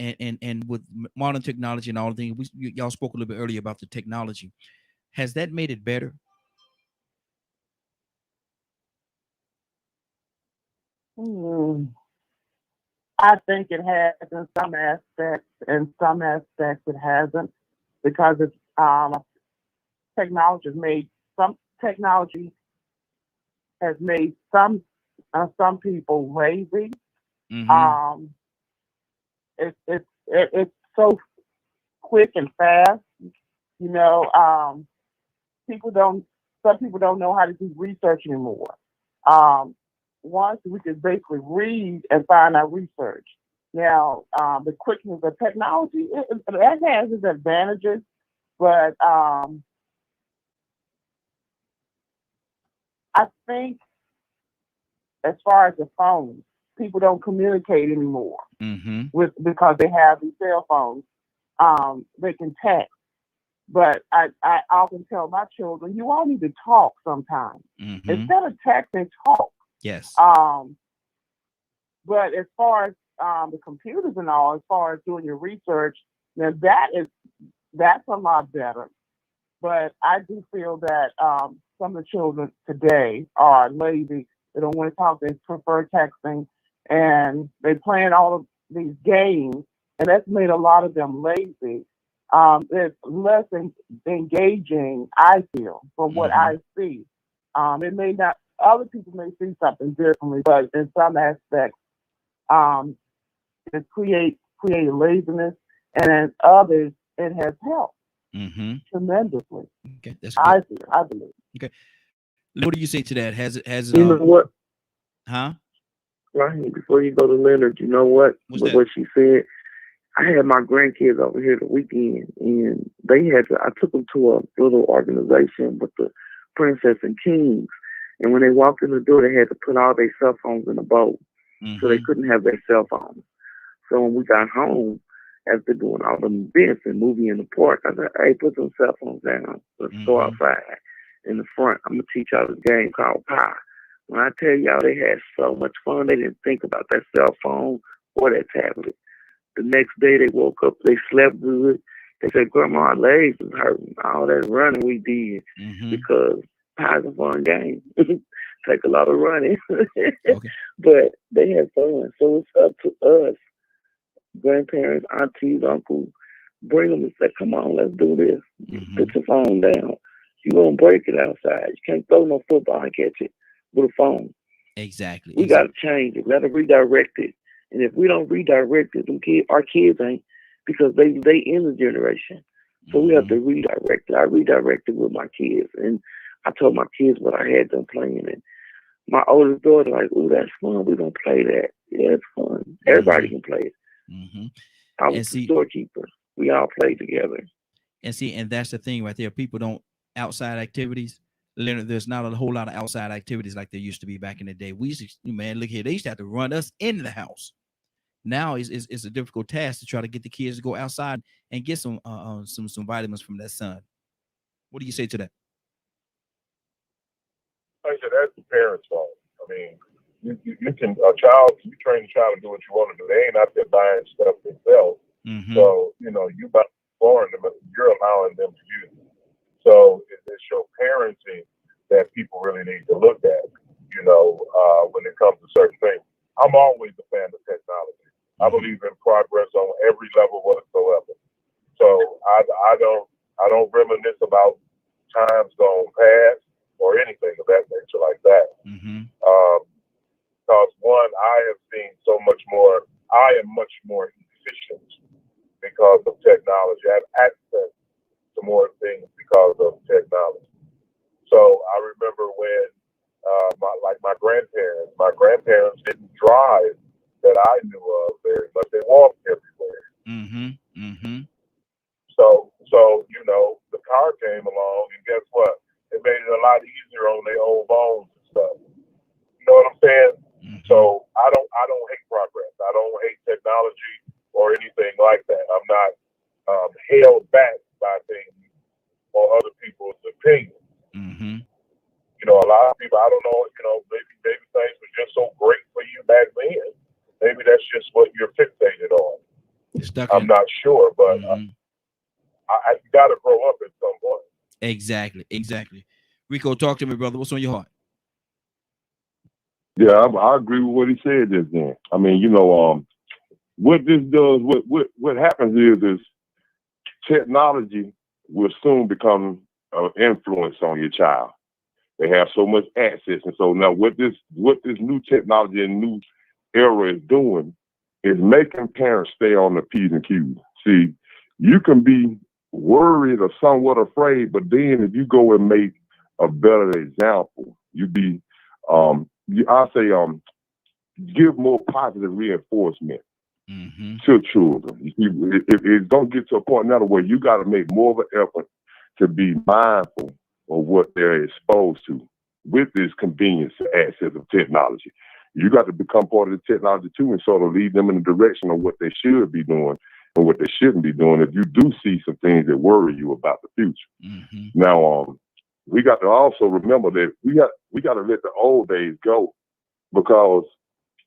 A: with modern technology and all the things, y'all spoke a little bit earlier about the technology. Has that made it better?
H: I think it has in some aspects. In some aspects, it hasn't, because it's technology has made some people lazy. It's so quick and fast. You know, some people don't know how to do research anymore. Once we could basically read and find our research. Now, the quickness of technology, that has its advantages, but I think as far as the phones, people don't communicate anymore because they have these cell phones. They can text. But I often tell my children, you all need to talk sometimes. Instead of texting, talk.
A: Yes.
H: But as far as the computers and all, as far as doing your research, now that's a lot better. But I do feel that some of the children today are lazy. They don't want to talk. They prefer texting, and they playing all of these games and that's made a lot of them lazy. It's less engaging, I feel, from what I see. It may not, other people may see something differently, but in some aspects, it creates laziness, and in others, it has helped tremendously.
A: Okay, that's good.
H: I believe.
A: Okay, what do you say to that? Has it?
J: You know what?
A: Huh?
J: Right before you go to Leonard, you know what? What she said. I had my grandkids over here the weekend, and I took them to a little organization with the Princess and Kings. And when they walked in the door, they had to put all their cell phones in a bowl. So they couldn't have their cell phones. So when we got home, after doing all the events and movie in the park, I said, hey, put some cell phones down. Let's go outside in the front. I'm going to teach y'all this game called Pie. When I tell y'all they had so much fun, they didn't think about that cell phone or that tablet. The next day they woke up, they slept good. They said, Grandma, our legs was hurting. All that running we did because Pie's a fun game. Take a lot of running. But they had fun. So it's up to us, grandparents, aunties, uncles, bring them and say, come on, let's do this. Put your phone down. You're going to break it outside. You can't throw no football and catch it with a phone.
A: Exactly.
J: We got to change it. Let them redirect it. And if we don't redirect it, our kids ain't, because they in the generation. So we have to redirect it. I redirected with my kids. And I told my kids what I had them playing. And my oldest daughter like, oh, that's fun. We're going to play that. Yeah, it's fun. Everybody can play it. I was the storekeeper. We all played together.
A: And that's the thing right there. People don't, outside activities, Leonard, there's not a whole lot of outside activities like there used to be back in the day. We used to, man, look here, they used to have to run us into the house. Now it's a difficult task to try to get the kids to go outside and get some vitamins from that sun. What do you say to that?
F: I said that's the parents' fault. I mean, you can you train a child to do what you want to do. They ain't out there buying stuff themselves. So you by exploring them, you're allowing them to use it. So it's your parenting that people really need to look at. When it comes to certain things. I'm always a fan of technology. I believe in progress on every level whatsoever. So I don't reminisce about times gone past or anything of that nature like that. Because one, I have seen so much more. I am much more efficient because of technology. I have access to more things because of technology. So I remember when my grandparents didn't drive that I knew of very much. They walked everywhere. So the car came along, and guess what? It made it a lot easier on their old bones and stuff. You know what I'm saying? So I don't hate progress. I don't hate technology or anything like that. I'm not held back by things or other people's opinions. A lot of people, I don't know, maybe things were just so great for you back then. Maybe that's just what you're fixated on. I'm not sure, but I got to grow up at some point.
A: Exactly. Rico, talk to me, brother. What's on your heart?
G: Yeah, I agree with what he said just then. I mean, what this does, what happens is technology will soon become an influence on your child. They have so much access, and so now what this new technology and new era is doing is making parents stay on the P's and Q's. See, you can be worried or somewhat afraid, but then if you go and make a better example, give more positive reinforcement to children. If it don't get to a point now where you got to make more of an effort to be mindful of what they're exposed to with this convenience and access of technology. You got to become part of the technology too and sort of lead them in the direction of what they should be doing and what they shouldn't be doing if you do see some things that worry you about the future. Now, we got to also remember that we got to let the old days go, because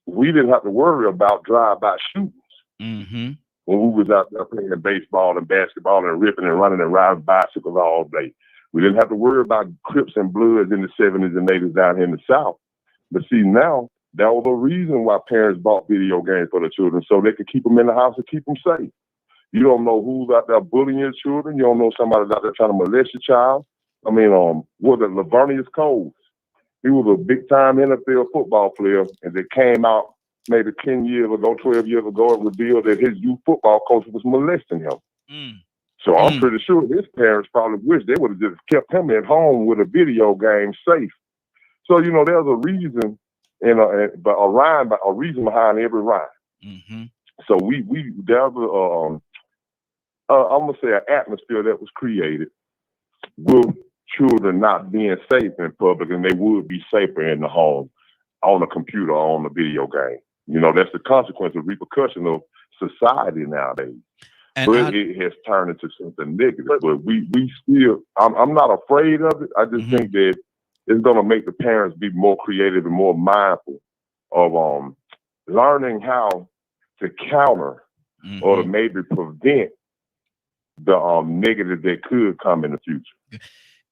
G: we didn't have to worry about drive-by shootings when we was out there playing baseball and basketball and ripping and running and riding bicycles all day. We didn't have to worry about Crips and Bloods in the 70s and 80s down here in the South. But see, now That was the reason why parents bought video games for the children, so they could keep them in the house and keep them safe. You don't know who's out there bullying your children. You don't know somebody's out there trying to molest your child. I mean, was it Lavernius Coles? He was a big-time NFL football player, and they came out maybe 10 years ago, 12 years ago, and revealed that his youth football coach was molesting him. So I'm pretty sure his parents probably wish they would have just kept him at home with a video game safe. So, you know, there's a reason but a reason behind every rhyme. So there's I'm gonna say an atmosphere that was created with children not being safe in public, and they would be safer in the home, on a computer, or on a video game. You know, that's the consequence of repercussion of society nowadays. And but it has turned into something negative. But we still, I'm not afraid of it. I just think that it's gonna make the parents be more creative and more mindful of learning how to counter or to maybe prevent the negative that could come in the future.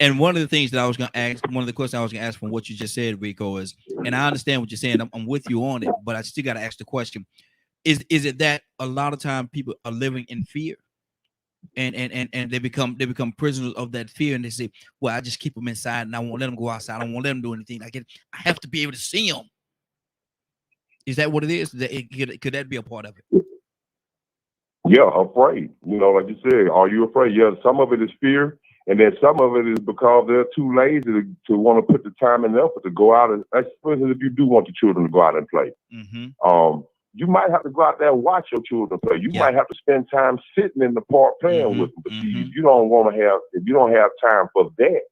A: And one of the things that I was going to ask, one of the questions I was going to ask from what you just said, Rico, is, and I understand what you're saying, I'm with you on it, but I still got to ask the question: is it that a lot of time people are living in fear, and they become prisoners of that fear, and they say, well, I just keep them inside, and I won't let them go outside, I won't let them do anything. I have to be able to see them. Is that what it is? Could that be a part of it?
G: Yeah, afraid. You know, like you said, are you afraid? Yeah, some of it is fear, and then some of it is because they're too lazy to want to put the time and effort to go out, and especially if you do want the children to go out and play. You might have to go out there and watch your children play. You might have to spend time sitting in the park playing with them. But if you don't have time for that,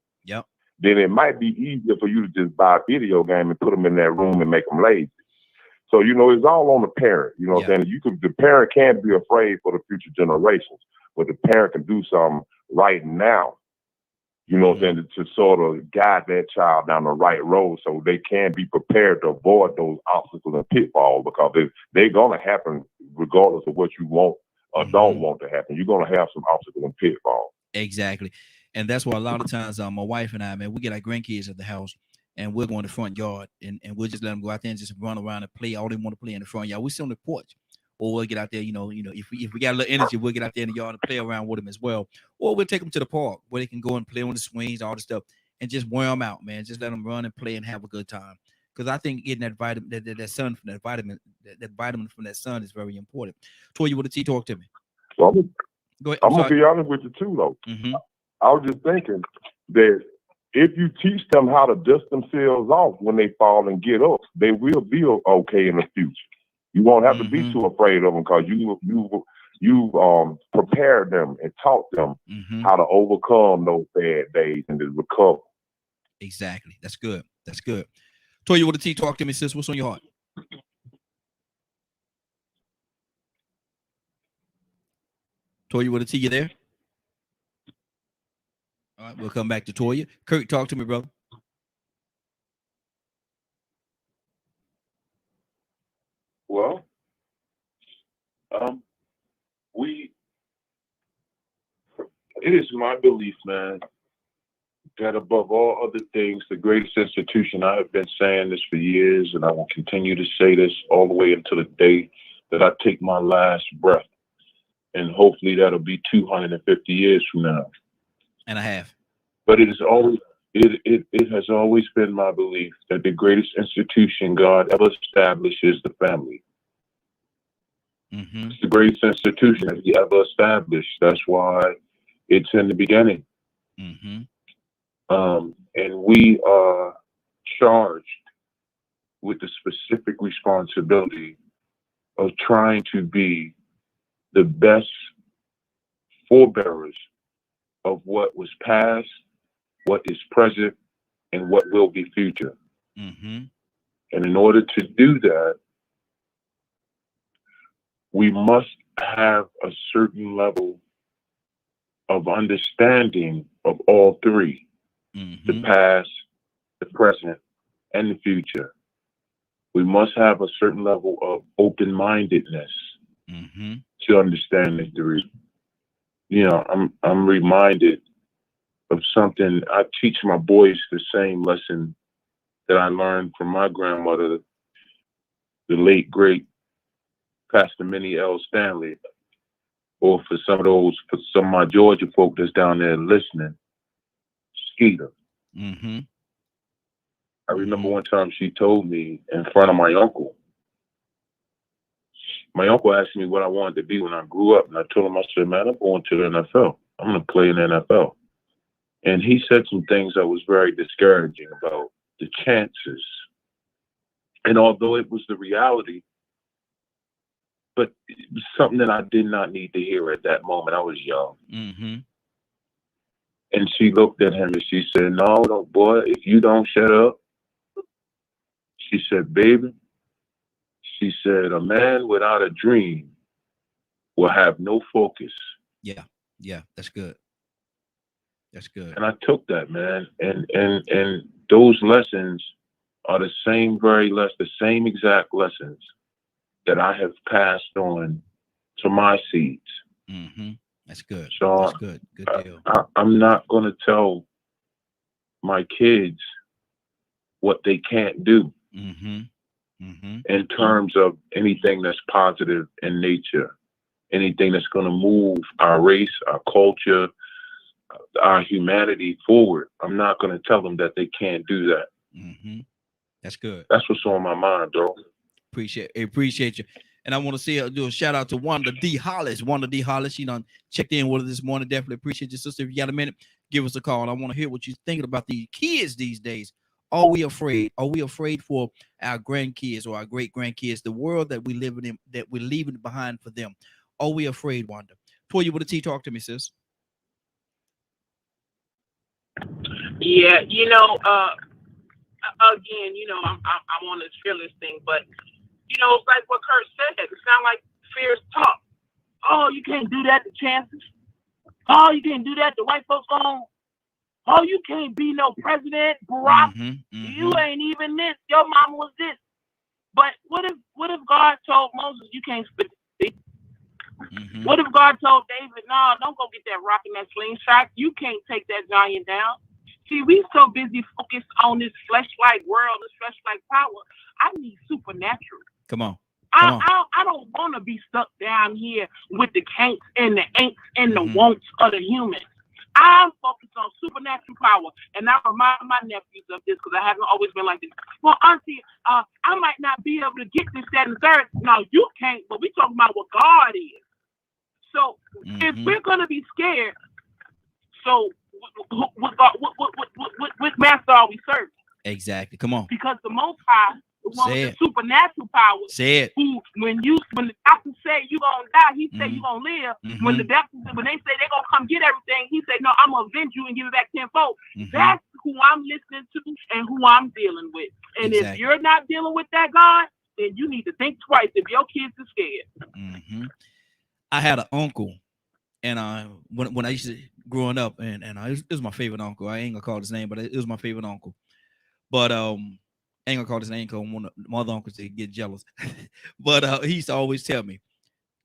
G: then it might be easier for you to just buy a video game and put them in that room and make them lazy. So, you know, it's all on the parent. You know what I'm saying? The parent can't be afraid for the future generations, but the parent can do something right now, you know what I'm saying, to sort of guide that child down the right road so they can be prepared to avoid those obstacles and pitfalls, because they're going to happen regardless of what you want or don't want to happen. You're going to have some obstacles and pitfalls.
A: Exactly. And that's why a lot of times my wife and I, man, we get our grandkids at the house, and we'll go in the front yard, and we'll just let them go out there and just run around and play all they want to play in the front yard. We sit on the porch, or we'll get out there, you know, if we got a little energy, we'll get out there in the yard and play around with them as well. Or we'll take them to the park where they can go and play on the swings, all the stuff, and just wear them out, man. Just let them run and play and have a good time. Because I think getting that vitamin, that sun from that vitamin from that sun is very important. Toya, with a T, talk to me.
G: Well,
A: go ahead.
G: I'm going to be honest with you too, though. I was just thinking that if you teach them how to dust themselves off when they fall and get up, they will be okay in the future. You won't have to be too afraid of them, because you prepared them and taught them how to overcome those bad days and to recover.
A: Exactly. That's good. That's good. Toya with a T, talk to me, sis. What's on your heart? Toya with a T, you there? All right, we'll come back to Toya. Kurt, talk to me, brother.
F: Well, it is my belief, man, that above all other things, the greatest institution, I have been saying this for years, and I will continue to say this all the way until the day that I take my last breath. And hopefully that'll be 250 years from now.
A: And I have. But
F: it has always been my belief that the greatest institution God ever established is the family. It's the greatest institution that He ever established. That's why it's in the beginning. And we are charged with the specific responsibility of trying to be the best forebearers of what was past, what is present, and what will be future. And in order to do that, we must have a certain level of understanding of all three, the past, the present, and the future. We must have a certain level of open-mindedness to understand the three. You know, I'm reminded of something. I teach my boys the same lesson that I learned from my grandmother. the late great Pastor Minnie L. Stanley, or for some of my Georgia folk that's down there listening, Skeeter.
A: Mm-hmm.
F: I remember one time she told me in front of my uncle. My uncle asked me what I wanted to be when I grew up, and I told him, I said, man, I'm going to the NFL. I'm going to play in the NFL. And he said some things that was very discouraging about the chances. And although it was the reality, but it was something that I did not need to hear at that moment. I was young.
A: Mm-hmm.
F: And she looked at him and she said, no, boy, if you don't shut up. She said, baby, she said, a man without a dream will have no focus.
A: Yeah, that's good. That's good.
F: And I took that, man. And those lessons are the same exact lessons that I have passed on to my seeds.
A: Mm-hmm. That's good.
F: So
A: that's good. Good deal.
F: I'm not going to tell my kids what they can't do.
A: Mm-hmm. Mm-hmm.
F: In terms of anything that's positive in nature, anything that's going to move our race, our culture, our humanity forward. I'm not going to tell them that they can't do that.
A: Mm-hmm. That's good.
F: That's what's on my mind, bro.
A: Appreciate you. And I want to do a shout out to Wanda D. Hollis. Wanda D. Hollis, she done checked in with us this morning. Definitely appreciate you, sister. If you got a minute, give us a call. I want to hear what you're thinking about these kids these days. Are we afraid? Are we afraid for our grandkids or our great grandkids, the world that we live in, that we're leaving behind for them? Are we afraid, Wanda? Toya with a T, talk to me, sis.
E: Yeah, again, I'm on this fearless thing, but it's like what Kurt said. It sounds like fear's talk. Oh, you can't do that to chances. Oh, you can't do that to white folks on. Oh, you can't be no president, Barack. You ain't even this. Your mama was this. But what if God told Moses you can't spit the sea? What if God told David, no, don't go get that rock and that slingshot. You can't take that giant down. See, we so busy focused on this flesh-like world, this flesh-like power. I need supernatural.
A: Come on.
E: I don't want to be stuck down here with the can'ts and the ain'ts and the won'ts of the humans. I'm focused on supernatural power, and I remind my nephews of this because I haven't always been like this. Well, auntie, I might not be able to get this, that, and the third. No, you can't, but we're talking about what God is. So if we're going to be scared, so what master are we serving?
A: Exactly. Come on.
E: Because the Most High wants the supernatural power.
A: Say it.
E: Who, when the doctors say you're gonna die, he say you're gonna live. When the doctors, when they say they're gonna come get everything, he say, no, I'm gonna avenge you and give it back tenfold. That's who I'm listening to and who I'm dealing with. And if you're not dealing with that God, then you need to think twice if your kids are scared.
A: I had an uncle, and when I used to growing up, and it was my favorite uncle. I ain't gonna call his name, but it was my favorite uncle. But I ain't gonna call his name because one of my other uncles to get jealous. But he used to always tell me,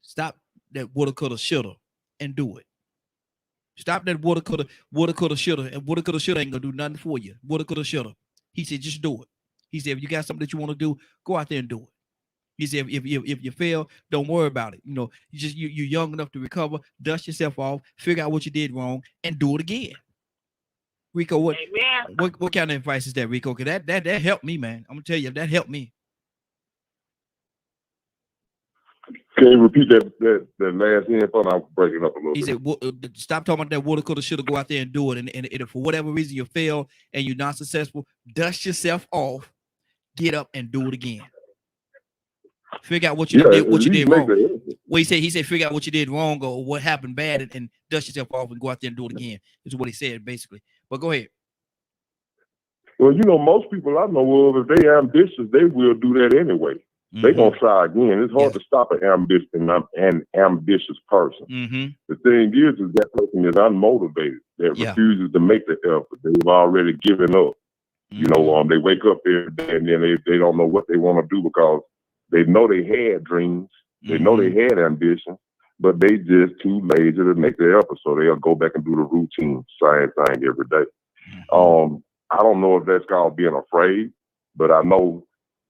A: stop that woulda, coulda, shoulda, and do it. Stop that woulda, coulda, shoulda, and woulda, coulda, shoulda ain't gonna do nothing for you. Woulda, coulda, shoulda. He said, just do it. He said, if you got something that you want to do, go out there and do it. He said, if you fail, don't worry about it. You're young enough to recover, dust yourself off, figure out what you did wrong, and do it again. Rico, what kind of advice is that, Rico? Because that helped me, man. I'm gonna tell you, that helped me.
G: Can you repeat that last info? I'm breaking up a little bit.
A: He said, stop talking about that woulda, coulda, shoulda, go out there and do it. And if for whatever reason you fail and you're not successful, dust yourself off, get up and do it again. Figure out what you did wrong. Well, he said figure out what you did wrong or what happened bad and dust yourself off and go out there and do it again. Is what he said basically. But go ahead.
G: Well, most people I know of, if they're ambitious, they will do that anyway. They're gonna try again. It's hard to stop an ambitious person. The thing is that person is unmotivated. That refuses to make the effort. They've already given up. They wake up every day and then they don't know what they want to do because they know they had dreams. They know they had ambition, but they just too lazy to make the effort. So they'll go back and do the routine, same thing every day. I don't know if that's called being afraid, but I know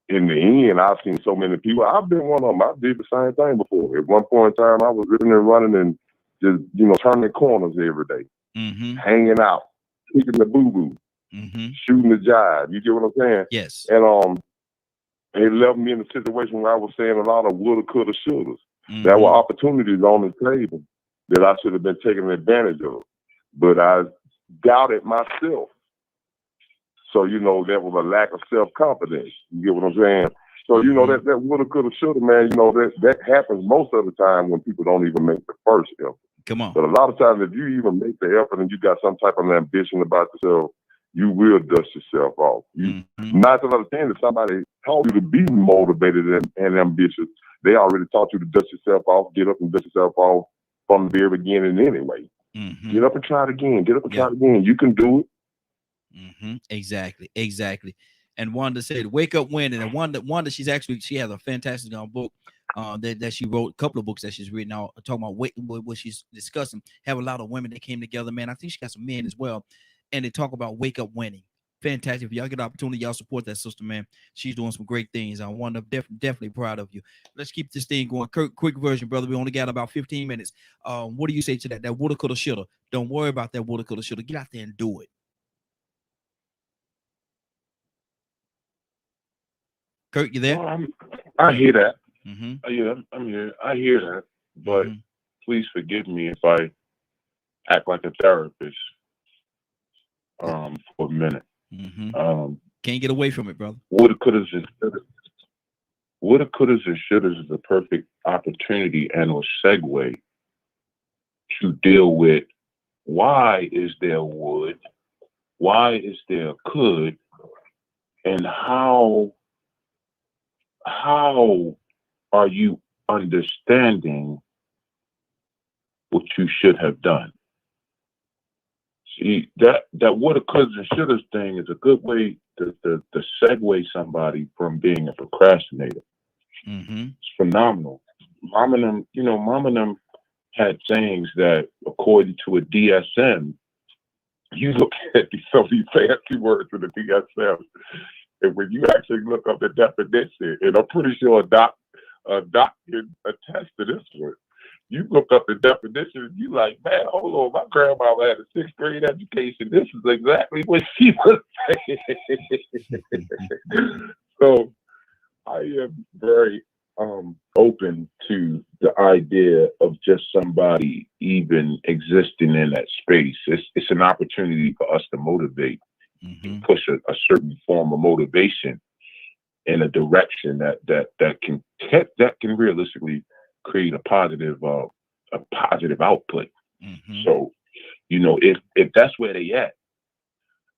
G: in the end, I've seen so many people. I've been one of them. I did the same thing before. At one point in time, I was ripping and running and just, turning corners every day, hanging out, kicking the boo-boo, shooting the jive. You get what I'm saying?
A: Yes.
G: And it left me in a situation where I was saying a lot of woulda, coulda, shouldas. There were opportunities on the table that I should have been taking advantage of, but I doubted myself. So, there was a lack of self-confidence. You get what I'm saying? So, that woulda, coulda, shoulda, man, that happens most of the time when people don't even make the first effort.
A: Come on.
G: But a lot of times, if you even make the effort and you got some type of ambition about yourself, you will dust yourself off. Not to understand, if somebody taught you to be motivated and ambitious, they already taught you to dust yourself off, get up and dust yourself off from the very beginning anyway. Get up and try it again. Get up and try it again. You can do it.
A: Exactly. And Wanda said, "Wake up, winning." And Wanda, she has a fantastic book that she wrote, a couple of books that she's written out talking about what she's discussing. Have a lot of women that came together, man. I think she got some men as well, and they talk about wake up winning. Fantastic. If y'all get the opportunity, y'all support that sister, man. She's doing some great things. I Wanda, definitely proud of you. Let's keep this thing going. Quick version, brother. We only got about 15 minutes. What do you say to that? That woulda, coulda, shoulda. Don't worry about that woulda, coulda, shoulda. Get out there and do it. Kurt, you there?
F: Well, I hear that. Yeah, I'm here. I hear that. But please forgive me if I act like a therapist for a minute.
A: Can't get away from it, brother.
F: Woulda, couldas, and shouldas. Woulda, couldas, and shouldas is a perfect opportunity and a segue to deal with why is there would, why is there could, and how are you understanding what you should have done? See, that woulda, coulda, and shouldas thing is a good way to segue somebody from being a procrastinator. It's phenomenal. Mom and them had sayings that, according to a DSM, you look at some of these fancy words in the DSM, and when you actually look up the definition, and I'm pretty sure a doc can attest to this one. You look up the definition, and you like, man, hold on, my grandma had a 6th grade education. This is exactly what she was saying. So I am very open to the idea of just somebody even existing in that space. It's an opportunity for us to motivate, push a certain form of motivation in a direction that can realistically create a positive output. So, if that's where they at,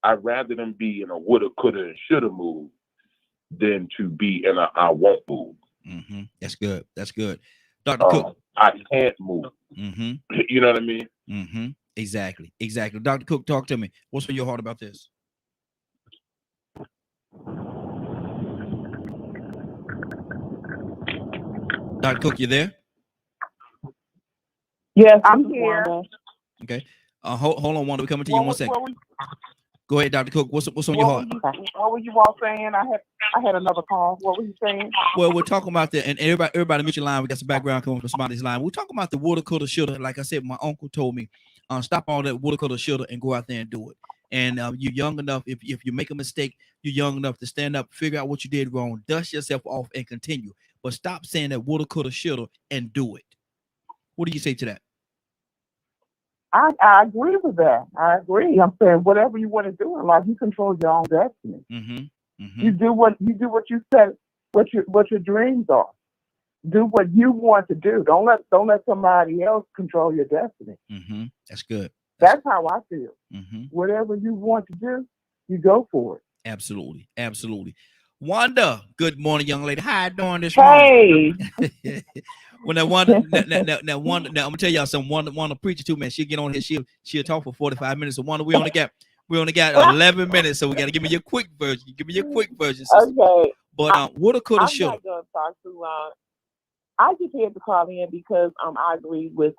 F: I'd rather them be in a woulda, coulda, and shoulda mood than to be in a I won't move.
A: That's good. Dr. Cook.
F: I can't move. You know what I mean?
A: Exactly. Dr. Cook, talk to me. What's on your heart about this? Dr. Cook, you there?
I: Yes, I'm here.
A: Okay. Hold on, Wanda. We're coming to you in 1 second. Go ahead, Dr. Cook. What's on your heart?
I: What were you all saying? I had another call. What were you saying?
A: Well, we're talking about and everybody mute your line. We got some background coming from somebody's line. We're talking about the woulda, coulda, shoulda. Like I said, my uncle told me, stop all that woulda, coulda, shoulda and go out there and do it. And you're young enough, if you make a mistake, you're young enough to stand up, figure out what you did wrong, dust yourself off and continue. But stop saying that woulda, coulda, shoulda and do it. What do you say to that?
I: I agree with that. I agree. I'm saying whatever you want to do in life, you control your own destiny. You do what you said, what your dreams are. Do what you want to do. Don't let somebody else control your destiny.
A: That's good.
I: That's how I feel. Whatever you want to do, you go for it.
A: Absolutely. Wanda, good morning, young lady. How you doing this morning?
I: Hey.
A: Well, now Wanda, now I'm gonna tell y'all something. Wanda preacher too, man. She'll get on here. She'll talk for 45 minutes. So Wanda, we only got 11 minutes. So we gotta give me your quick version. Sister.
I: Okay.
A: But woulda, coulda, shoulda.
I: I'm not gonna talk too long. I just had to call in because I agree with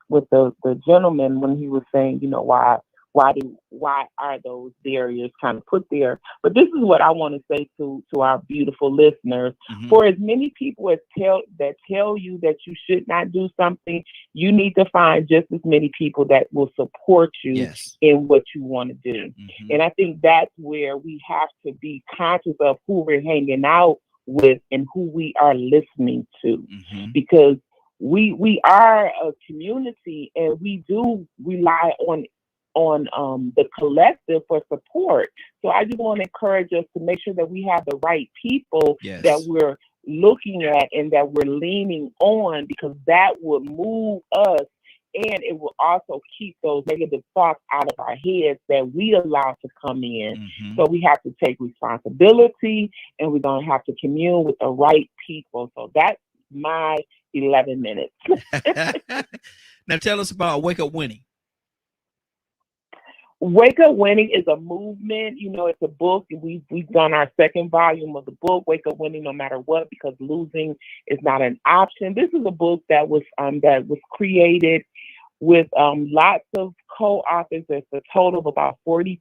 I: the gentleman when he was saying, why why are those barriers kind of put there? But this is what I want to say to our beautiful listeners. For as many people as tell you that you should not do something, you need to find just as many people that will support you in what you want to do. And I think that's where we have to be conscious of who we're hanging out with and who we are listening to, because we are a community and we do rely on the collective for support. So I just want to encourage us to make sure that we have the right people that we're looking at and that we're leaning on, because that will move us, and it will also keep those negative thoughts out of our heads that we allow to come in. So we have to take responsibility, and we're going to have to commune with the right people. So that's my 11 minutes.
A: Now tell us about Wake Up Winning.
I: Wake Up Winning is a movement. You know, it's a book. We've done our second volume of the book, Wake Up Winning No Matter What, because losing is not an option. This is a book that was created with lots of co-authors. There's a total of about 40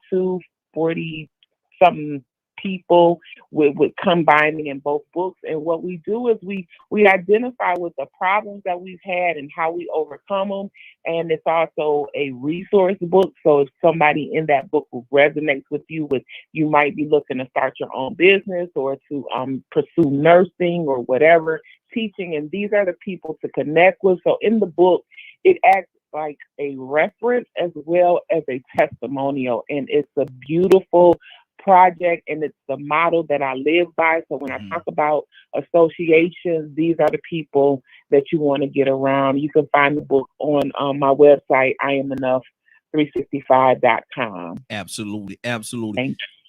I: something people with combining in both books. And what we do is we identify with the problems that we've had and how we overcome them. And it's also a resource book. So if somebody in that book resonates with you, you might be looking to start your own business or to pursue nursing or whatever, teaching. And these are the people to connect with. So in the book, it acts like a reference as well as a testimonial. And it's a beautiful project, and it's the model that I live by. So when I talk about associations, these are the people that you want to get around. You can find the book on my website, IamEnough365.com.
A: Absolutely.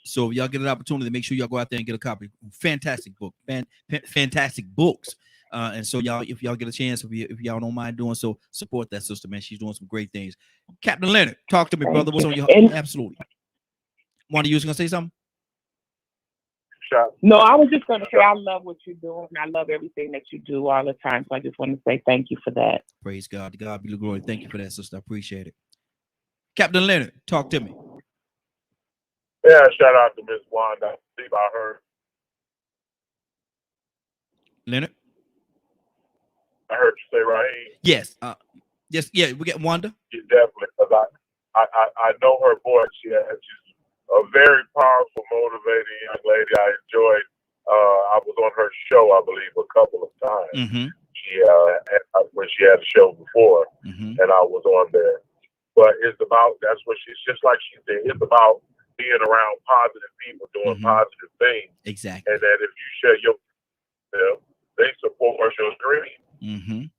A: So if y'all get an opportunity, make sure y'all go out there and get a copy. Fantastic book, fantastic books. And so y'all, if y'all get a chance, if y'all don't mind doing so, support that sister, man. She's doing some great things. Captain Leonard, talk to me, brother. What's on your heart? Absolutely. Wanda, you was gonna say something?
I: No, I was just gonna say I love what you're doing. I love everything that you do all the time. So I just want to say thank you for that.
A: Praise God. To God be the glory. Thank you for that, sister. I appreciate it. Captain Leonard, talk to me.
F: Yeah, shout out to Miss Wanda. I believe I heard.
A: Leonard?
F: I heard you say Raheem.
A: Yes. Yeah, we get Wanda.
F: Yeah, definitely, because I know her voice. She's a very powerful, motivating young lady. I enjoyed. I was on her show, I believe, a couple of times. She when she had a show before, and I was on there. But it's about, that's what she's just like she did. It's about being around positive people doing positive things.
A: Exactly.
F: And that if you share they support your dream.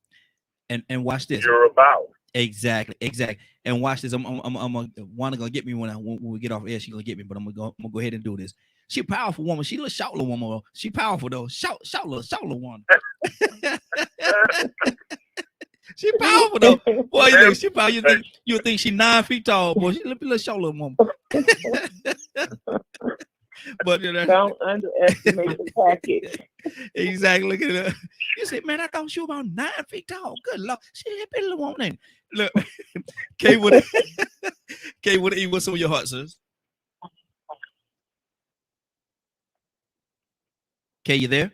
A: And watch this.
F: You're about.
A: Exactly. And watch this. I'm Wanda gonna get me when we get off air. She's gonna get me, but I'm gonna go ahead and do this. She a powerful woman. She a little short little woman. She powerful though. Shout little woman. She powerful though. Boy, you think she powerful? You think she 9 feet tall? Boy, she a little short little woman. But
I: don't underestimate the package.
A: Exactly. Look at her. You say, man, I thought she was about 9 feet tall. Good Lord, she a big little woman. Look, Kay, what's on your heart, sis? Kay, you there?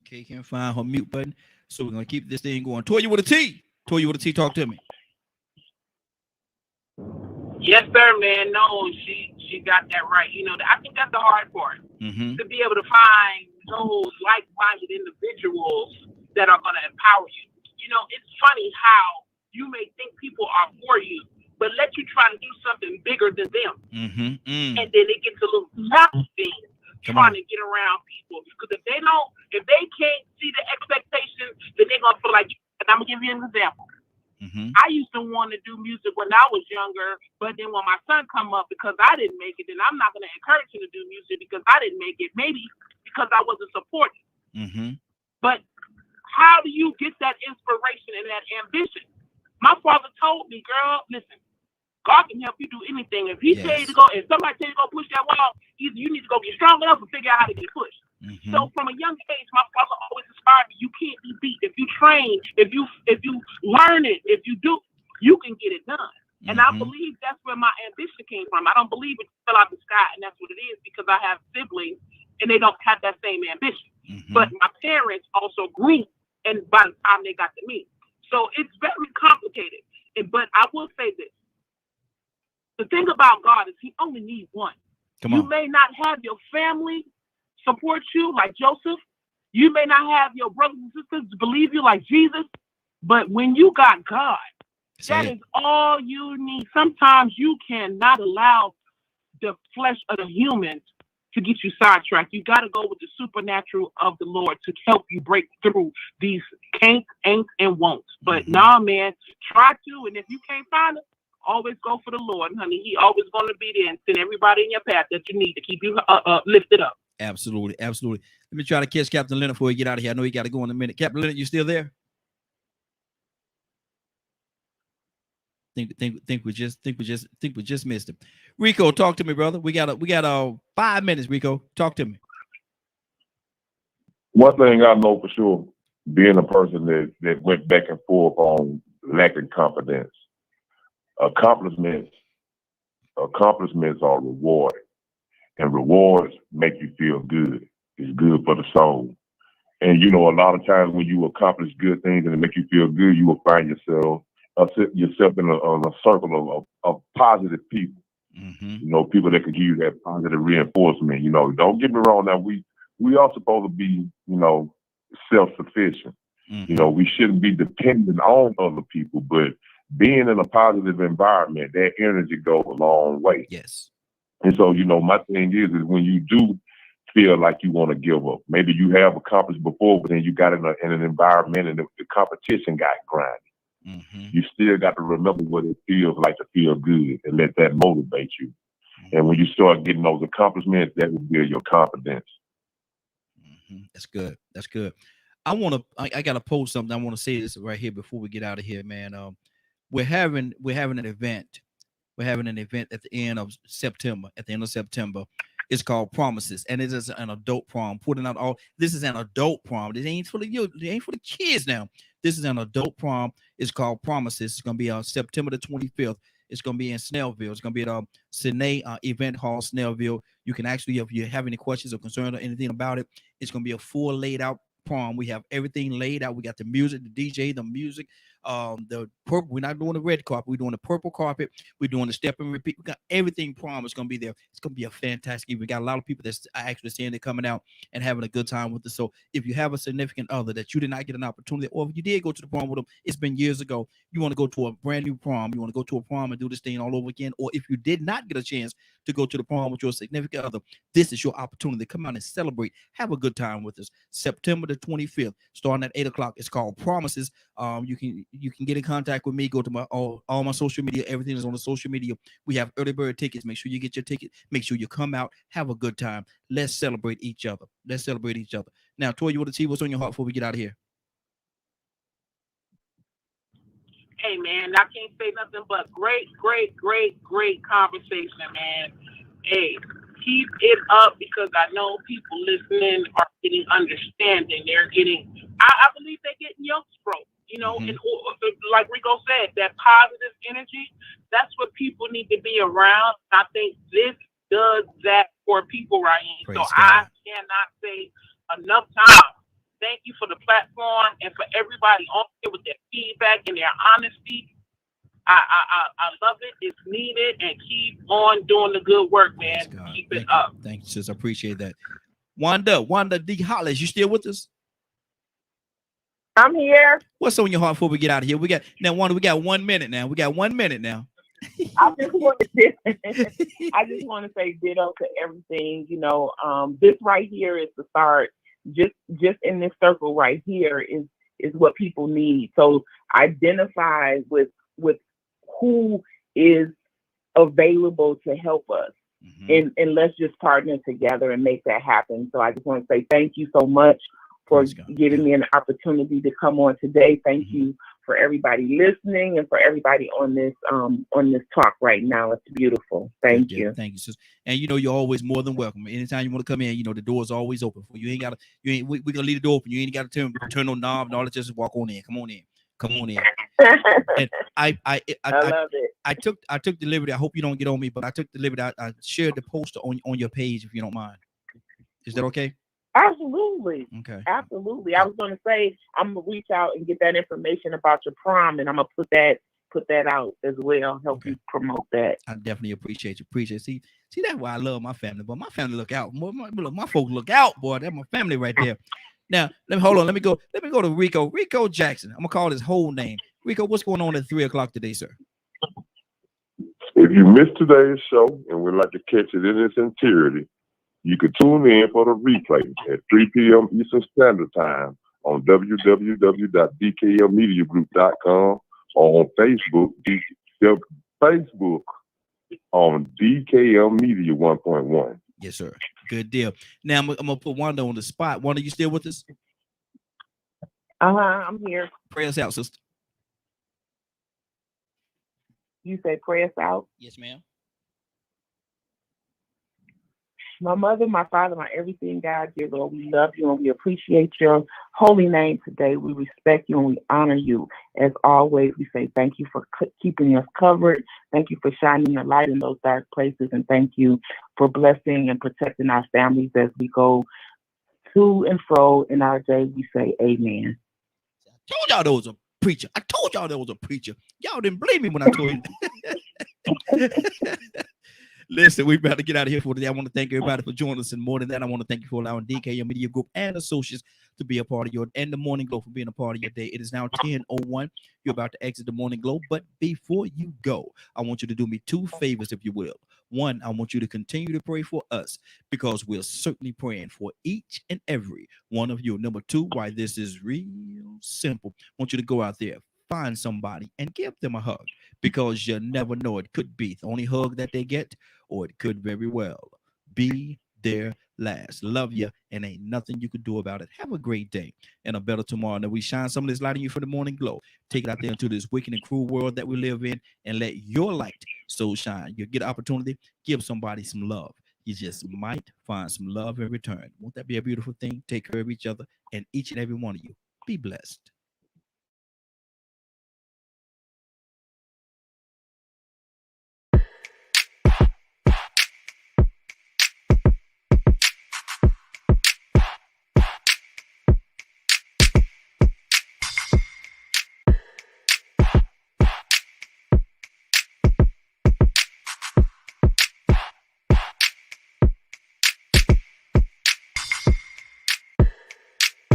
A: Kay can't find her mute button, so we're gonna keep this thing going. Toya with a T. Talk to me.
E: Yes, sir, man. No, she got that right. You know, I think that's the hard part, to be able to find those like-minded individuals that are going to empower you. You know, it's funny how you may think people are for you, but let you try to do something bigger than them. And then it gets a little challenging trying to get around people. Because if they can't see the expectations, then they're going to feel like, and I'm going to give you an example. I used to want to do music when I was younger, but then when my son come up, because I didn't make it, then I'm not going to encourage him to do music because I didn't make it, maybe because I wasn't supported. But how do you get that inspiration and that ambition? My father told me, girl, listen, God can help you do anything. If he tell you to go, if somebody tell you to go push that wall, either you need to go get strong enough or figure out how to get pushed. So from a young age, my father always inspired me. You can't be beat if you train, if you learn it, if you do. you can get it done. And I believe that's where my ambition came from. I don't believe it fell out the sky and that's what it is, because I have siblings and they don't have that same ambition. But my parents also grew, and by the time they got to me. So it's very complicated. But I will say this. The thing about God is he only needs one. You may not have your family support you like Joseph. You may not have your brothers and sisters believe you like Jesus. But when you got God, that is all you need. Sometimes you cannot allow the flesh of the humans to get you sidetracked. You got to go with the supernatural of the Lord to help you break through these can'ts, ain'ts, and won'ts. But nah, man, try to. And if you can't find it, always go for the Lord, honey. He always going to be there and send everybody in your path that you need to keep you lifted up. Absolutely. Let me try to catch Captain Leonard before we get out of here. I know you got to go in a minute. Captain Leonard, you still there? Think we just missed him. Rico, talk to me, brother. We got 5 minutes. Rico, talk to me.
F: One thing I know for sure, being a person that went back and forth on lacking confidence, accomplishments are rewarding, and rewards make you feel good. It's good for the soul. And a lot of times when you accomplish good things and it make you feel good, you will find yourself in a circle of positive people. People that can give you that positive reinforcement. Don't get me wrong. Now we are supposed to be, self-sufficient. We shouldn't be dependent on other people, but being in a positive environment, that energy goes a long way. Yes. And so, my thing is when you do feel like you want to give up, maybe you have accomplished before, but then you got in an environment and the competition got grinding. You still got to remember what it feels like to feel good and let that motivate you. And when you start getting those accomplishments, that will build your confidence. That's good. I got to post something. I want to say this right here before we get out of here, man. We're having an event. We're having an event at the end of September. It's called Promises, and it is an adult prom. This is an adult prom. It ain't for the kids now. This is an adult prom. It's called Promises. It's gonna be on September the 25th. It's gonna be in Snellville. It's gonna be at Sine Event Hall, Snellville. You can actually, if you have any questions or concerns or anything about it, it's gonna be a full laid out prom. We have everything laid out. We got the music, the DJ, the music, the purple. We're not doing the red carpet. We're doing the purple carpet. We're doing the step and repeat. We got everything prom. It's gonna be there. It's gonna be a fantastic evening. We got a lot of people that's actually saying they're coming out and having a good time with us. So if you have a significant other that you did not get an opportunity, or if you did go to the prom with them, it's been years ago, you want to go to a brand new prom, you want to go to a prom and do this thing all over again, or if you did not get a chance to go to the prom with your significant other, this is your opportunity to come out and celebrate, have a good time with us. September the 25th, starting at 8 o'clock. It's called Promises. You can get in contact with me. Go to my all my social media. Everything is on the social media. We have early bird tickets. Make sure you get your ticket. Make sure you come out. Have a good time. Let's celebrate each other. Now, Toy, you want to see what's on your heart before we get out of here?
E: Hey, man, I can't say nothing but great conversation, man. Hey, keep it up, because I know people listening are getting understanding. They're getting, I believe they're getting young stroke, and like Rico said, that positive energy, that's what people need to be around. I think this does that for people right here. So I cannot say enough time. Thank you for the platform and for everybody on here with their feedback and their honesty. I love it. It's needed, and keep on doing the good work, man. Keep it up.
A: Thank you, sis. I appreciate that. Wanda D. Hollis, you still with us?
I: I'm here.
A: What's on your heart before we get out of here? Wanda, we got 1 minute now.
I: I just want to say ditto to everything. This right here is the start. Just in this circle right here is what people need. So identify with who is available to help us, and let's just partner together and make that happen. So I just want to say thank you so much for giving me an opportunity to come on today. Thank you for everybody listening and for everybody on this talk right now. It's beautiful. Thank you.
A: Thank you, sis. And you're always more than welcome. Anytime you want to come in, the door's always open for you. We're gonna leave the door open. You ain't gotta turn no knob and all that. Just walk on in. Come on in. And I
I: love it.
A: I took the liberty. I hope you don't get on me, but I took the liberty. I shared the poster on your page, if you don't mind. Is that okay?
I: Absolutely.
A: Okay.
I: Absolutely. I was going to say I'm gonna reach out and get that information about your prom, and I'm gonna put that out as well. Help you promote that.
A: I definitely appreciate you. See, that's why I love my family. But my family look out. My folks look out, boy. That's my family right there. Now, hold on. Let me go to Rico. Rico Jackson. I'm gonna call his whole name. Rico, what's going on at 3:00 today, sir?
F: If you missed today's show and would like to catch it in its entirety, you can tune in for the replay at 3 p.m. Eastern Standard Time on www.dklmediagroup.com or on Facebook on DKM Media 1.1.
A: Yes, sir. Good deal. Now I'm gonna put Wanda on the spot. Wanda, you still with us?
I: I'm here.
A: Pray us out, sister.
I: You say pray us out?
A: Yes, ma'am.
I: My mother, my father, my everything, God, dear Lord, we love you and we appreciate your holy name today. We respect you and we honor you. As always, we say thank you for keeping us covered. Thank you for shining the light in those dark places. And thank you for blessing and protecting our families as we go to and fro in our day. We say amen.
A: I told y'all there was a preacher. Y'all didn't believe me when I told you. Listen, we about to get out of here for today. I want to thank everybody for joining us. And more than that, I want to thank you for allowing DKM Media Group and associates to be a part of your and the Morning Glow for being a part of your day. It is now 10:01. You're about to exit the Morning Glow. But before you go, I want you to do me two favors, if you will. One, I want you to continue to pray for us because we're certainly praying for each and every one of you. Number two, why this is real simple. I want you to go out there, find somebody and give them a hug because you never know. It could be the only hug that they get, or it could very well be their last. Love you, and ain't nothing you could do about it. Have a great day and a better tomorrow. Now we shine some of this light in you for the Morning Glow. Take it out there into this wicked and cruel world that we live in and let your light so shine. You get an opportunity, give somebody some love. You just might find some love in return. Won't that be a beautiful thing? Take care of each other and each and every one of you. Be blessed.